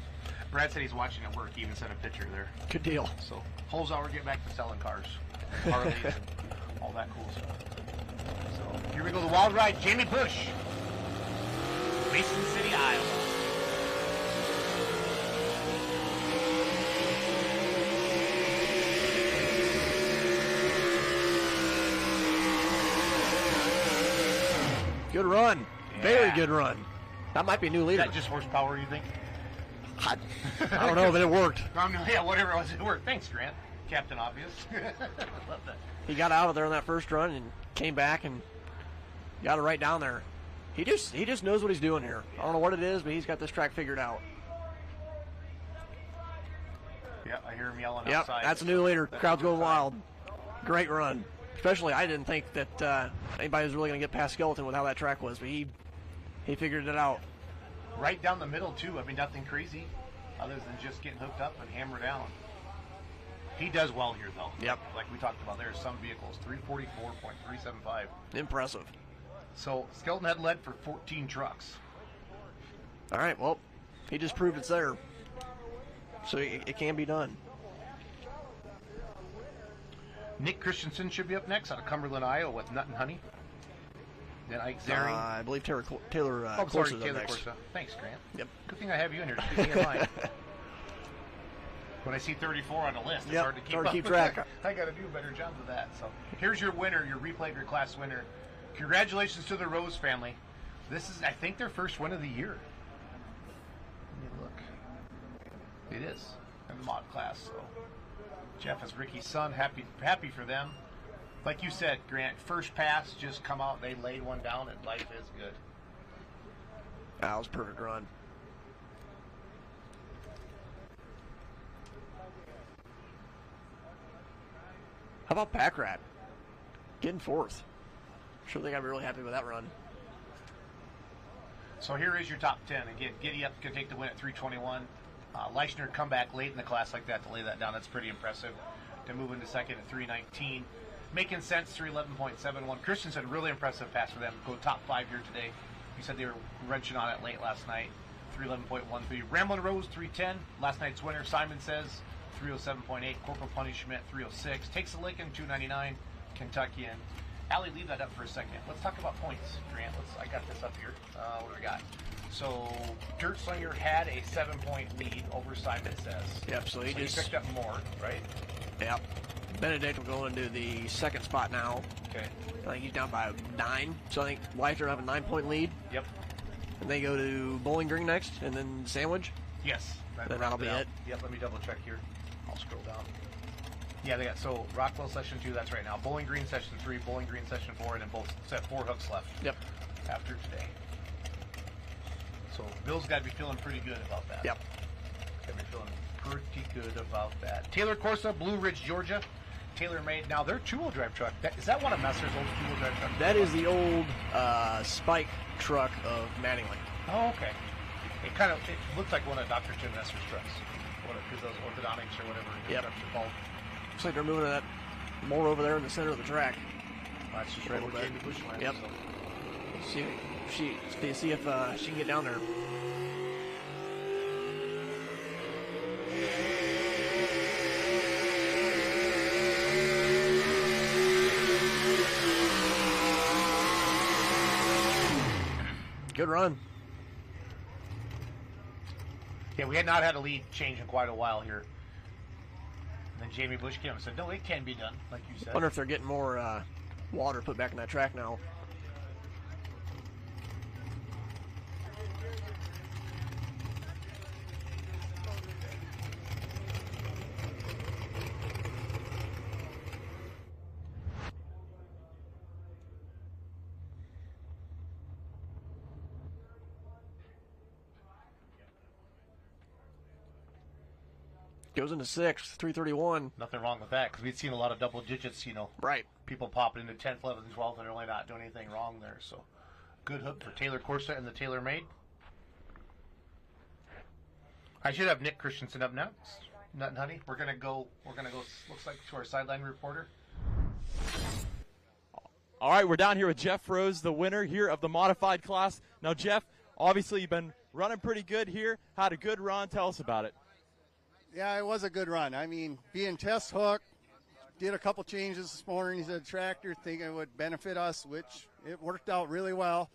Brad said he's watching at work. He even sent a picture there. Good deal. So Holzhauer, get back to selling cars, Harleys, and all that cool stuff. So here we go, the wild ride. Jamie Bush, Mason City, Iowa. Good run. Yeah. Very good run. That might be a new Is leader. that just horsepower, you think? I don't know, but it worked. Yeah, whatever it was, it worked. Thanks, Grant. Captain Obvious. Love that. He got out of there on that first run and came back and got it right down there. He just knows what he's doing here. I don't know what it is, but he's got this track figured out. Yeah, I hear him yelling Yep, outside. that's a new leader. Crowd's going wild. Great run. Especially, I didn't think that anybody was really going to get past Skeleton with how that track was, but he figured it out. Right down the middle, too. I mean, nothing crazy other than just getting hooked up and hammer down. He does well here, though. Yep. Like we talked about, there's some vehicles, 344.375. Impressive. So, Skeleton had led for 14 trucks. All right, well, he just proved it's there. So it can be done. Nick Christensen should be up next out of Cumberland, Iowa with Nut and Honey. Then Ike Zering. I believe Taylor Sorry, Corsa's up Taylor next. Corsa. Thanks, Grant. Yep. Good thing I have you in here to keep me in line. When I see 34 on the list, it's hard to keep up. track. I got to do a better job of that. So here's your winner, your replay of your class winner. Congratulations to the Rose family. This is, I think, their first win of the year. Let me look. It is in the mod class. So Jeff is Ricky's son. Happy for them. Like you said, Grant, first pass, just come out. They laid one down, and life is good. That was a perfect run. How about Pack Rat? Getting fourth. Sure they got to be really happy with that run. So here is your top 10. Again, Giddy Up can take the win at 321. Leichner come back late in the class like that to lay that down. That's pretty impressive. To move into second at 319. Making sense, 311.71. Christensen, really impressive pass for them. Go top 5 here today. You said they were wrenching on it late last night. 311.13. Ramblin' Rose, 310. Last night's winner, Simon says, 307.8. Corporal Punishment, 306. Takes a Lincoln, 299. Kentuckian. Allie, leave that up for a second. Let's talk about points, Grant. I got this up here. What do we got? So, Dirt Slinger had a 7-point lead over Simon says. Yep, so he just picked up more, right? Yep. Benedict will go into the second spot now. Okay. I think he's down by 9. So I think Leichter will have a 9-point lead. Yep. And they go to Bowling Green next, and then Sandwich. Yes. Then that'll be it. Yep, let me double check here. I'll scroll down. Yeah, they got, so Rockwell Session 2, that's right now. Bowling Green Session 3, Bowling Green Session 4, and then both set 4 hooks left. Yep. After today. So Bill's got to be feeling pretty good about that. Yep. Got to be feeling pretty good about that. Taylor Corsa, Blue Ridge, Georgia. Taylor made, now their 2-wheel drive truck. Is that one of Messer's old 2-wheel drive trucks? That is the old Spike truck of Mattingly. Oh, okay. It looks like one of Dr. Jim Messer's trucks. Because those orthodontics or whatever Yep. trucks are called. Looks like they're moving that more over there in the center of the track. That's just right where Jamie Bush went. Yep. So. See if she can get down there. Good run. Yeah, we had not had a lead change in quite a while here. And then Jamie Bush came and said, no, it can be done, like you said. I wonder if they're getting more water put back in that track now. Goes into 6th, 331. Nothing wrong with that, because we've seen a lot of double digits, Right. People popping into 10th, 11th, and 12th, and they're really not doing anything wrong there. So, good hook for Taylor Corsa and the Taylor Made. I should have Nick Christensen up next. Nut and Honey. We're gonna go, looks like, to our sideline reporter. All right, we're down here with Jeff Rose, the winner here of the modified class. Now, Jeff, obviously you've been running pretty good here. Had a good run. Tell us about it. Yeah, it was a good run. I mean, being test hook, did a couple changes this morning to the tractor, thinking it would benefit us, which it worked out really well.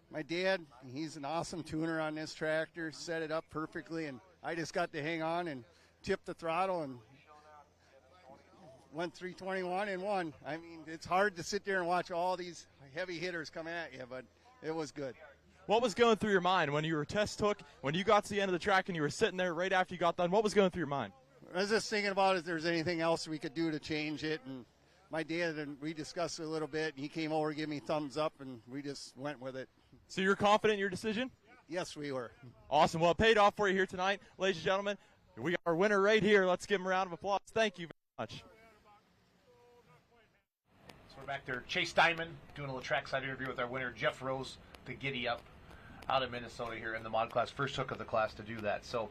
My dad, he's an awesome tuner on this tractor, set it up perfectly, and I just got to hang on and tip the throttle and went 321 and won. I mean, it's hard to sit there and watch all these heavy hitters come at you, but it was good. What was going through your mind when you were test hook, when you got to the end of the track and you were sitting there right after you got done? What was going through your mind? I was just thinking about if there's anything else we could do to change it, and my dad and we discussed it a little bit, and he came over to give me thumbs up, and we just went with it. So you're confident in your decision? Yes, we were. Awesome. Well, it paid off for you here tonight. Ladies and gentlemen, we got our winner right here. Let's give him a round of applause. Thank you very much. So we're back there. Chase Diamond doing a little trackside interview with our winner, Jeff Rose, the Giddy Up, out of Minnesota here in the mod class. First hook of the class to do that. So,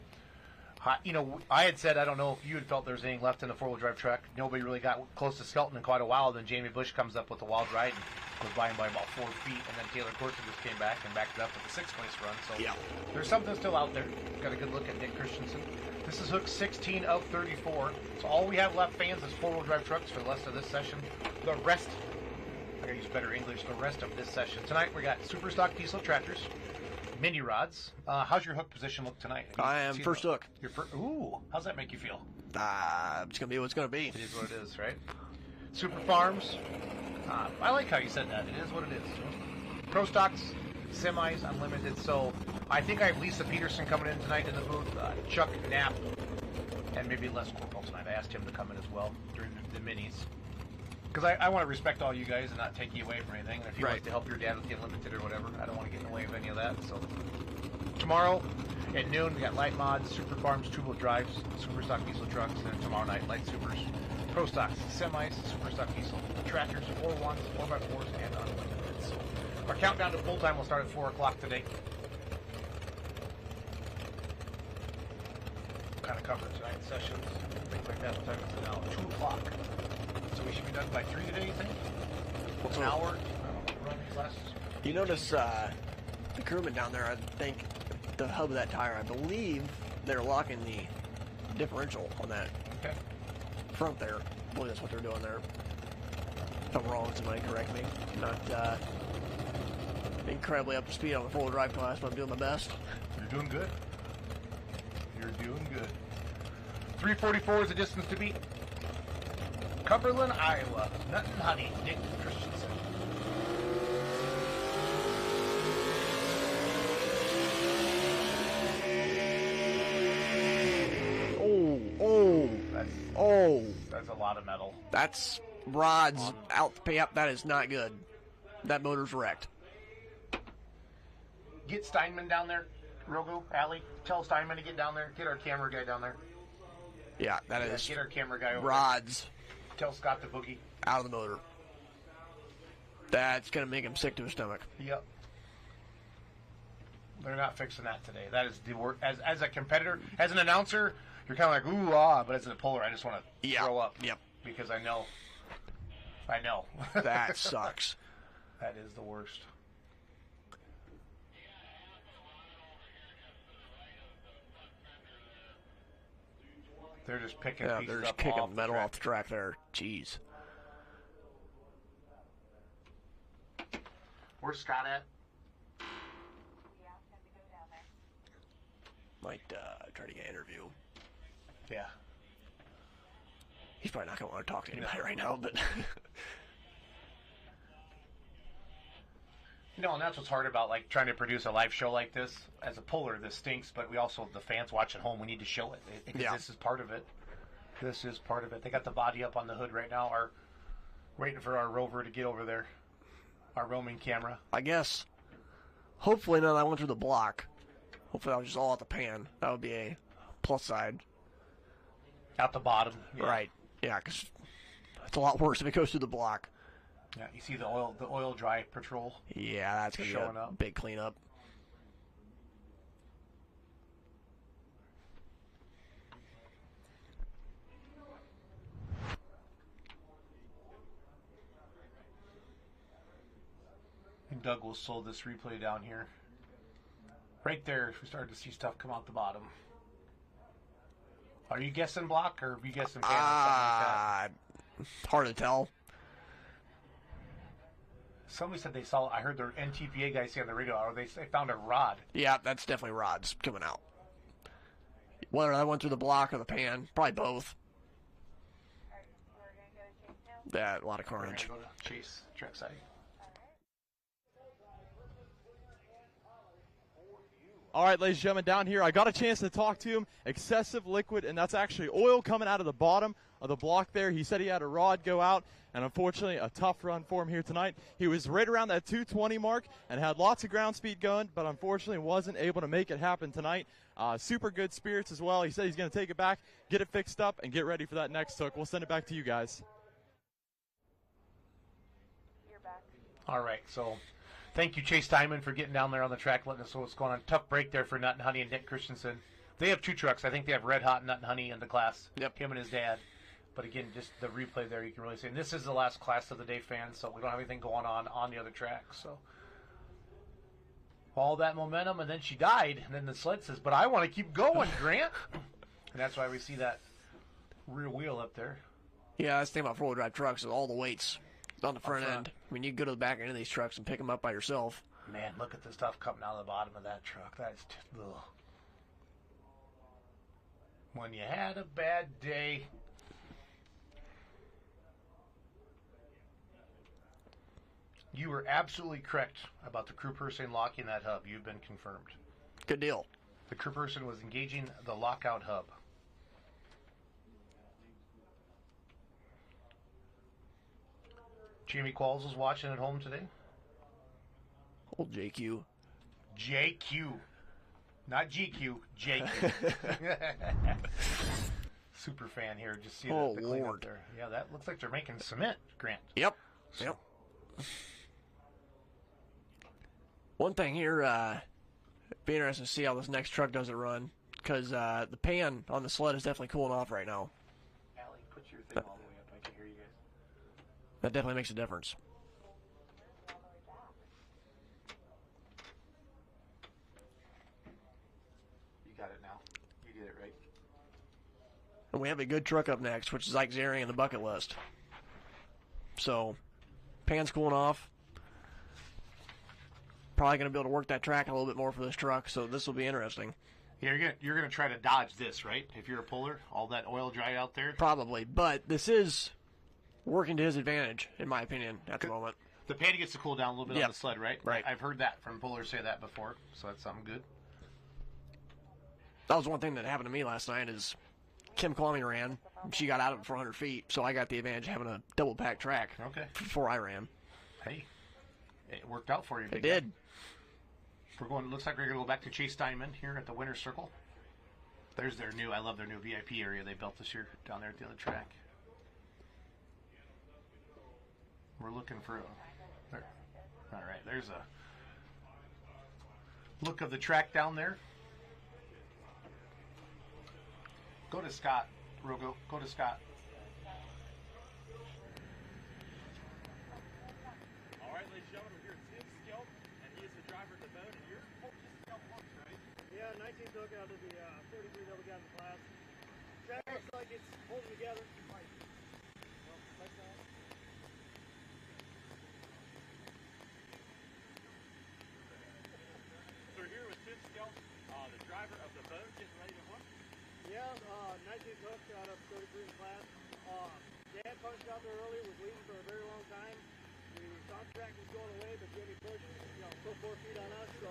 you know, I had said, I don't know if you had felt there was anything left in the four-wheel drive track. Nobody really got close to Skelton in quite a while. Then Jamie Bush comes up with a wild ride and goes by him by about 4 feet. And then Taylor Corson just came back and backed it up with a 6th place run. So yeah, there's something still out there. Got a good look at Nick Christensen. This is hook 16 of 34. So all we have left, fans, is four-wheel drive trucks for the rest of this session. The rest, I gotta use better English, the rest of this session. Tonight we got super stock diesel tractors, mini rods. How's your hook position look tonight? I am first hook. Your first. Ooh, how's that make you feel? It's gonna be what it's gonna be. It is what it is, right? Super Farms. I like how you said that. It is what it is. Pro stocks, semis, unlimited. So I think I have Lisa Peterson coming in tonight in the booth. Chuck Knapp, and maybe Les Corporal tonight. I asked him to come in as well during the minis. Because I want to respect all you guys and not take you away from anything. And if you want to help your dad with the Unlimited or whatever, I don't want to get in the way of any of that. So tomorrow at noon, we got light mods, Super Farms, two-wheel drives, super stock diesel trucks, and then tomorrow night, light supers, pro stocks, semis, super stock diesel, tractors, 4x1s, 4x4s, and unlimited. So our countdown to full time will start at 4 o'clock today. Kind of covered tonight's sessions, things like that. What time is it now? 2 o'clock. So we should be done by 3 today, you think? What's an hour? Run classes? You notice the crewman down there, I think the hub of that tire, I believe they're locking the differential on that front there. I believe that's what they're doing there. If I'm wrong, somebody correct me. Not incredibly up to speed on the four-wheel drive class, but I'm doing my best. You're doing good. You're doing good. 344 is the distance to beat. Cumberland, Iowa. Nothing honey. Nick Christensen. That's a lot of metal. That's rods out the pay-up. That is not good. That motor's wrecked. Get Steinman down there. Rogo, Allie, tell Steinman to get down there. Get our camera guy down there. Yeah, that is. Get our camera guy over rods. There. Tell Scott the boogie. Out of the motor. That's going to make him sick to his stomach. Yep. They're not fixing that today. That is the work. As a competitor, as an announcer, you're kind of like, ooh, ah, but as a puller, I just want to throw up. Yep. Because I know. That sucks. That is the worst. They're just picking pieces they're just up kicking off the metal track. off the track there. Jeez. Where's Scott at? Might try to get an interview. Yeah. He's probably not going to want to talk to anybody right now, but... You know, and that's what's hard about like trying to produce a live show like this. As a puller, this stinks, but we also, the fans watching home, we need to show it. This is part of it. This is part of it. They got the body up on the hood right now. Waiting for our rover to get over there. Our roaming camera. I guess. Hopefully none of that went through the block. Hopefully that was just all at the pan. That would be a plus side. Out the bottom. Yeah. Right. Yeah, because it's a lot worse if it goes through the block. Yeah, you see the oil dry patrol. Yeah, that's going to be a big cleanup. Doug will slow this replay down here. Right there, we started to see stuff come out the bottom. Are you guessing block or are you guessing fan or something like that? Hard to tell. Somebody said they saw, I heard the NTPA guy say on the radio, or they found a rod. Yeah, that's definitely rods coming out. Whether that went through the block or the pan, probably both. Yeah, a lot of carnage. We're gonna go to Chase, track side. All right, ladies and gentlemen, down here, I got a chance to talk to him. Excessive liquid, and that's actually oil coming out of the bottom of the block there. He said he had a rod go out, and unfortunately, a tough run for him here tonight. He was right around that 220 mark and had lots of ground speed going, but unfortunately wasn't able to make it happen tonight. Super good spirits as well. He said he's going to take it back, get it fixed up, and get ready for that next hook. We'll send it back to you guys. You're back. All right, so thank you, Chase Diamond, for getting down there on the track, letting us know what's going on. Tough break there for Nut and Honey and Nick Christensen. They have 2 trucks. I think they have Red Hot Nut and Honey in the class. Yep. Him and his dad. But again, just the replay there, you can really see. And this is the last class of the day, fans, so we don't have anything going on the other track. So all that momentum, and then she died, and then the sled says, but I want to keep going, Grant. And that's why we see that rear wheel up there. Yeah, that's the thing about four-wheel drive trucks is all the weights on the front end. I mean, you can go to the back end of these trucks and pick them up by yourself. Man, look at the stuff coming out of the bottom of that truck. That's just, ugh. When you had a bad day. You were absolutely correct about the crew person locking that hub. You've been confirmed. Good deal. The crew person was engaging the lockout hub. Jamie Qualls was watching at home today. Old JQ. JQ. Not GQ. JQ. Super fan here. Just see the cleanup there. Yeah, that looks like they're making cement, Grant. Yep. Yep. One thing here, be interesting to see how this next truck does it run, because the pan on the sled is definitely cooling off right now. Allie, put your thing all the way up. I can hear you guys. That definitely makes a difference. You got it now. You did it right. And we have a good truck up next, which is Ike Zering in the bucket list. So, pan's cooling off. Probably going to be able to work that track a little bit more for this truck, so this will be interesting. Yeah, you're gonna try to dodge this, right? If you're a puller, all that oil dry out there. Probably, but this is working to his advantage, in my opinion, at the moment. The pan gets to cool down a little bit on the sled, right? Right. I've heard that from pullers say that before, so that's something good. That was one thing that happened to me last night is Kim Kwame ran. She got out of it for 100 feet, so I got the advantage of having a double-pack track before I ran. Hey, it worked out for you. It did. We're going. Looks like we're going to go back to Chase Diamond here at the winner's circle. There's their new. I love their new VIP area they built this year down there at the other track. We're looking for. There. All right. There's a look of the track down there. Go to Scott, Rogo. Go to Scott. All right, ladies and gentlemen, we're here at Tim Skelp, and he is the driver of the boat, and you're Tim Skelp Parks, right? Yeah, 19th hook out of the 43 that we got in the class. Track looks like it's holding together. Right. Well, like that. So we're here with Tim Skelp, the driver of the boat, getting ready to hook. Yeah, 19th hook out of 33 in class. Dad punched out there earlier, was leading for a very long time. The contract was going away, but Jimmy pushed, put 4 feet on us, so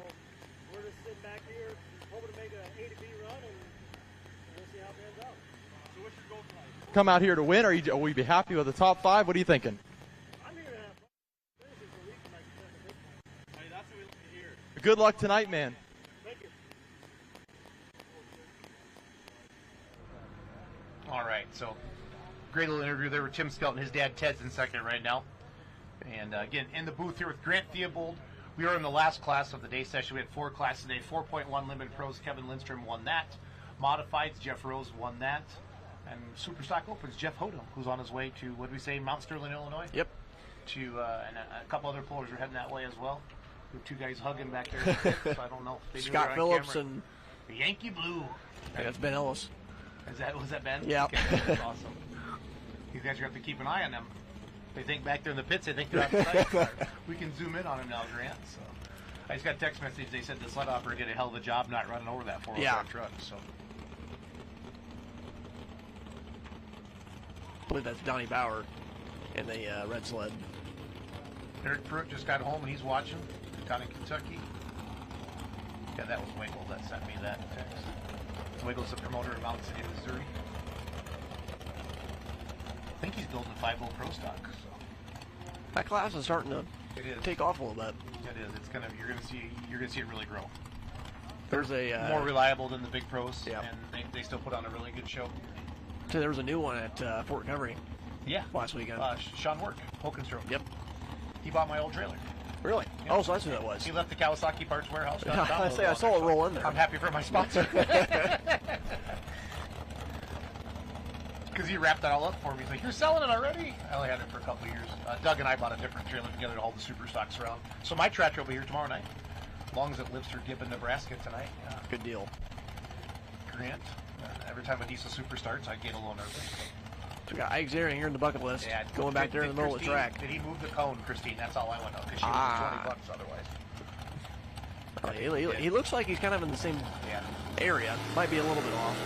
we're just sitting back here, hoping to make an A to B run, and we'll see how it pans out. So what's your goal tonight? Come out here to win, or will you be happy with the top 5? What are you thinking? I'm here to have fun. Finish is the least of my success. Hey, that's what we like to hear. Good luck tonight, man. Thank you. All right, so great little interview there with Tim Skelton. His dad Ted's in second right now. And again, in the booth here with Grant Theobald. We are in the last class of the day session. We had 4 classes today. 4.1 Limited Pros. Kevin Lindstrom won that. Modifieds, Jeff Rose won that. And Superstock Opens, Jeff Hodem, who's on his way to, what did we say, Mount Sterling, Illinois? Yep. And a couple other pullers are heading that way as well. Two guys hugging back there. So I don't know. If they Scott on Phillips camera. and The Yankee Blue. that's Ben Ellis. Was that Ben? Yeah. Okay, that's awesome. You guys are going to have to keep an eye on them. They think back there in the pits, they think they're outside. We can zoom in on them now, Grant. So I just got a text message. They said the sled operator did a hell of a job not running over that 405 truck. So I believe that's Donnie Bauer in the red sled. Eric Pruitt just got home and he's watching down in Kentucky. Yeah, that was Wiggles that sent me that text. Wiggles, the promoter in Mountain City, Missouri. I think he's building a 5.0 Pro stock. So. That class is starting to take off a little bit. It is. It's gonna. You're gonna see it really grow. There's a more reliable than the big pros, yeah. and they still put on a really good show. So there was a new one at Fort Recovery. Yeah. Last weekend. Sean Work, Hokenstrom. Yep. He bought my old trailer. Really? Yeah. Oh, so that's who that was. He left the Kawasaki parts warehouse. I saw it roll in there. I'm happy for my sponsor. Because he wrapped that all up for me. He's like, "You're selling it already?" I only had it for a couple of years. Doug and I bought a different trailer together to haul the super stocks around. So my tractor will be here tomorrow night, as long as it lives through Gibbon, Nebraska tonight. Good deal. Grant. Every time a diesel super starts, I get a little nervous. So we got Ike Zering here in the bucket list. Yeah, going back there in the middle of the track. Did he move the cone, Christine? That's all I want to know, because she was $20 otherwise. He looks like he's kind of in the same area. Might be a little bit off.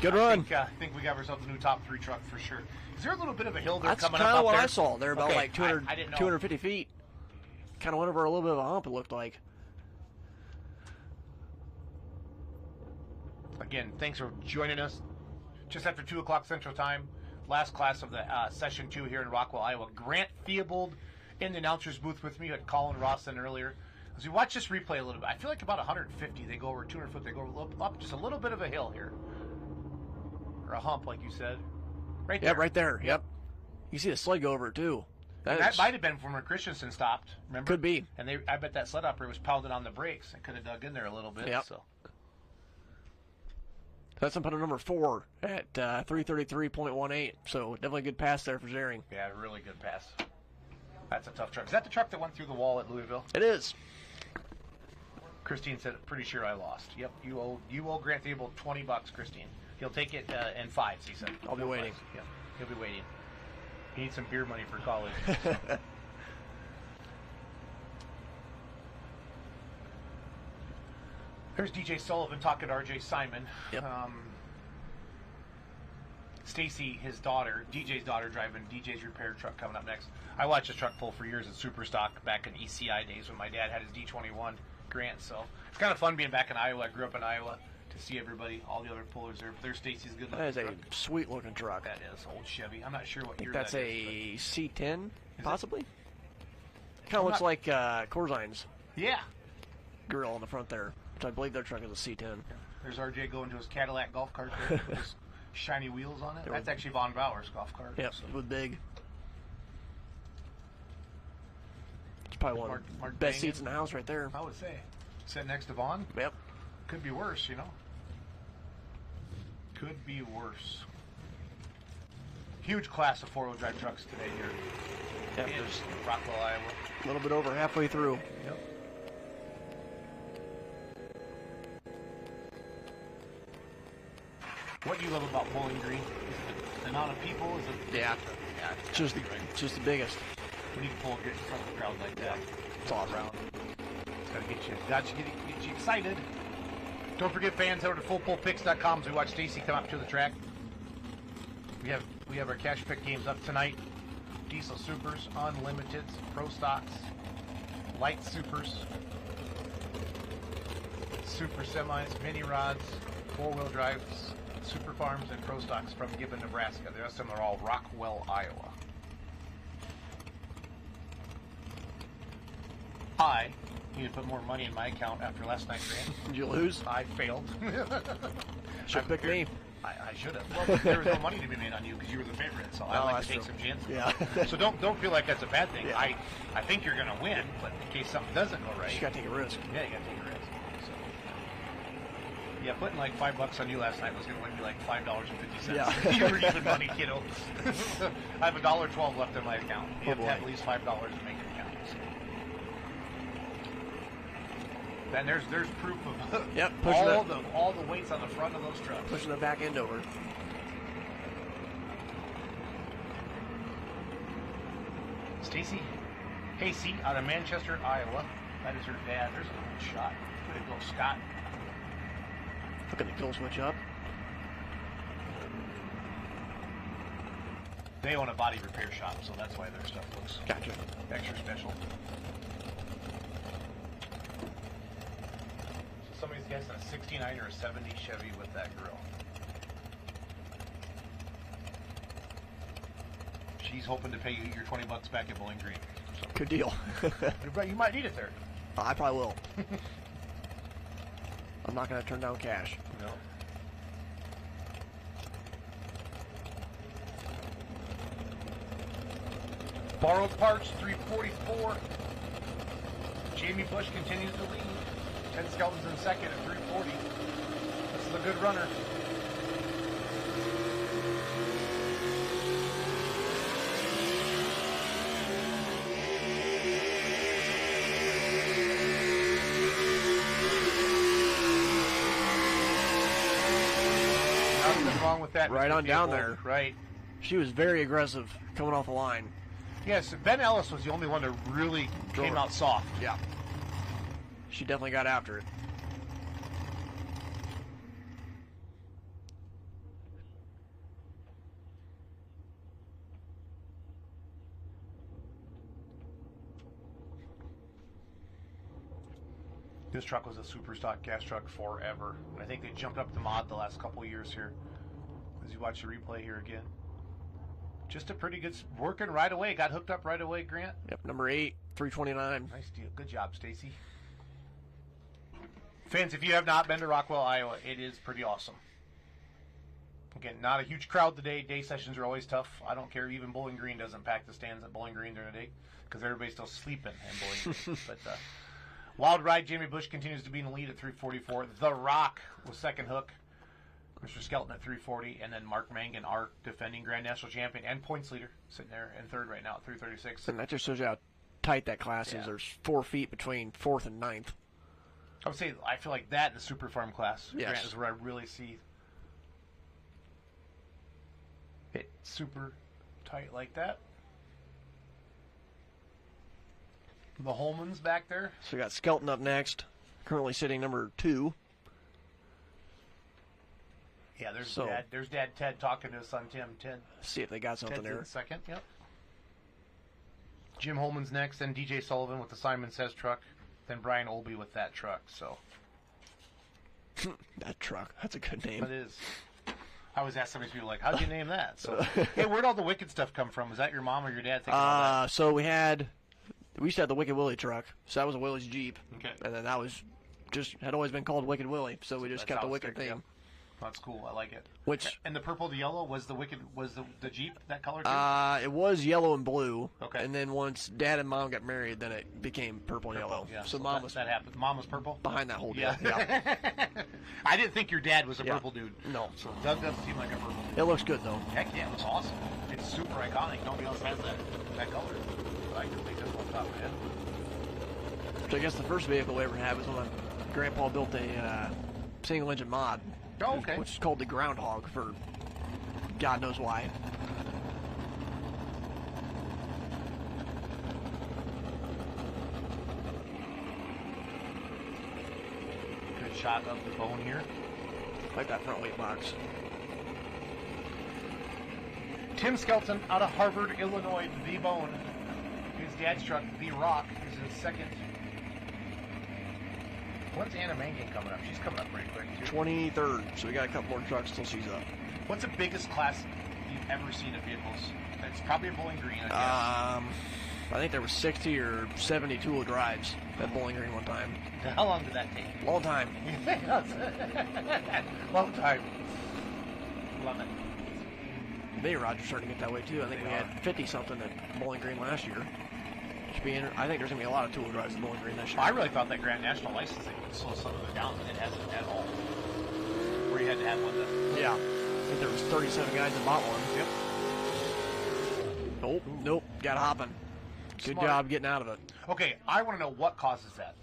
Good run. I think we got ourselves a new top 3 truck for sure. Is there a little bit of a hill there That's coming up kind of what there? I saw. They're about like 200, I didn't know. 250 feet. Kind of went over a little bit of a hump, it looked like. Again, thanks for joining us. Just after 2 o'clock Central Time, last class of the Session 2 here in Rockwell, Iowa. Grant Theobald in the announcer's booth with me. You had Colin Rawson earlier. As we watch this replay a little bit, I feel like about 150. They go over 200 foot. They go up just a little bit of a hill here. Or a hump, like you said. Right there. Yep, right there. Yep. You see the sled go over it, too. That might have been from where Christensen stopped. Remember? Could be. And I bet that sled operator was pounding on the brakes and could have dug in there a little bit. Yep. So. That's up on number 4 at 333.18. So definitely a good pass there for Zering. Yeah, really good pass. That's a tough truck. Is that the truck that went through the wall at Louisville? It is. Christine said, "Pretty sure I lost." Yep, you owe Grant Theobald $20, Christine. He'll take it in 5s, he said. I'll be waiting. Yep, he'll be waiting. He needs some beer money for college. So. There's DJ Sullivan talking to RJ Simon. Yep. Stacy, his daughter, DJ's daughter, driving DJ's repair truck coming up next. I watched this truck pull for years at Superstock back in ECI days when my dad had his D21 Grant. So it's kind of fun being back in Iowa. I grew up in Iowa to see everybody, all the other pullers there. But there's Stacy's good looking That is truck. a sweet looking truck. That is old Chevy. I'm not sure what year That's that a is. C10, possibly. Kind of looks like Corzine's. Yeah. Grill on the front there, which I believe their truck is a C10. There's RJ going to his Cadillac golf cart there with his shiny wheels on it. That's actually Von Bauer's golf cart. Yep, so. with big. It's probably one of the best seats in the house right there. I would say. Sit next to Vaughn? Yep. Could be worse, you know. Could be worse. Huge class of four-wheel drive trucks today here in Rockwell, Iowa. A little bit over halfway through. Yep. What do you love about Bowling Green? Is it the amount of people? Is it? Yeah. It's Just the biggest. When you can pull in front of a crowd like that, it's all around. It's got to get you excited. Don't forget, fans, head over to fullpullpicks.com as we watch Stacy come up to the track. We have our cash pick games up tonight. Diesel Supers, Unlimiteds, Pro Stocks, Light Supers, Super Semis, Mini Rods, four-wheel drives, Super Farms, and Pro Stocks from Gibbon, Nebraska. The rest of them are all Rockwell, Iowa. I need to put more money in my account after last night, Grant. Did you lose? I failed. Should pick me. I should have. Well, there was no money to be made on you because you were the favorite, so I like to take some chances. Yeah. So don't feel like that's a bad thing. Yeah. I think you're going to win, but in case something doesn't go right, You got to take a risk. Yeah, you got to take a risk. So. Yeah, putting like $5 on you last night was going to win me like $5.50. Yeah. You were even money, kiddo. I have $1.12 left in my account. You have to have at least $5 to make it count. So. Then there's proof of Yep, all the weights on the front of those trucks. Pushing the back end over. Stacy Hasey out of Manchester, Iowa. That is her dad. There's a good shot. Way to go, Scott. Look at the kill switch up. They own a body repair shop, so that's why their stuff looks extra special. So somebody's guessing a 69 or a 70 Chevy with that grill. She's hoping to pay you your $20 back at Bowling Green. So. Good deal. You might need it there. I probably will. I'm not going to turn down cash. No. Borrowed parts, 344. Jamie Bush continues to lead. Ted Skelton's in second at 340. This is a good runner. Nothing wrong with that. Right Mr. on down Theobald. there. Right. She was very aggressive coming off the line. Yes, Ben Ellis was the only one that really came out soft. Yeah. She definitely got after it. This truck was a super stock gas truck forever. I think they jumped up the mod the last couple years here. As you watch the replay here again. Just a pretty good, working right away. Got hooked up right away, Grant. Yep, number 8, 329. Nice deal. Good job, Stacy. Fans, if you have not been to Rockwell, Iowa, it is pretty awesome. Again, not a huge crowd today. Day sessions are always tough. I don't care. Even Bowling Green doesn't pack the stands at Bowling Green during the day because everybody's still sleeping in Bowling Green. But wild ride, Jamie Bush continues to be in the lead at 344. The Rock was second hook. Mr. Skelton at 340, and then Mark Mangan, our defending Grand National Champion and points leader, sitting there in third right now at 336. And that just shows you how tight that class is. There's 4 feet between 4th and 9th. I would say I feel like that in the Super Farm class, Yes. Grant, is where I really see it super tight like that. The Holman's back there. So we got Skelton up next, currently sitting number 2. Yeah, there's Dad Ted talking to his son Tim. See if they got something Ted's there. in second, yep. Jim Holman's next, then DJ Sullivan with the Simon Says truck, then Brian Olby with that truck. So that truck, that's a good name. It is. I always ask somebody, people like, how'd you name that? So, hey, where'd all the Wicked stuff come from? Was that your mom or your dad thinking about that? So we used to have the Wicked Willie truck. So that was a Willie's Jeep. Okay. And then that was had always been called Wicked Willie. So we just kept the Wicked theme. Yep. That's cool. I like it. And the purple to yellow was the Jeep, that color too? It was yellow and blue. Okay. And then once Dad and Mom got married, then it became purple and yellow. Yeah. So Mom was that happened. Mom was purple? behind that whole deal. Yeah. I didn't think your dad was a Yeah. purple dude. No. So it doesn't seem like a purple dude. It looks good though. Heck yeah, it looks awesome. It's super iconic. Nobody else has that color. But I can think that's on top of my head. So I guess the first vehicle we ever had was when my grandpa built a single engine mod. Oh, okay. Which is called the Groundhog for God knows why. Good shot of the bone here. Like that front weight box. Tim Skelton out of Harvard, Illinois, the Bone. His dad's truck, the Rock, is in second. When's Anna Mangan coming up? She's coming up pretty quick, too. 23rd, so we got a couple more trucks till she's up. What's the biggest class you've ever seen of vehicles? It's probably a Bowling Green, I guess. I think there was 60 or 70 two-wheel drives at Bowling Green one time. How long did that take? Long time. Long time. Love it. Maybe Roger's starting to get that way, too. I think we had 50-something at Bowling Green last year. I think there's going to be a lot of two-wheel drives at Bowling Green this year. I really thought that Grand National licensing would slow some of it down, but it hasn't at all. where you had to have one. Yeah. I think there was 37 guys that bought one. Yep. Nope. Got hopping. Good job getting out of it. Okay, I want to know what causes that.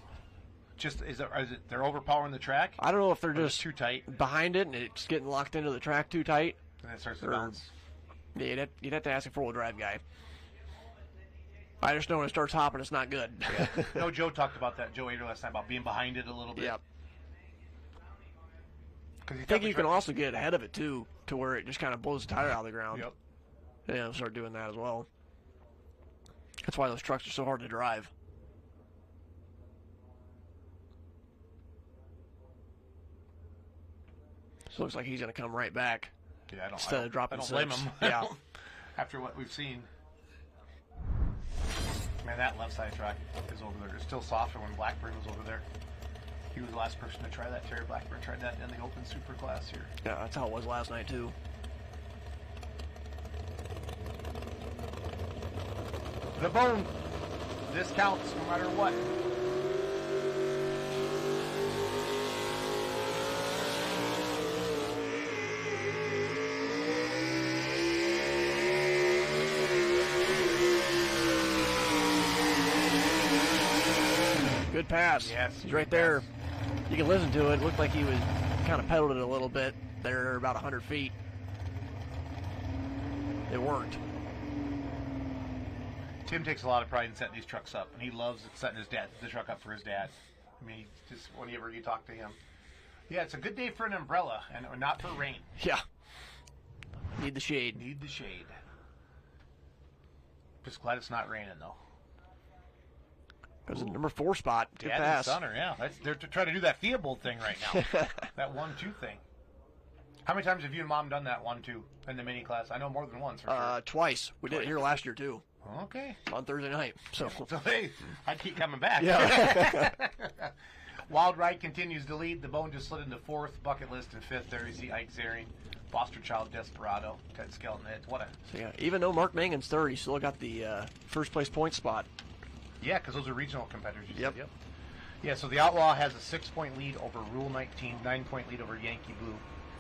Just is it they're overpowering the track? I don't know if they're just too tight behind it and it's getting locked into the track too tight. And it starts to bounce. Yeah, you'd have to ask a four-wheel drive guy. I just know when it starts hopping, it's not good. Yeah. No, Joe talked about that. Joe Ader last time about being behind it a little bit. Yep. I think you can also get ahead of it too, to where it just kind of blows the tire out of the ground. Yep. Yeah, start doing that as well. That's why those trucks are so hard to drive. So it looks like he's going to come right back. Yeah, I instead of dropping I don't blame six. him. Yeah. After what we've seen. Man, that left side track is over there. It's still softer when Blackburn was over there. He was the last person to try that. Terry Blackburn tried that in the open super class here. Yeah, that's how it was last night too. The bone. This counts no matter what. Good pass. Yes, he's right there. You can listen to it. It looked like he was kind of pedaled it a little bit there, about 100 feet. It worked. Tim takes a lot of pride in setting these trucks up, and he loves setting the truck up for his dad. I mean, just whenever you talk to him. Yeah, it's a good day for an umbrella, and not for rain. Yeah. Need the shade. Need the shade. Just glad it's not raining, though. Goes in number 4 spot. Good Dad pass. and Sonner, yeah. They're trying to do that Theobald thing right now. That 1-2 thing. How many times have you and Mom done that 1-2 in the mini class? I know more than once, for sure. Twice. We did it here last year, too. Okay. On Thursday night. So hey, I'd keep coming back. Yeah. Wild Ride continues to lead. The Bone just slid into 4th. Bucket List in 5th. There you see Ike Zaring, Foster Child, Desperado, Ted Skelton. What a... So, yeah, even though Mark Mangan's 3rd, he still got the first place point spot. Yeah, because those are regional competitors. Yep. Said, yep. Yeah, so the Outlaw has a 6-point lead over Rule 19, 9-point lead over Yankee Blue,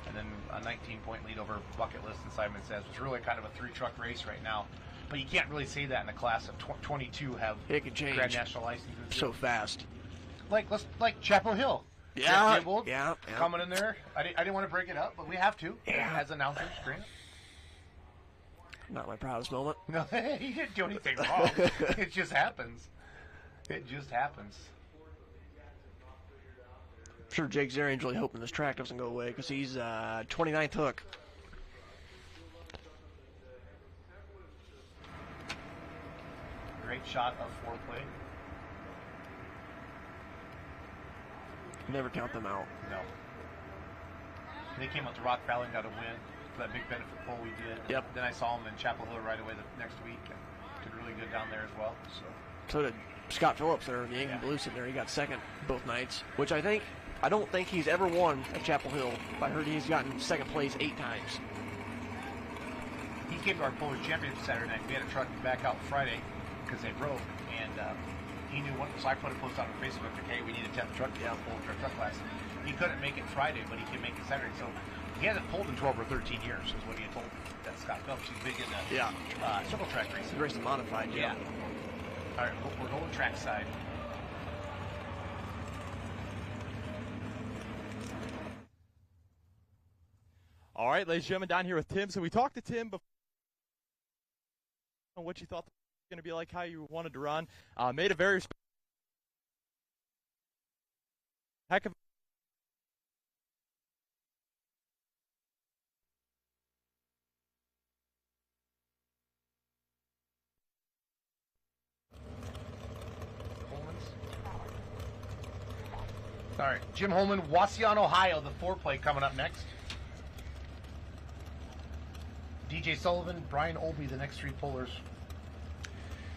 and then a 19-point lead over Bucket List and Simon Says. It's really kind of a 3-truck race right now. But you can't really say that in a class of 22 have it can change Grand National licenses. So fast. Like Chapel Hill. Yeah, yeah. Coming in there. I didn't want to break it up, but we have to. Yeah. As announcers, Grant. Not my proudest moment. No, he didn't do anything wrong. It just happens. It just happens. I'm sure Jake Zaring's really hoping this track doesn't go away because he's 29th hook. Great shot of foreplay. Never count them out. No. They came out to Rock Valley and got a win for that big benefit poll we did. Yep. Then I saw them in Chapel Hill right away the next week and did really good down there as well. So did Scott Phillips there, the Yankee Blue sitting there. He got 2nd both nights, which I don't think he's ever won at Chapel Hill. I heard he's gotten 2nd place 8 times. He came to our Polish Championship Saturday night. We had a truck back out Friday because they broke, and he knew one. So I put a post on Facebook like, hey, we need a 10th truck to pull truck class. He couldn't make it Friday, but he can make it Saturday. So he hasn't pulled in 12 or 13 years, is what he had told me. That's Scott Phillips. He's big in the circle track racing. He's racing modified, yeah. All right, we're going track side. All right, ladies and gentlemen, down here with Tim. So we talked to Tim before on what you thought it was going to be like, how you wanted to run. Made a very heck of All right, Jim Holman, Wauseon, Ohio, the 4-play coming up next. DJ Sullivan, Brian Olby, the next 3 pullers.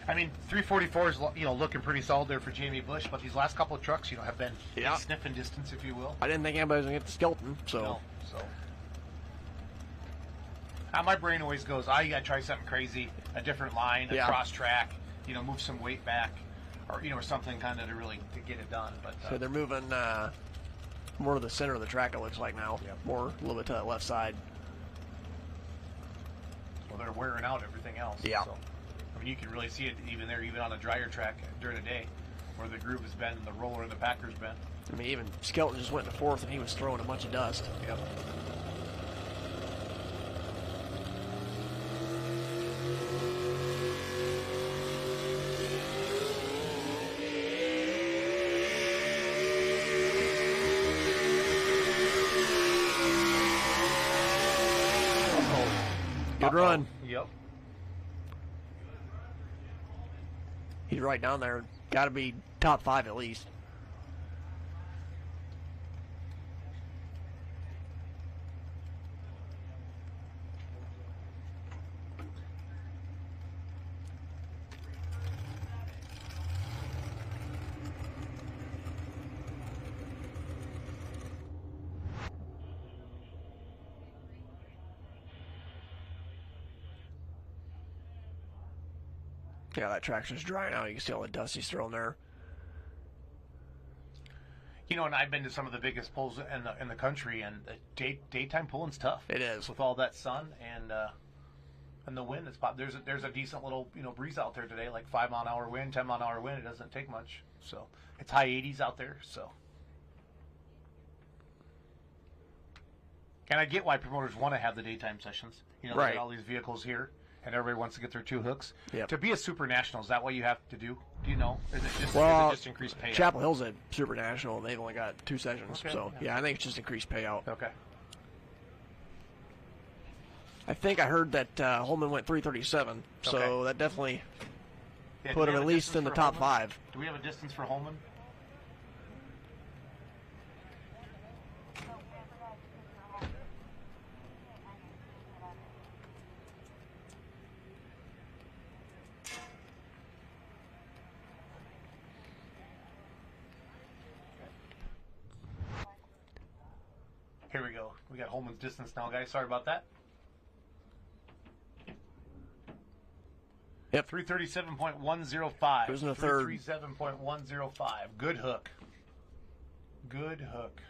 I mean, 344 is looking pretty solid there for Jamie Bush, but these last couple of trucks, have been sniffing distance, if you will. I didn't think anybody was going to get the skeleton, so. No, my brain always goes, you got to try something crazy, a different line, a cross track, move some weight back, or something kind of to get it done. But so they're moving more to the center of the track, it looks like now. Yep. More a little bit to that left side. Well, they're wearing out everything else. Yeah. So, I mean, you can really see it even there, even on a drier track during the day, where the groove has been and the roller and the packer's been. I mean, even Skelton just went to fourth, and he was throwing a bunch of dust. Yep. Good run. Yep. He's right down there. Got to be top 5 at least. Yeah, that track's just drying out. You can see all the dust he's throwing there. You know, and I've been to some of the biggest pulls in the country, and daytime pulling's tough. It is with all that sun and the wind. It's there's a decent little breeze out there today, like 5-mile-an-hour wind, 10-mile-an-hour wind. It doesn't take much, so it's high 80s out there. So, and I get why promoters want to have the daytime sessions. You know, they Right. got all these vehicles here, and everybody wants to get their 2 hooks. Yep. To be a super national, is that what you have to do? Do you know? Is it just, Well, is it just increased payout? Chapel Hill's a super national, and they've only got 2 sessions. Okay, So, yeah, I think it's just increased payout. Okay. I think I heard that Holman went 337, so Okay. that definitely Yeah, do put we him have at a least distance in the for top Holman? 5. Do we have a distance for Holman? Here we go. We got Holman's distance now, guys. Sorry about that. Yep. 337.105. Goes in the third. 337.105. Good hook. Good hook.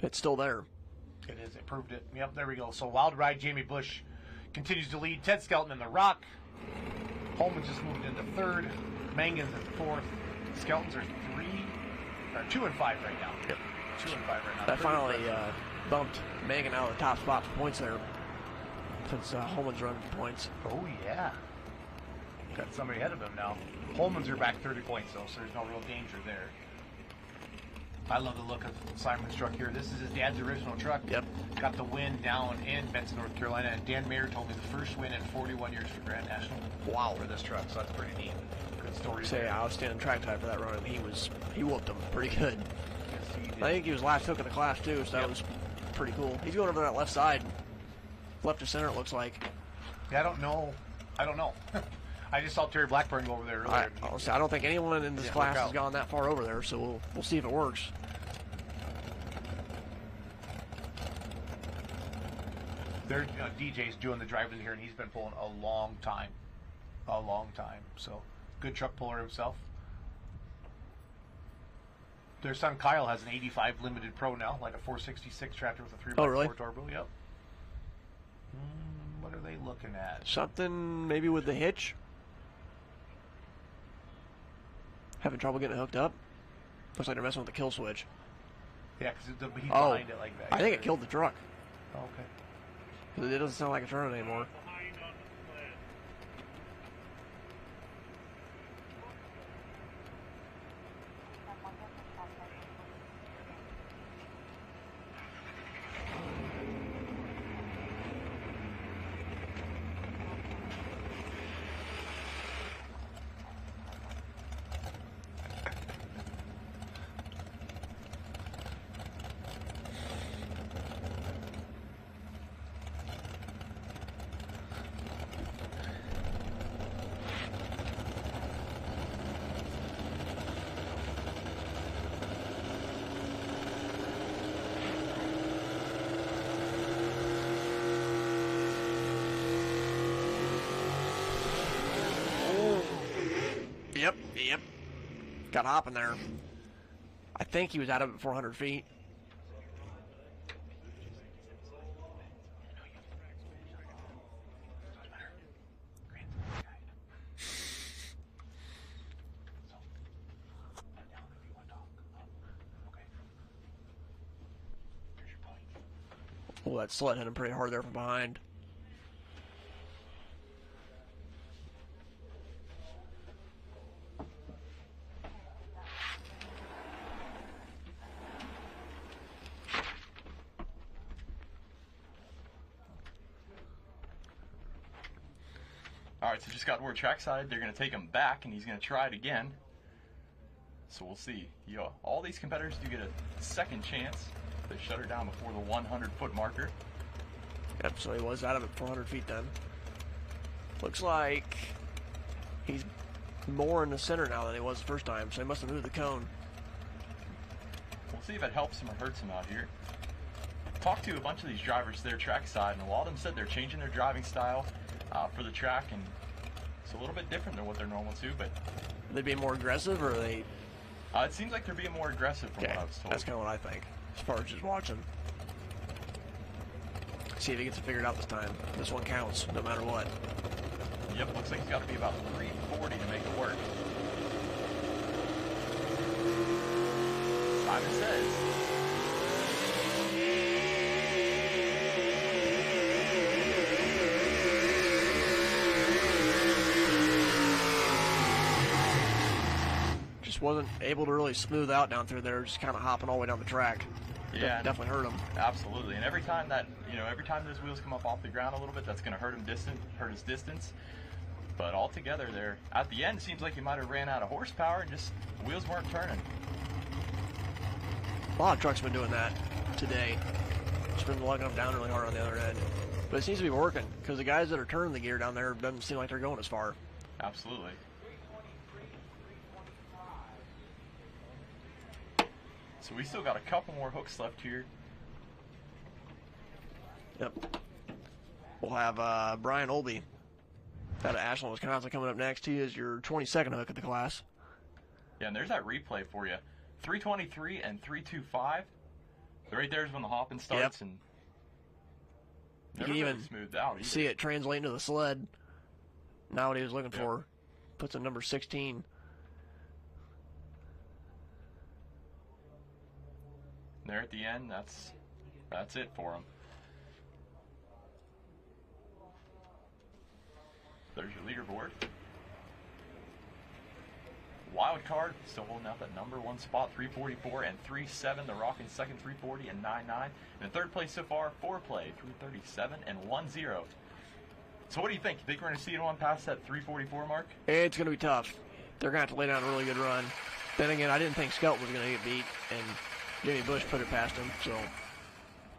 It's still there. It is. It proved it. Yep, there we go. So Wild Ride, Jamie Bush continues to lead. Ted Skelton in the Rock. Holman just moved into 3rd. Mangan's in 4th. Skeltons are 2 and 5 right now. Yep. 2 and 5 right now. That finally bumped Megan out of the top spot for points there, since Holman's running for points. Oh, yeah. Got somebody ahead of him now. Holman's are back 30 points, though, so there's no real danger there. I love the look of Simon's truck here. This is his dad's original truck. Yep. Got the win down in Benson, North Carolina. And Dan Mayer told me the first win in 41 years for Grand National. Wow. For this truck, so that's pretty neat. Good story. Say, I was standing track time for that run, and he whooped him pretty good. Yes, I think he was last hook in the class, too, so that was pretty cool. He's going over that left side. Left to center, it looks like. Yeah, I don't know. I just saw Terry Blackburn go over there earlier. I don't think anyone in this class has gone that far over there, so we'll see if it works. Their DJ's doing the driving here, and he's been pulling a long time. So, good truck puller himself. Their son Kyle has an 85 Limited Pro now, like a 466 tractor with a 3x4 Oh, really? turbo. Yep. What are they looking at? Something maybe with the hitch? Having trouble getting it hooked up? Looks like they're messing with the kill switch. Yeah, because he's behind it like that. I think it killed the truck. Oh, okay. 'Cause it doesn't sound like it's running anymore. Yep. Got hopping there. I think he was out of it 400 feet. Oh, that sled hit him pretty hard there from behind. Alright, so just got toward trackside. They're going to take him back, and he's going to try it again. So we'll see. All these competitors do get a second chance. They shut her down before the 100-foot marker. Yep, so he was out of it 400 feet then. Looks like he's more in the center now than he was the first time, so he must have moved the cone. We'll see if it helps him or hurts him out here. Talked to a bunch of these drivers there trackside, and a lot of them said they're changing their driving style for the track, and it's a little bit different than what they're normal to, but... Are they being more aggressive, or are they... it seems like they're being more aggressive from what I was told. That's kind of what I think, as far as just watching. See if he gets it figured out this time. This one counts, no matter what. Yep, looks like he's got to be about 340 to make it work. Simon says. Just wasn't able to really smooth out down through there, just kind of hopping all the way down the track. Yeah, definitely hurt him. Absolutely, and every time those wheels come up off the ground a little bit, that's going to hurt his distance. But altogether, there at the end, it seems like he might have ran out of horsepower and just the wheels weren't turning. A lot of trucks have been doing that today. Just been lugging them down really hard on the other end. But it seems to be working because the guys that are turning the gear down there doesn't seem like they're going as far. Absolutely. So we still got a couple more hooks left here. Yep. We'll have Brian Olby out of Ashland, Wisconsin, coming up next. He is your 22nd hook of the class. Yeah, and there's that replay for you. 323 and 325. Right there's when the hopping starts, and you can even smoothed out either. See it translate into the sled. Now what he was looking for. Puts in number 16. There at the end, that's it for him. There's your leaderboard. Wild card still holding out that number one spot, 344 and 37. The Rock in second, 340 and 99. And in third place so far, 4Play, 337 and 10. So what do you think? You think we're going to see anyone past that 344 mark? It's going to be tough. They're going to have to lay down a really good run. Then again, I didn't think Skelton was going to get beat, and Jimmy Bush put it past him, so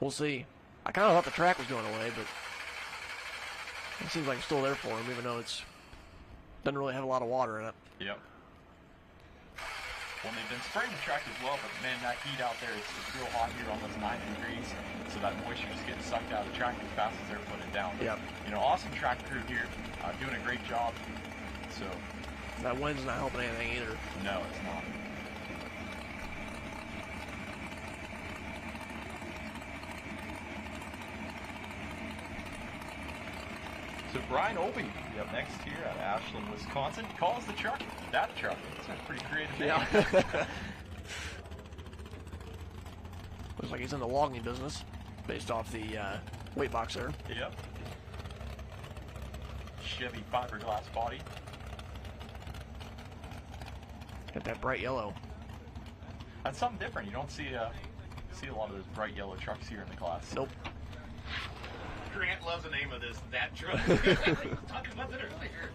we'll see. I kind of thought the track was going away, but it seems like it's still there for him, even though it doesn't really have a lot of water in it. Yep. Well, they've been spraying the track as well, but man, that heat out there, it's real hot here, almost 90 degrees, so that moisture just getting sucked out of the track as fast as they're putting it down. Yep. Awesome track crew here, doing a great job. So that wind's not helping anything either. No, it's not. So Brian Olby, up next here out of Ashland, Wisconsin, calls the truck that truck. It's a pretty creative name. Yeah. Looks like he's in the logging business, based off the weight box there. Yep. Chevy fiberglass body. Got that bright yellow. That's something different. You don't see a lot of those bright yellow trucks here in the class. Nope. Grant loves the name of that truck. We were talking about that earlier.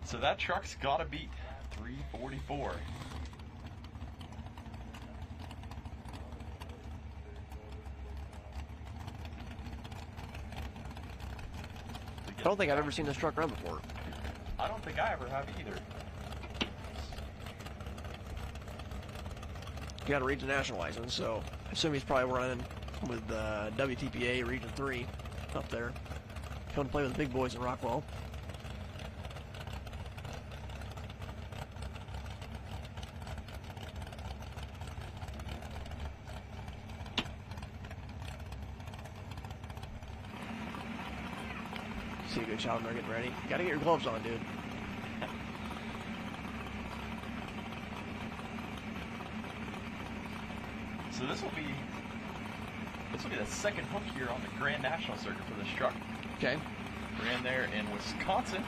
So that truck's got to beat 344. I don't think I've ever seen this truck run before. I don't think I ever have either. He got a region national license, so I assume he's probably running with WTPA Region 3 up there. Coming to play with the big boys in Rockwell. See a good shot when they're getting ready. You gotta get your gloves on, dude. So this will be the second hook here on the Grand National circuit for this truck. Okay. Ran there in Wisconsin.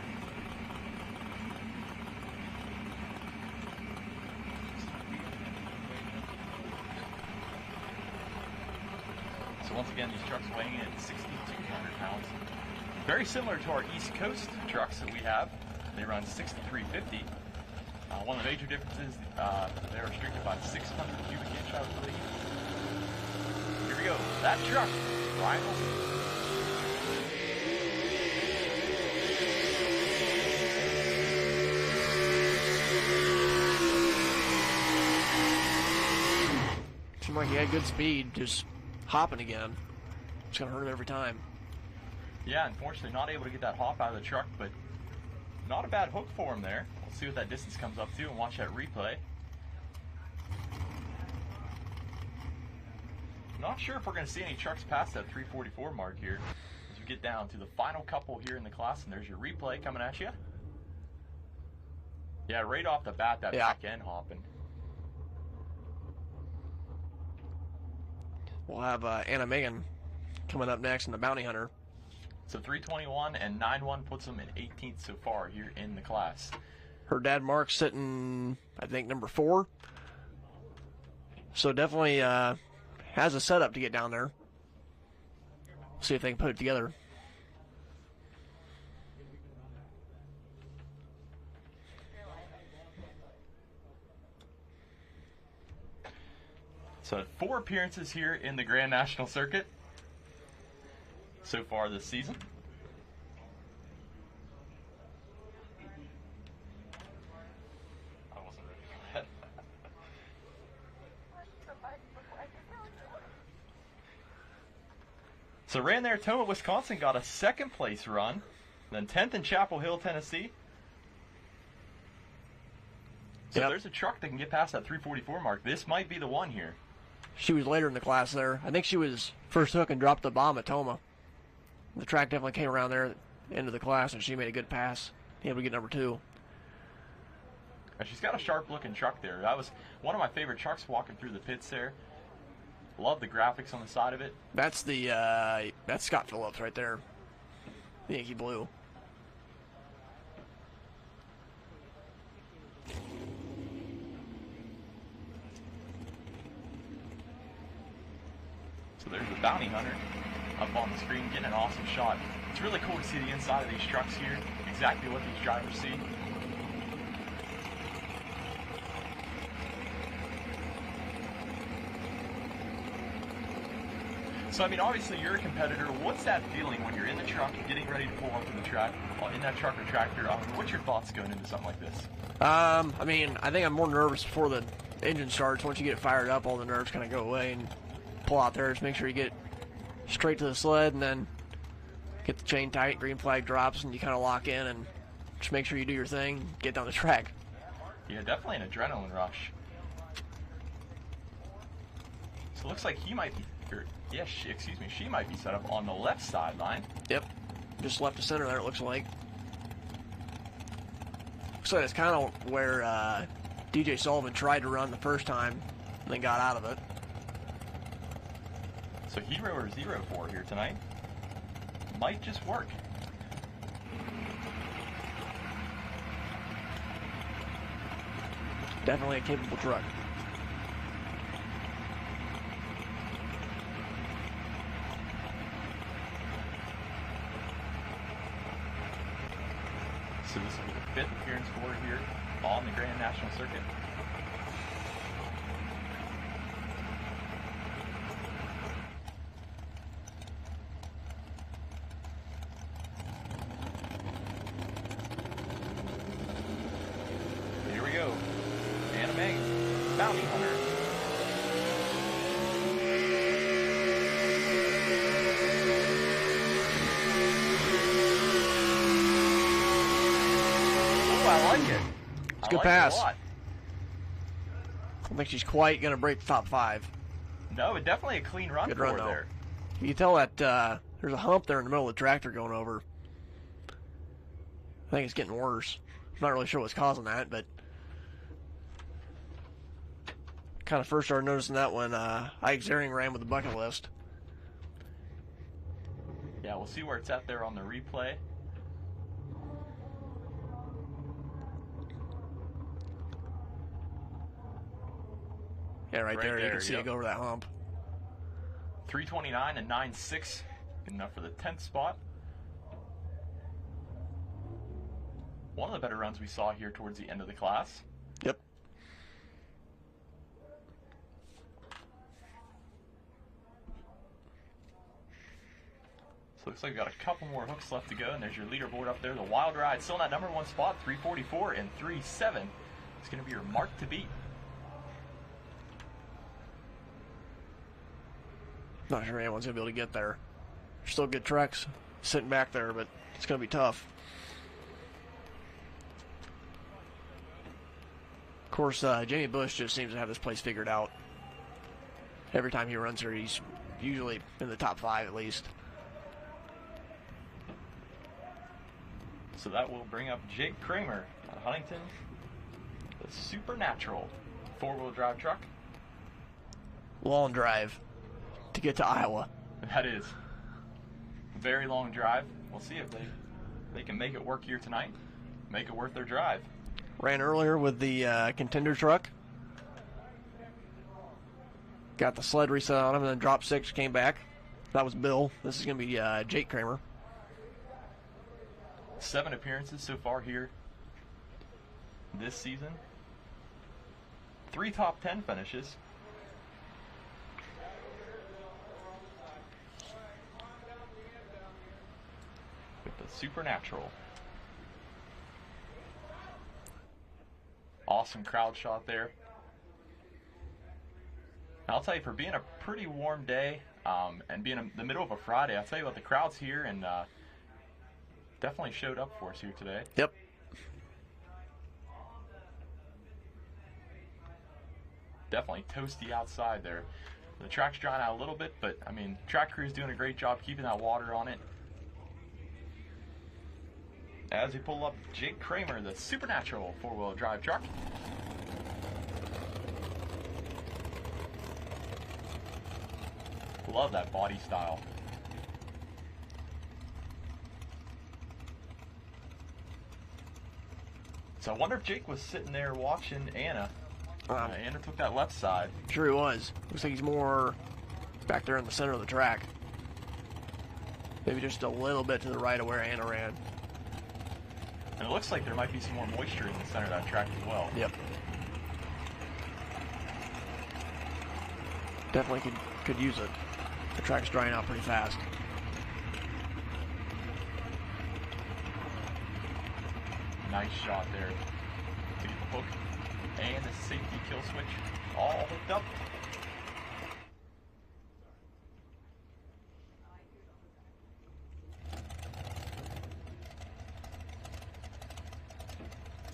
So once again, these trucks weighing in at 6,200 pounds. Very similar to our East Coast trucks that we have. They run 6,350. One of the major differences, they're restricted by 600 cubic inch, I believe. Here we go. That truck, Ryan Olsen. Seemed like he had good speed, just hopping again. It's going to hurt him every time. Yeah, unfortunately not able to get that hop out of the truck, but not a bad hook for him there. We'll see what that distance comes up to and watch that replay. Not sure if we're going to see any trucks past that 344 mark here as we get down to the final couple here in the class, and there's your replay coming at you. Yeah, right off the bat, that back end hopping. We'll have Anna Megan coming up next in the Bounty Hunter. So 321 and 9-1 puts them in 18th so far here in the class. Her dad Mark's sitting, I think, number 4. So definitely has a setup to get down there. See if they can put it together. So 4 appearances here in the Grand National Circuit so far this season. I wasn't ready for that. So ran there, Toma, Wisconsin, got a 2nd place run, then 10th in Chapel Hill, Tennessee. So there's a truck that can get past that 344 mark. This might be the one here. She was later in the class there. I think she was first hook and dropped the bomb at Toma. The track definitely came around there at the end of the class, and she made a good pass. Able to get number 2. And she's got a sharp-looking truck there. That was one of my favorite trucks walking through the pits there. Love the graphics on the side of it. That's the that's Scott Phillips right there. The Yankee Blue. So there's the Bounty Hunter up on the screen, getting an awesome shot. It's really cool to see the inside of these trucks here, exactly what these drivers see. So, I mean, obviously you're a competitor. What's that feeling when you're in the truck, getting ready to pull onto the track, in that truck or tractor? What's your thoughts going into something like this? I mean, I think I'm more nervous before the engine starts. Once you get it fired up, all the nerves kind of go away and pull out there. Just make sure you get straight to the sled and then get the chain tight, green flag drops, and you kind of lock in and just make sure you do your thing, get down the track. Yeah, definitely an adrenaline rush. So it looks like he might be, she might be set up on the left sideline. Yep, just left to center there, it looks like. Looks like it's kind of where DJ Sullivan tried to run the first time and then got out of it. So Hero or 04 here tonight might just work. Definitely a capable truck. So this will be the 5th appearance for her here on the Grand National Circuit. Bounty Hunter. Oh, I like it. It's a good pass. I don't think she's quite going to break the top 5. No, but definitely a clean run good for run, her there. You can tell that there's a hump there in the middle of the tractor going over. I think it's getting worse. I'm not really sure what's causing that, but kind of first started noticing that when Ike Zering ran with the bucket list. Yeah, we'll see where it's at there on the replay. Yeah, right there. You can see it go over that hump. 329 and 9.6. Good enough for the 10th spot. One of the better runs we saw here towards the end of the class. Yep. So looks like we've got a couple more hooks left to go, and there's your leaderboard up there. The Wild Ride still in that number 1 spot, 344 and 3.7. It's going to be your mark to beat. Not sure anyone's going to be able to get there. There's still good trucks sitting back there, but it's going to be tough. Of course, Jamie Bush just seems to have this place figured out. Every time he runs here, he's usually in the top 5 at least. So that will bring up Jake Kramer at Huntington. The Supernatural 4-wheel drive truck. Long drive to get to Iowa. That is. Very long drive. We'll see if they can make it work here tonight. Make it worth their drive. Ran earlier with the contender truck. Got the sled reset on him and then dropped 6, came back. That was Bill. This is going to be Jake Kramer. 7 appearances so far here this season. 3 top 10 finishes. With the Supernatural. Awesome crowd shot there. I'll tell you, for being a pretty warm day and being in the middle of a Friday, I'll tell you what, the crowd's here and definitely showed up for us here today. Yep. Definitely toasty outside there. The track's drying out a little bit, but I mean, track crew's doing a great job keeping that water on it. As we pull up Jake Kramer, the Supernatural 4-wheel drive truck. Love that body style. So I wonder if Jake was sitting there watching Anna. Anna took that left side. Sure he was. Looks like he's more back there in the center of the track. Maybe just a little bit to the right of where Anna ran. And it looks like there might be some more moisture in the center of that track as well. Yep. Definitely could use it. The track's drying out pretty fast. Nice shot there to get the hook and the safety kill switch all hooked up.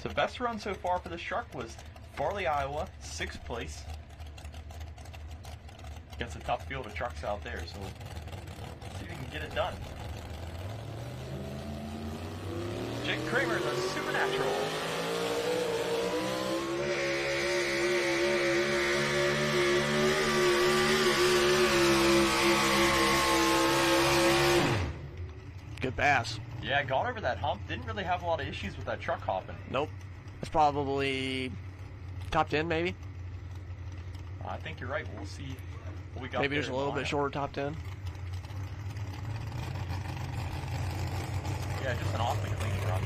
So best run so far for this truck was Farley, Iowa, 6th place. Against a tough field of trucks out there, so let's see if we can get it done. Jake Kramer, the Supernatural. Good pass. Yeah, got over that hump. Didn't really have a lot of issues with that truck hopping. Nope. It's probably top 10 maybe. I think you're right. We'll see what we got. Maybe just a little bit shorter top 10. Yeah, just an awfully clean run.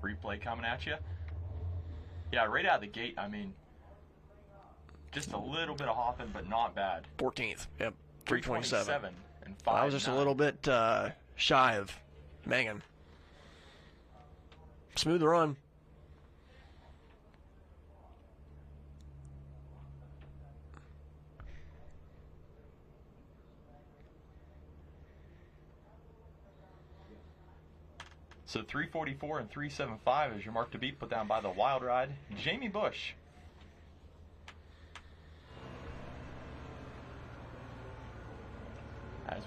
Replay coming at you. Yeah, right out of the gate, I mean, just a little bit of hopping, but not bad. 14th. Yep. 327. And 5. I was just a little bit shy of Mangan. Smooth run. So 344 and 375 is your mark to beat, put down by the Wild Ride, Jamie Bush.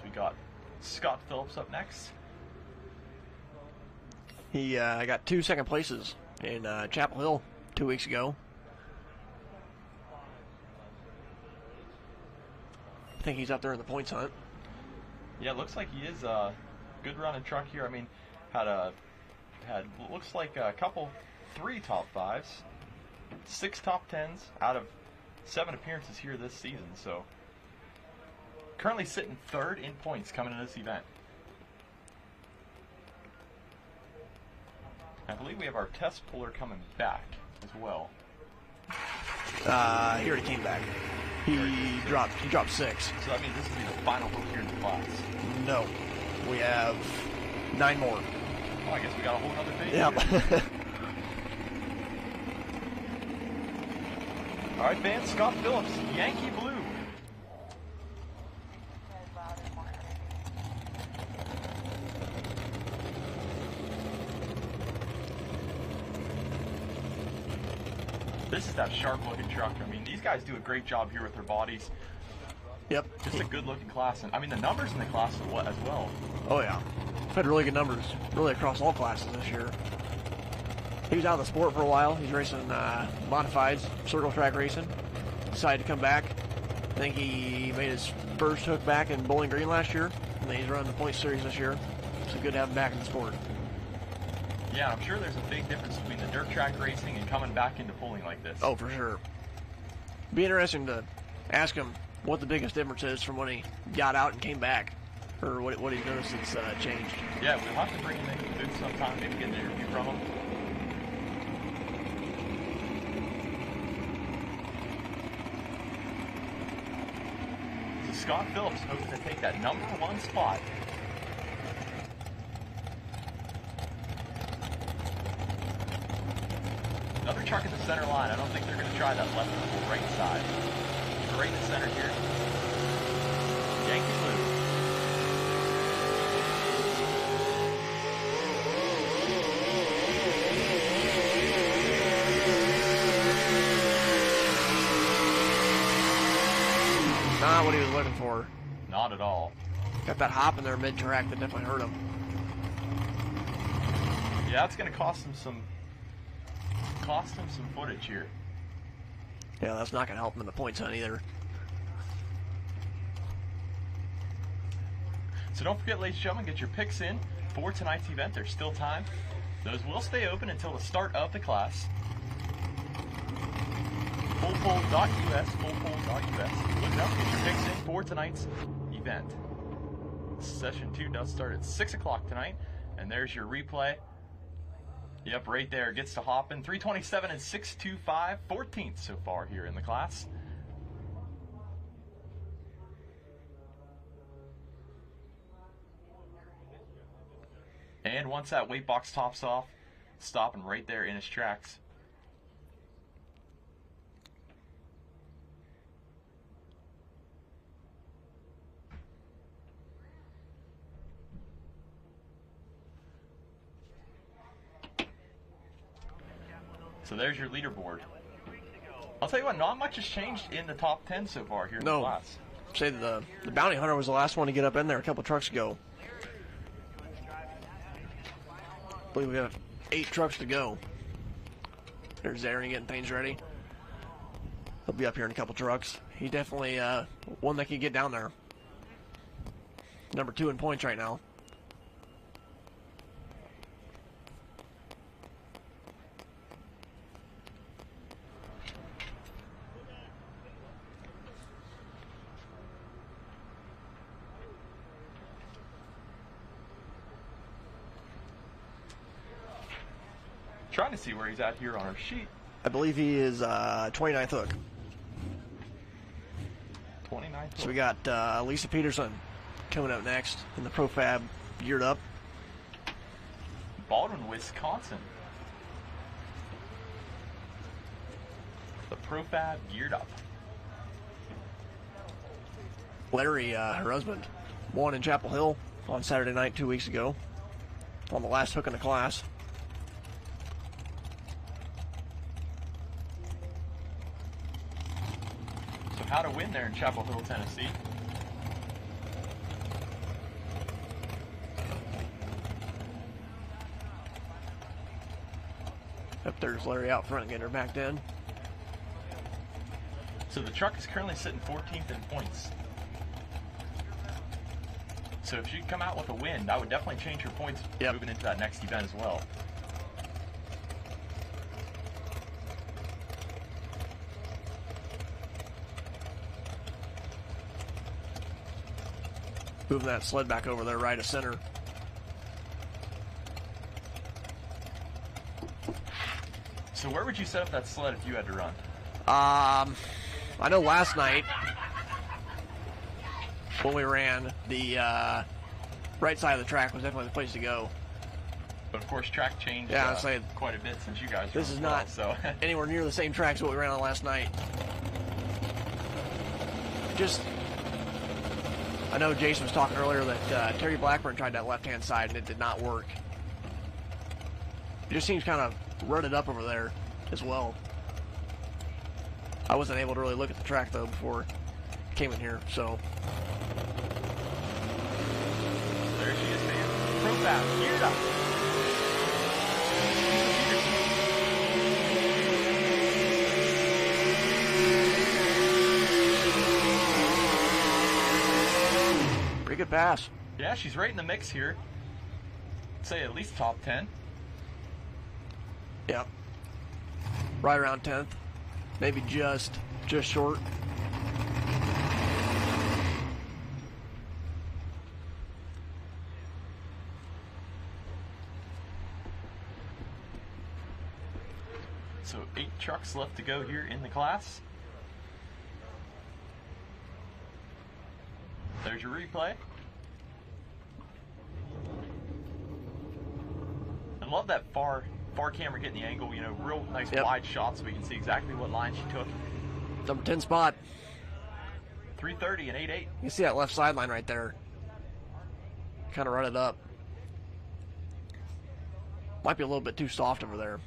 we got Scott Phillips up next. He got 2 second places in Chapel Hill 2 weeks ago. I think he's up there in the points hunt. Yeah, it looks like he is a good running truck here. I mean, had looks like a couple, 3 top 5s, 6 top 10s out of 7 appearances here this season. So currently sitting 3rd in points coming into this event. I believe we have our test puller coming back as well. He already came back. He dropped 6. So that means this will be the final hook here in the class. No, we have 9 more. Oh, I guess we got a whole other phase. Yep. All right, fans, Scott Phillips, Yankee Blue. This is that sharp-looking truck. I mean, these guys do a great job here with their bodies. Yep. Just a good-looking class. And I mean, the numbers in the class as well. Oh, yeah. We've had really good numbers, really across all classes this year. He was out of the sport for a while. He's racing modifieds, circle track racing. Decided to come back. I think he made his first hook back in Bowling Green last year. And then he's running the point series this year. So good to have him back in the sport. Yeah, I'm sure there's a big difference between the dirt track racing and coming back into pulling like this. Oh, for sure. Be interesting to ask him what the biggest difference is from when he got out and came back, or what he's noticed that's changed. Yeah, we'll have to bring him in the booth sometime, maybe get an interview from him. So Scott Phillips hoping to take that #1 spot. Another truck at the center line. I don't think they're going to try that left or right side. Right in the center here. Yankee Blue. Not what he was looking for. Not at all. Got that hop in there mid-track that definitely hurt him. Yeah, it's going to cost him some footage here. Yeah, that's not going to help him in the points hunt either. So don't forget, ladies and gentlemen, get your picks in for tonight's event. There's still time. Those will stay open until the start of the class. Fullpoll.us, fullpoll.us. Look it up, get your picks in for tonight's event. Session 2 does start at 6 o'clock tonight, and there's your replay. Yep, right there. Gets to hopping. 327 and 625. 14th so far here in the class. And once that weight box tops off, stopping right there in his tracks. So there's your leaderboard. I'll tell you what, not much has changed in the top 10 so far here in the class. Say the Bounty Hunter was the last one to get up in there a couple trucks ago. I believe we have 8 trucks to go. There's Aaron getting things ready. He'll be up here in a couple trucks. He definitely one that can get down there. Number 2 in points right now. Trying to see where he's at here on our sheet. I believe he is 29th hook. 29th hook. So we got Lisa Peterson coming up next in the Profab geared up. Baldwin, Wisconsin. The Profab geared up. Larry, her husband, won in Chapel Hill on Saturday night 2 weeks ago on the last hook in the class. So how to win there in Chapel Hill, Tennessee. Up there's Larry out front getting her backed in. So the truck is currently sitting 14th in points. So if she come out with a win, that would definitely change her points moving into that next event as well. Moving that sled back over there right of center. So where would you set up that sled if you had to run? I know last night when we ran, the right side of the track was definitely the place to go. But of course, track changed quite a bit since you guys. This is not anywhere near the same track as what we ran on last night. Just, I know Jason was talking earlier that Terry Blackburn tried that left-hand side and it did not work. It just seems kind of rutted up over there as well. I wasn't able to really look at the track though before I came in here, so. There she is, man. Throwdown, geared up. Pretty good pass. Yeah, she's right in the mix here. I'd say at least top 10. Yep. Right around 10th. Maybe just short. So 8 trucks left to go here in the class. There's your replay. And love that far camera getting the angle, you know, real nice wide shot so we can see exactly what line she took. Number 10 spot. 3:30 and 8:8. You see that left sideline right there. Kind of run it up. Might be a little bit too soft over there.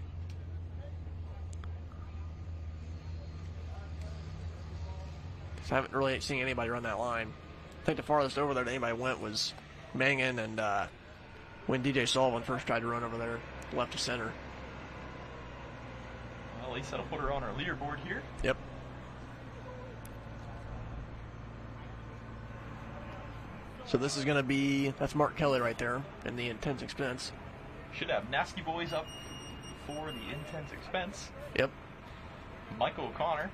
I haven't really seen anybody run that line. I think the farthest over there that anybody went was Mangan and when DJ Sullivan first tried to run over there, left to center. Well, at least that'll put her on our leaderboard here. Yep. So this is going to be, that's Mark Kelly right there in the intense expense. Should have Nasty Boys up for the intense expense. Yep. Michael O'Connor.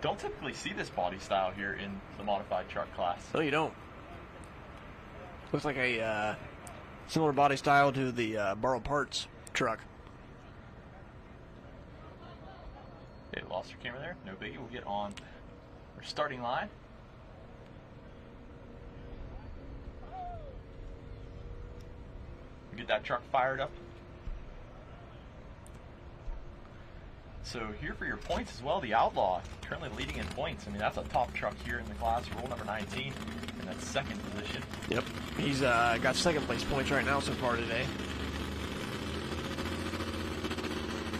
Don't typically see this body style here in the modified truck class. No, you don't. Looks like a similar body style to the borrowed parts truck. Okay, lost your camera there. No biggie. We'll get on our starting line. We'll get that truck fired up. So here for your points as well, the Outlaw currently leading in points. I mean, that's a top truck here in the class, roll number 19 in that second position. Yep, he's got second place points right now so far today.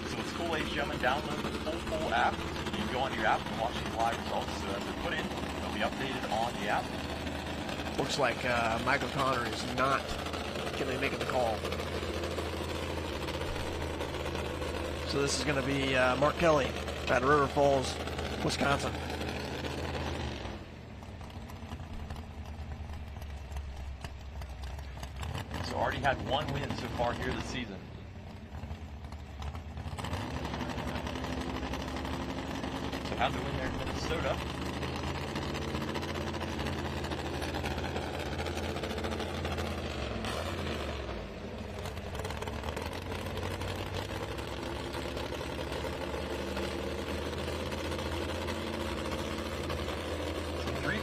So it's cool, ladies and gentlemen, download the full app. You can go on your app and watch the live results. So as they're put in, they'll be updated on the app. Looks like Michael Connor is not going to be making the call. So this is going to be Mark Kelly at River Falls, Wisconsin. So already had one win so far here this season. So had the win there in Minnesota.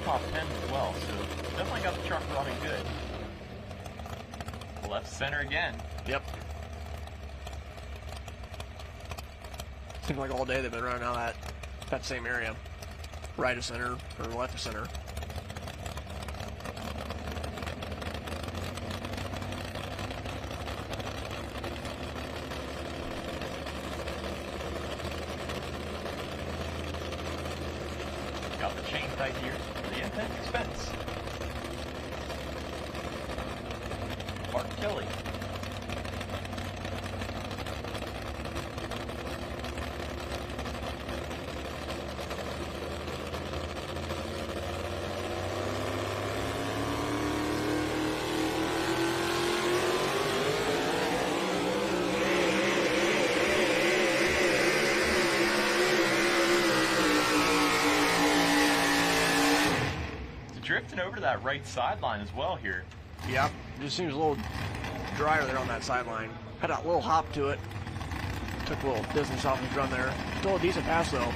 Top 10 as well, so definitely got the truck running good. Left center again. Yep. Seems like all day they've been running out that same area. Right of center or left of center. chain tight here for the intense expense. Mark Kelly. Drifting over to that right sideline as well here. Yep, just seems a little drier there on that sideline. Had a little hop to it. Took a little distance off his run there. Still a decent pass though.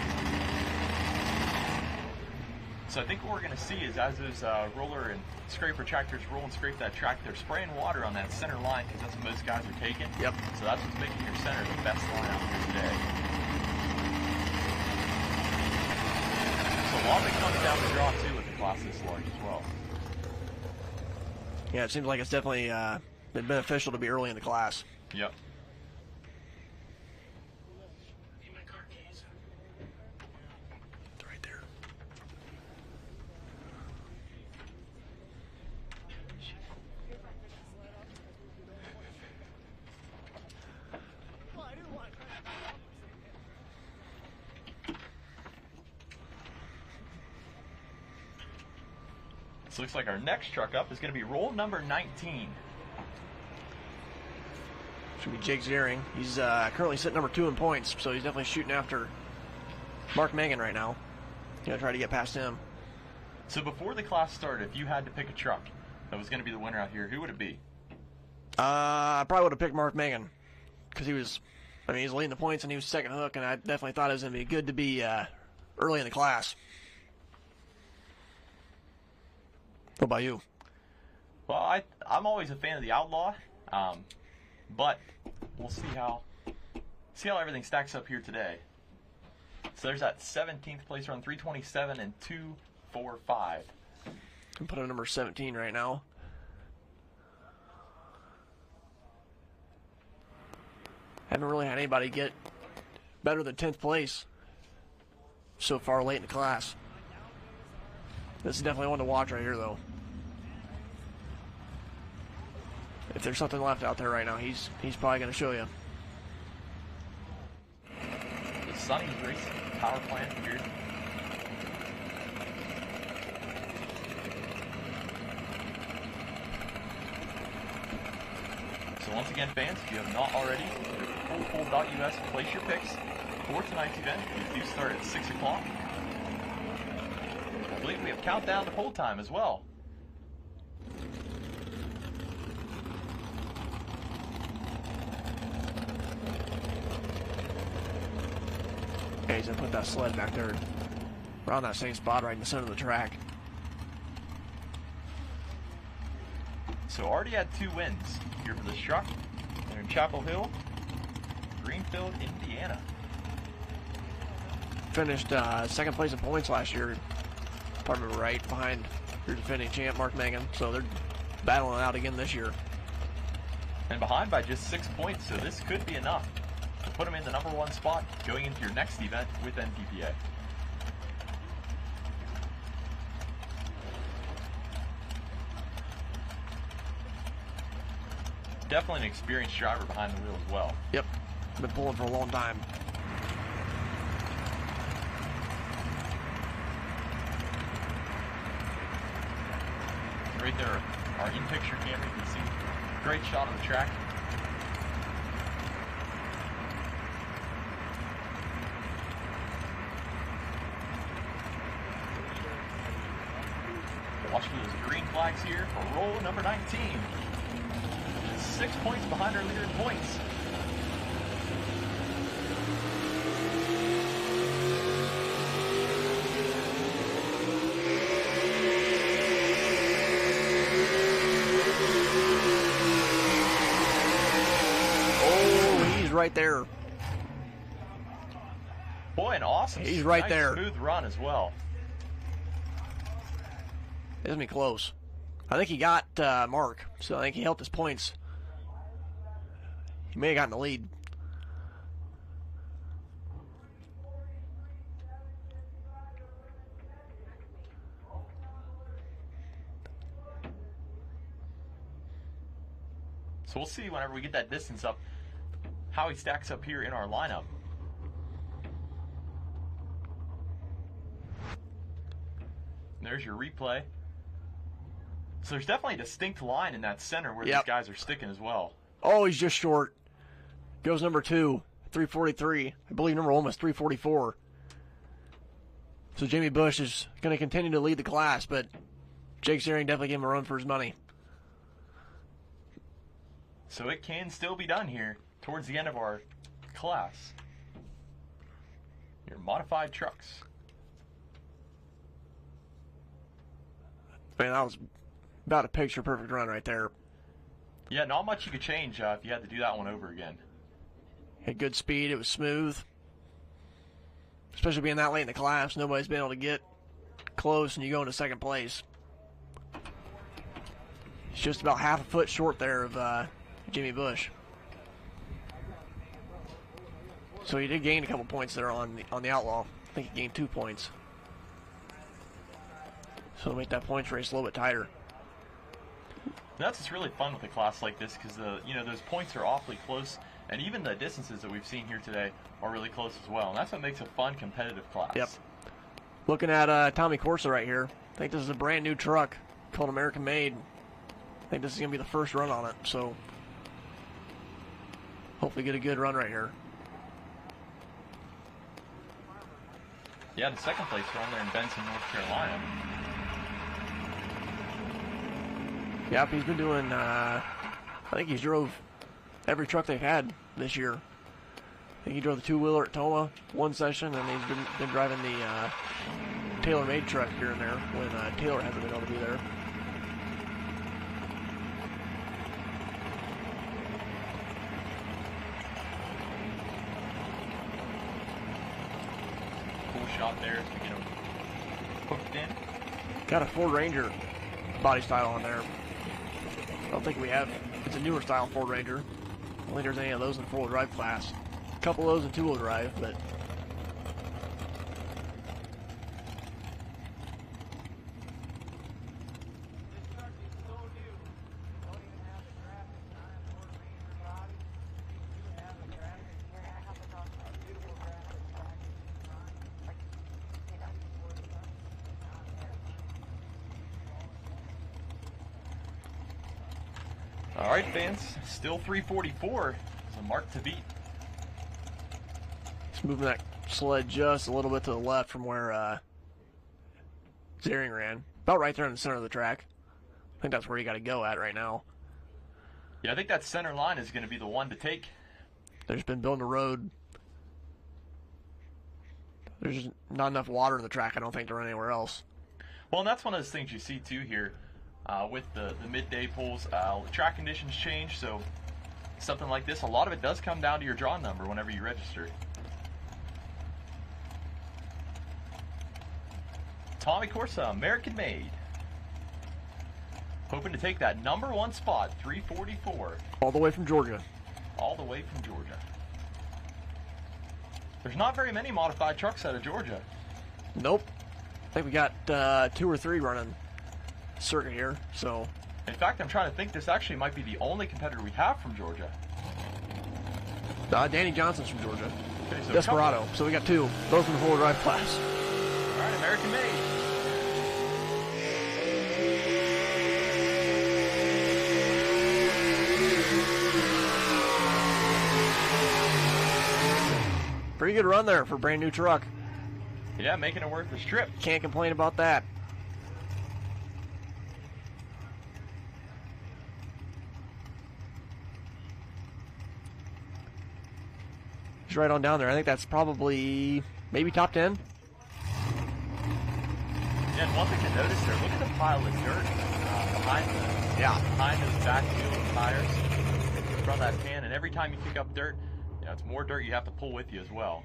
So I think what we're going to see is as those roller and scraper tractors roll and scrape that track, they're spraying water on that center line because that's what most guys are taking. Yep. So that's what's making your center the best line out here today. So a lot of it comes down to draw too with the class this large as well. Yeah, it seems like it's definitely been beneficial to be early in the class. Yep. Right there. So looks like our next truck up is going to be roll number 19. Should be Jake Ziering. He's currently sitting number 2 in points, so he's definitely shooting after Mark Mangan right now. Gonna try to get past him. So before the class started, if you had to pick a truck that was going to be the winner out here, who would it be? I probably would have picked Mark Mangan because he's leading the points and he was second hook, and I definitely thought it was going to be good to be early in the class. What about you? Well, I'm always a fan of the Outlaw, but we'll see how everything stacks up here today. So there's that 17th place run, 327 and 245. I'm putting number 17 right now. Haven't really had anybody get better than 10th place so far late in the class. This is definitely one to watch right here, though. If there's something left out there right now, he's probably going to show you. The Sunny Race Power Plant here. So once again, fans, if you have not already, go to fullpool.us, place your picks for tonight's event. We do start at 6 o'clock. I believe we have countdown to poll time as well. Yeah, he's going to put that sled back there around that same spot right in the center of the track. So already had 2 wins here for this truck. They're in Chapel Hill, Greenfield, Indiana. Finished second place in points last year, if I remember right, behind your defending champ, Mark Mangan. So they're battling it out again this year. And behind by just 6 points, so this could be enough to put them in the number 1 spot going into your next event with NTPA. Definitely an experienced driver behind the wheel as well. Yep, been pulling for a long time. Right there, our in-picture camera, you can see great shot of the track. Watch for those green flags here for roll number 19. 6 points behind our leader in points. Oh, he's right there. Boy, an awesome. He's right nice there. Smooth run as well. It's going to be close. I think he got Mark, so I think he helped his points. He may have gotten the lead. So we'll see whenever we get that distance up how he stacks up here in our lineup. And there's your replay. So there's definitely a distinct line in that center where these guys are sticking as well. Oh, he's just short. Goes number 2, 343. I believe number 1 was 344. So Jamie Bush is going to continue to lead the class, but Jake Zering definitely gave him a run for his money. So it can still be done here towards the end of our class. Your modified trucks. Man, that was about a picture-perfect run right there. Yeah, not much you could change if you had to do that one over again. Had good speed. It was smooth. Especially being that late in the class, nobody's been able to get close, and you go into second place. It's just about half a foot short there of Jimmy Bush. So he did gain a couple points there on the Outlaw. I think he gained 2 points. So it'll make that points race a little bit tighter. That's what's really fun with a class like this, because those points are awfully close, and even the distances that we've seen here today are really close as well. And that's what makes a fun, competitive class. Yep. Looking at Tommy Corsa right here. I think this is a brand new truck called American Made. I think this is going to be the first run on it, so hopefully get a good run right here. Yeah, the second place run there in Benson, North Carolina. Yep, he's been doing, I think he's drove every truck they've had this year. I think he drove the 2-wheeler at Toma one session, and he's been driving the tailor-made truck here and there when Taylor hasn't been able to be there. Cool shot there as we get him hooked in. Got a Ford Ranger body style on there. I don't think we have. It's a newer style Ford Ranger. I don't think there's any of those in 4-wheel drive class. A couple of those in 2-wheel drive, but All right, fans, still 344 is a mark to beat. it's moving that sled just a little bit to the left from where Zering ran. About right there in the center of the track. I think that's where you got to go at right now. Yeah, I think that center line is going to be the one to take. They've just been building a road. There's just not enough water in the track, I don't think, to run anywhere else. Well, and that's one of those things you see, too, here. With the midday pulls, the track conditions change, so something like this, a lot of it does come down to your draw number whenever you register. Tommy Corsa, American Made. Hoping to take that number 1 spot, 344. All the way from Georgia. All the way from Georgia. There's not very many modified trucks out of Georgia. Nope. I think we got 2 or 3 running circuit here, so. In fact, I'm trying to think this actually might be the only competitor we have from Georgia. Danny Johnson's from Georgia. Okay, so Desperado. So we got 2, both in the 4-wheel drive class. All right, American Made. Pretty good run there for a brand new truck. Yeah, making it worth the trip. Can't complain about that. He's right on down there. I think that's probably maybe top 10. Yeah, and one thing to notice there, look at the pile of dirt behind those back wheel tires from that pan. And every time you pick up dirt, it's more dirt you have to pull with you as well.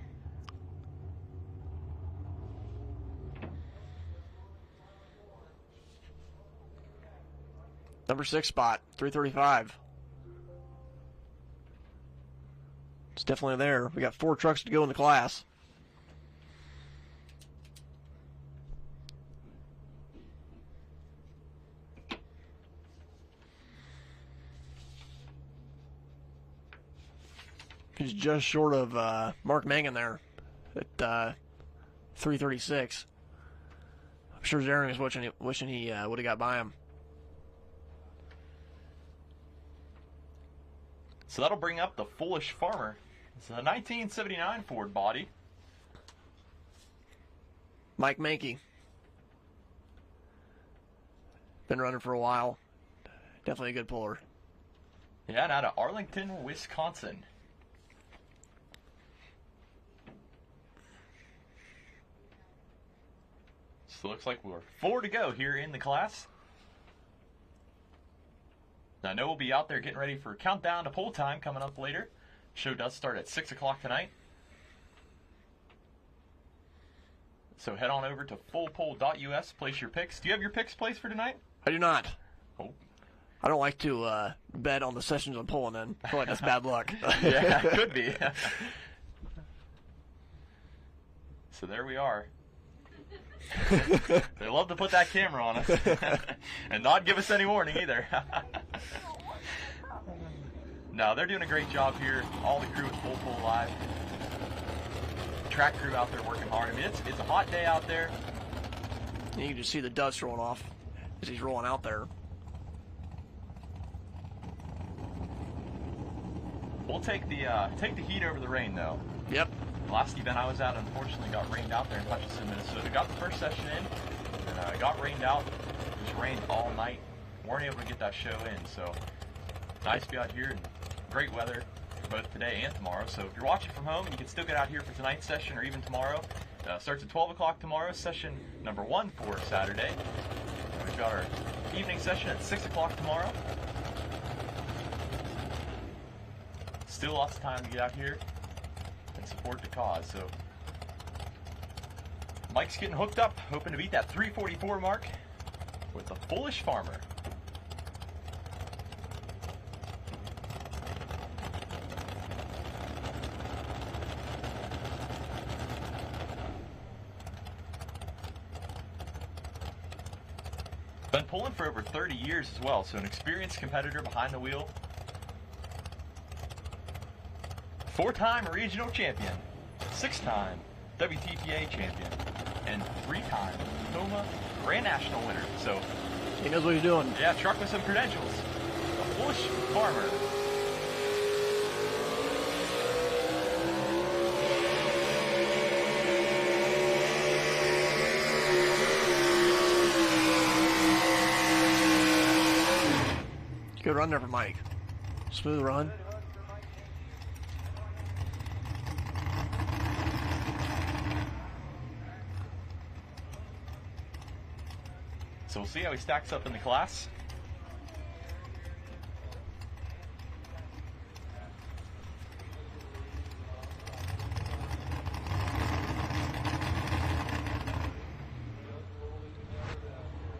Number 6 spot, 335. It's definitely there. We got 4 trucks to go in the class. He's just short of Mark Mangan there at 336. I'm sure Zaring was wishing he would have got by him. So that'll bring up the Foolish Farmer. It's a 1979 Ford body. Mike Mankey. Been running for a while. Definitely a good puller. Yeah, and out of Arlington, Wisconsin. So it looks like we're 4 to go here in the class. Now, I know we'll be out there getting ready for countdown to pole time coming up later. Show does start at 6 o'clock tonight. So head on over to fullpole.us, place your picks. Do you have your picks placed for tonight? I do not. Oh. I don't like to bet on the sessions I'm pulling in. I feel like that's bad luck. Yeah, it could be. So there we are. They love to put that camera on us and not give us any warning either. No, they're doing a great job here. All the crew at Full Pole Live. Track crew out there working hard. I mean, it's a hot day out there. You can just see the dust rolling off as he's rolling out there. We'll take the heat over the rain, though. Yep. Last event I was at, unfortunately, got rained out there in Hutchinson, Minnesota. Got the first session in, and got rained out. It just rained all night. Weren't able to get that show in, so nice to be out here and great weather both today and tomorrow. So if you're watching from home, you can still get out here for tonight's session or even tomorrow. Starts at 12 o'clock tomorrow, session number 1 for Saturday. And we've got our evening session at 6 o'clock tomorrow. Still lots of time to get out here and support the cause. So Mike's getting hooked up, hoping to beat that 344 mark with the Foolish Farmer. Been pulling for over 30 years as well, so an experienced competitor behind the wheel. 4-time regional champion, 6-time WTPA champion, and 3-time Tacoma Grand National winner. So he knows what he's doing. Yeah, truck with some credentials. The Foolish Farmer. Good run there for Mike. Smooth run. So we'll see how he stacks up in the class.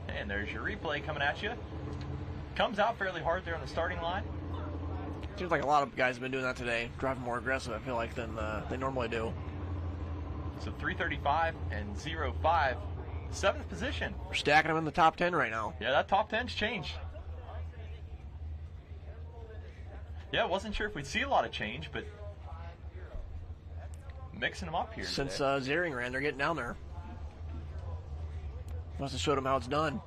And there's your replay coming at you. Comes out fairly hard there on the starting line. Seems like a lot of guys have been doing that today, driving more aggressive, I feel like, than they normally do. So 335 and 05. 7th position. We're stacking them in the top 10 right now. Yeah, that top 10's changed. Yeah, wasn't sure if we'd see a lot of change, but mixing them up here Since today. Zaring ran, they're getting down there. Must have showed them how it's done.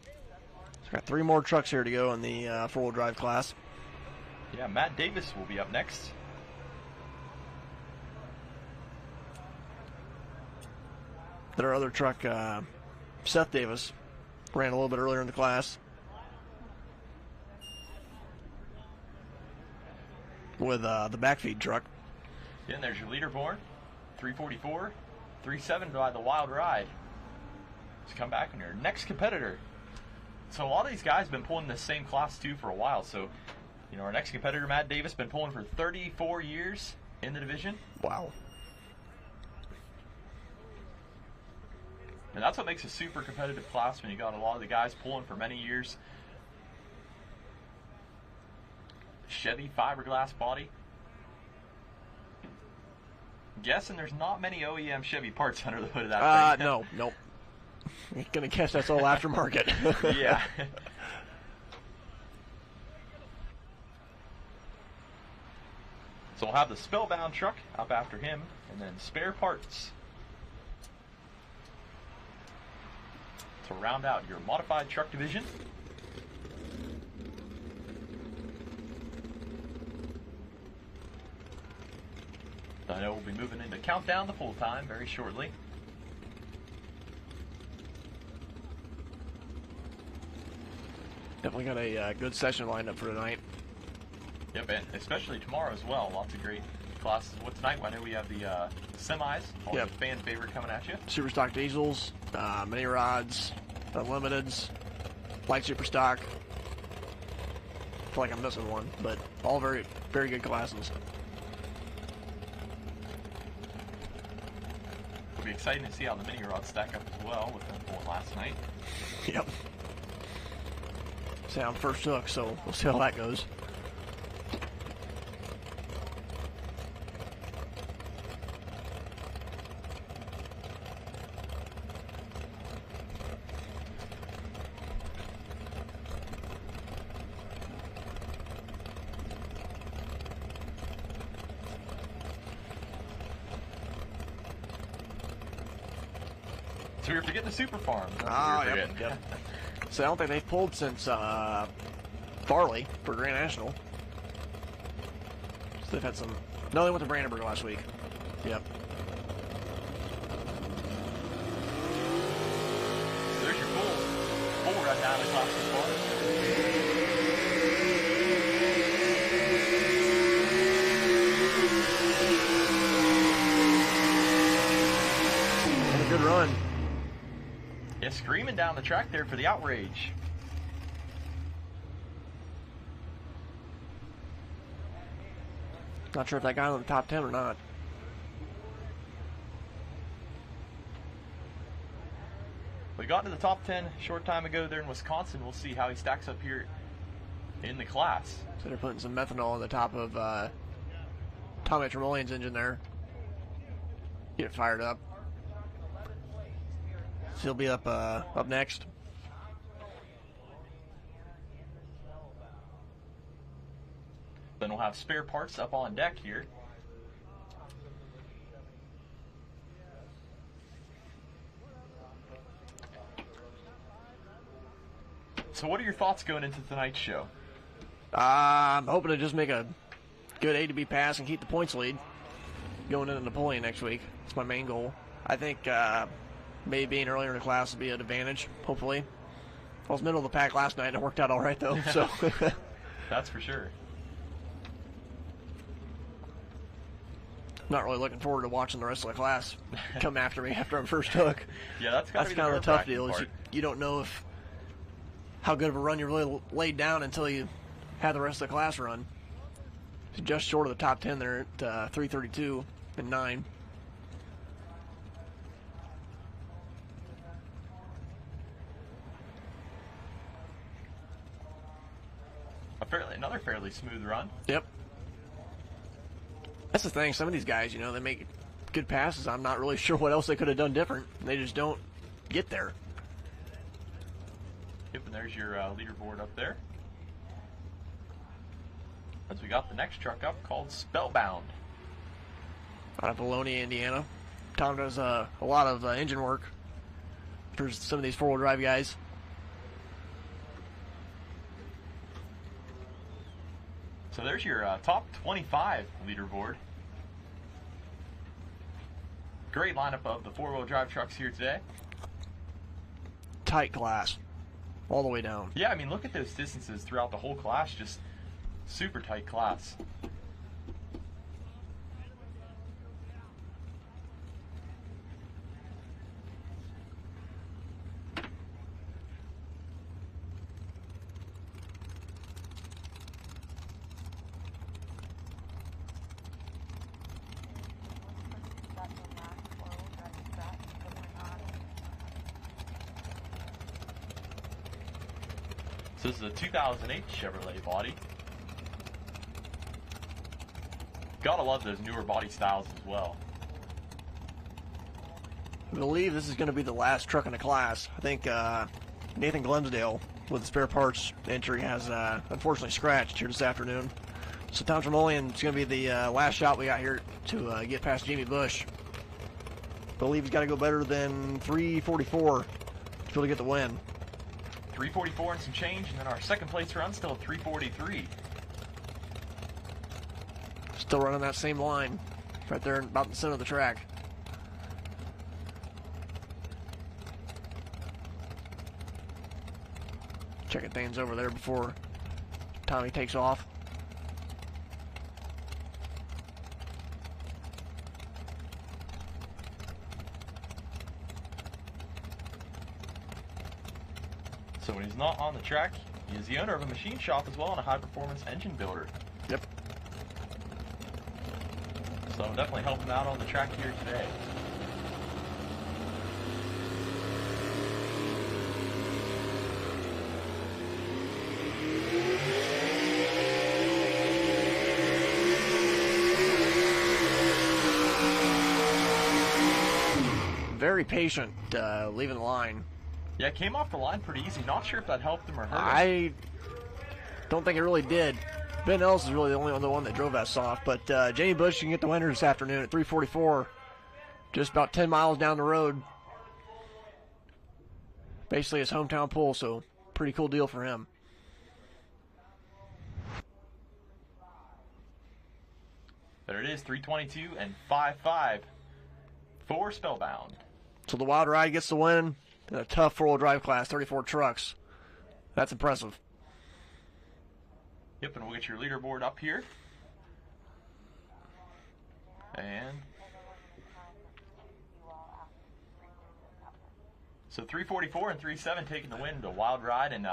So got 3 more trucks here to go in the 4-wheel drive class. Yeah, Matt Davis will be up next. Their other truck, Seth Davis, ran a little bit earlier in the class with the backfeed truck. Yeah, and there's your leaderboard. 344, 37 by the Wild Ride. Let's come back on your next competitor. So a lot of these guys have been pulling this same class too for a while. So, you know, our next competitor, Matt Davis, been pulling for 34 years in the division. Wow. And that's what makes a super competitive class when you got a lot of the guys pulling for many years. Chevy fiberglass body. Guessing there's not many OEM Chevy parts under the hood of that thing. No, nope. You're going to guess that's all aftermarket. Yeah. So we'll have the Spellbound truck up after him, and then spare parts to round out your modified truck division. I know we'll be moving into countdown the full time very shortly. Definitely got a good session lined up for tonight. Yep, and especially tomorrow as well. Lots of great classes. What tonight? I know we have the semis, always a fan favorite coming at you. Super stock diesels, mini rods, unlimiteds, light super stock. I feel like I'm missing one, but all very, very good classes. It'll be exciting to see how the mini rods stack up as well with them going last night. Yep. Say I'm first hook, so we'll see how that goes. So you're forgetting the super farm. Yep. So I don't think they've pulled since Farley for Grand National. So they've had some. No, they went to Brandenburg last week. Yep. So there's your full rundown of class so far. Had a good run. Yeah, screaming down the track there for the outrage. Not sure if that got in the top 10 or not. We got to the top 10 a short time ago there in Wisconsin. We'll see how he stacks up here in the class. So they're putting some methanol on the top of Tommy Tremolian's engine there. Get it fired up. So he'll be up next. Then we'll have spare parts up on deck here. So what are your thoughts going into tonight's show? I'm hoping to just make a good A to B pass and keep the points lead going into Napoleon next week. That's my main goal. I think maybe being earlier in the class will be an advantage, hopefully. I was middle of the pack last night and it worked out all right, though. So That's for sure. Not really looking forward to watching the rest of the class come after me after I'm first hook. Yeah, that's kind of the tough deal. Is you don't know how good of a run you really laid down until you have the rest of the class run. So just short of the top 10 there at 3:32 and 9. Another fairly smooth run. Yep. That's the thing. Some of these guys, they make good passes. I'm not really sure what else they could have done different. They just don't get there. Yep, and there's your leaderboard up there. As we got the next truck up called Spellbound. Out of Bologna, Indiana. Tom does a lot of engine work for some of these four-wheel drive guys. So there's your top 25 leaderboard. Great lineup of the four-wheel drive trucks here today. Tight class. All the way down. Yeah, I mean, look at those distances throughout the whole class. Just super tight class. So this is a 2008 Chevrolet body. Gotta love those newer body styles as well. I believe this is going to be the last truck in the class. I think Nathan Glemsdale with the spare parts entry has unfortunately scratched here this afternoon. So Tom Tremolian is going to be the last shot we got here to get past Jamie Bush. Believe he's got to go better than 3:44 to be able to get the win. 3:44 and some change, and then our second place run still at 3:43. Still running that same line right there about in the center of the track. Checking things over there before Tommy takes off. So when he's not on the track, he is the owner of a machine shop as well and a high-performance engine builder. Yep. So I'm definitely helping out on the track here today. Very patient leaving the line. Yeah, came off the line pretty easy. Not sure if that helped him or hurt him. I don't think it really did. Ben Ellis is really the only one that drove that soft. But Jamie Bush can get the winner this afternoon at 3:44. Just about 10 miles down the road. Basically his hometown pool, so pretty cool deal for him. There it is, 3:22 and 5.5 for Spellbound. So the Wild Ride gets the win in a tough four-wheel drive class, 34 trucks. That's impressive. Yep, and we'll get your leaderboard up here. And so 3:44 and 3.7 taking the win to Wild Ride, and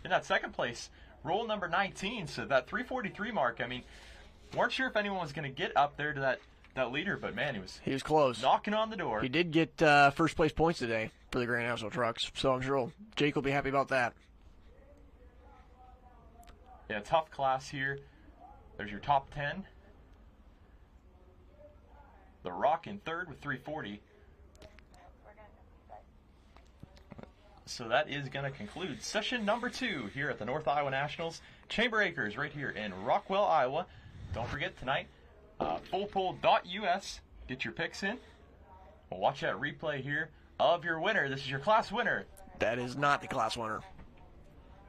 in that second place, roll number 19. So that 3:43 mark, I mean, weren't sure if anyone was going to get up there to that leader, but man, he was close, knocking on the door. He did get first place points today for the Grand National trucks, so I'm sure Jake will be happy about that. Yeah, tough class here. There's your top 10. The Rock in third with 340. So that is going to conclude session number 2 here at the North Iowa Nationals. Chamber Acres right here in Rockwell, Iowa. Don't forget tonight, fullpull.us. Get your picks in. We'll watch that replay here of your winner. This is your class winner. That is not the class winner.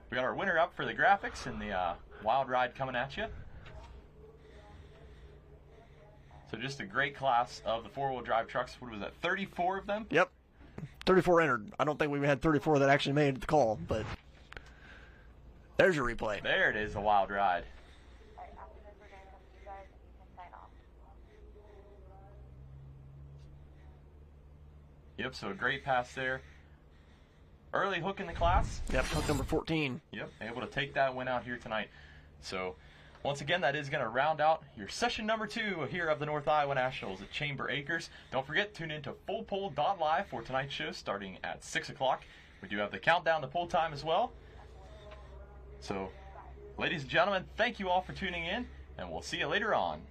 We got our winner up for the graphics and the Wild Ride coming at you. So just a great class of the four-wheel drive trucks. What was that, 34 of them? Yep. 34 entered. I don't think we had 34 that actually made the call, but there's your replay. There it is, the Wild Ride. Yep, so a great pass there. Early hook in the class. Yep, hook number 14. Yep, able to take that win out here tonight. So, once again, that is going to round out your session number 2 here of the North Iowa Nationals at Chamber Acres. Don't forget, tune in to fullpull.live for tonight's show starting at 6 o'clock. We do have the countdown to pull time as well. So, ladies and gentlemen, thank you all for tuning in, and we'll see you later on.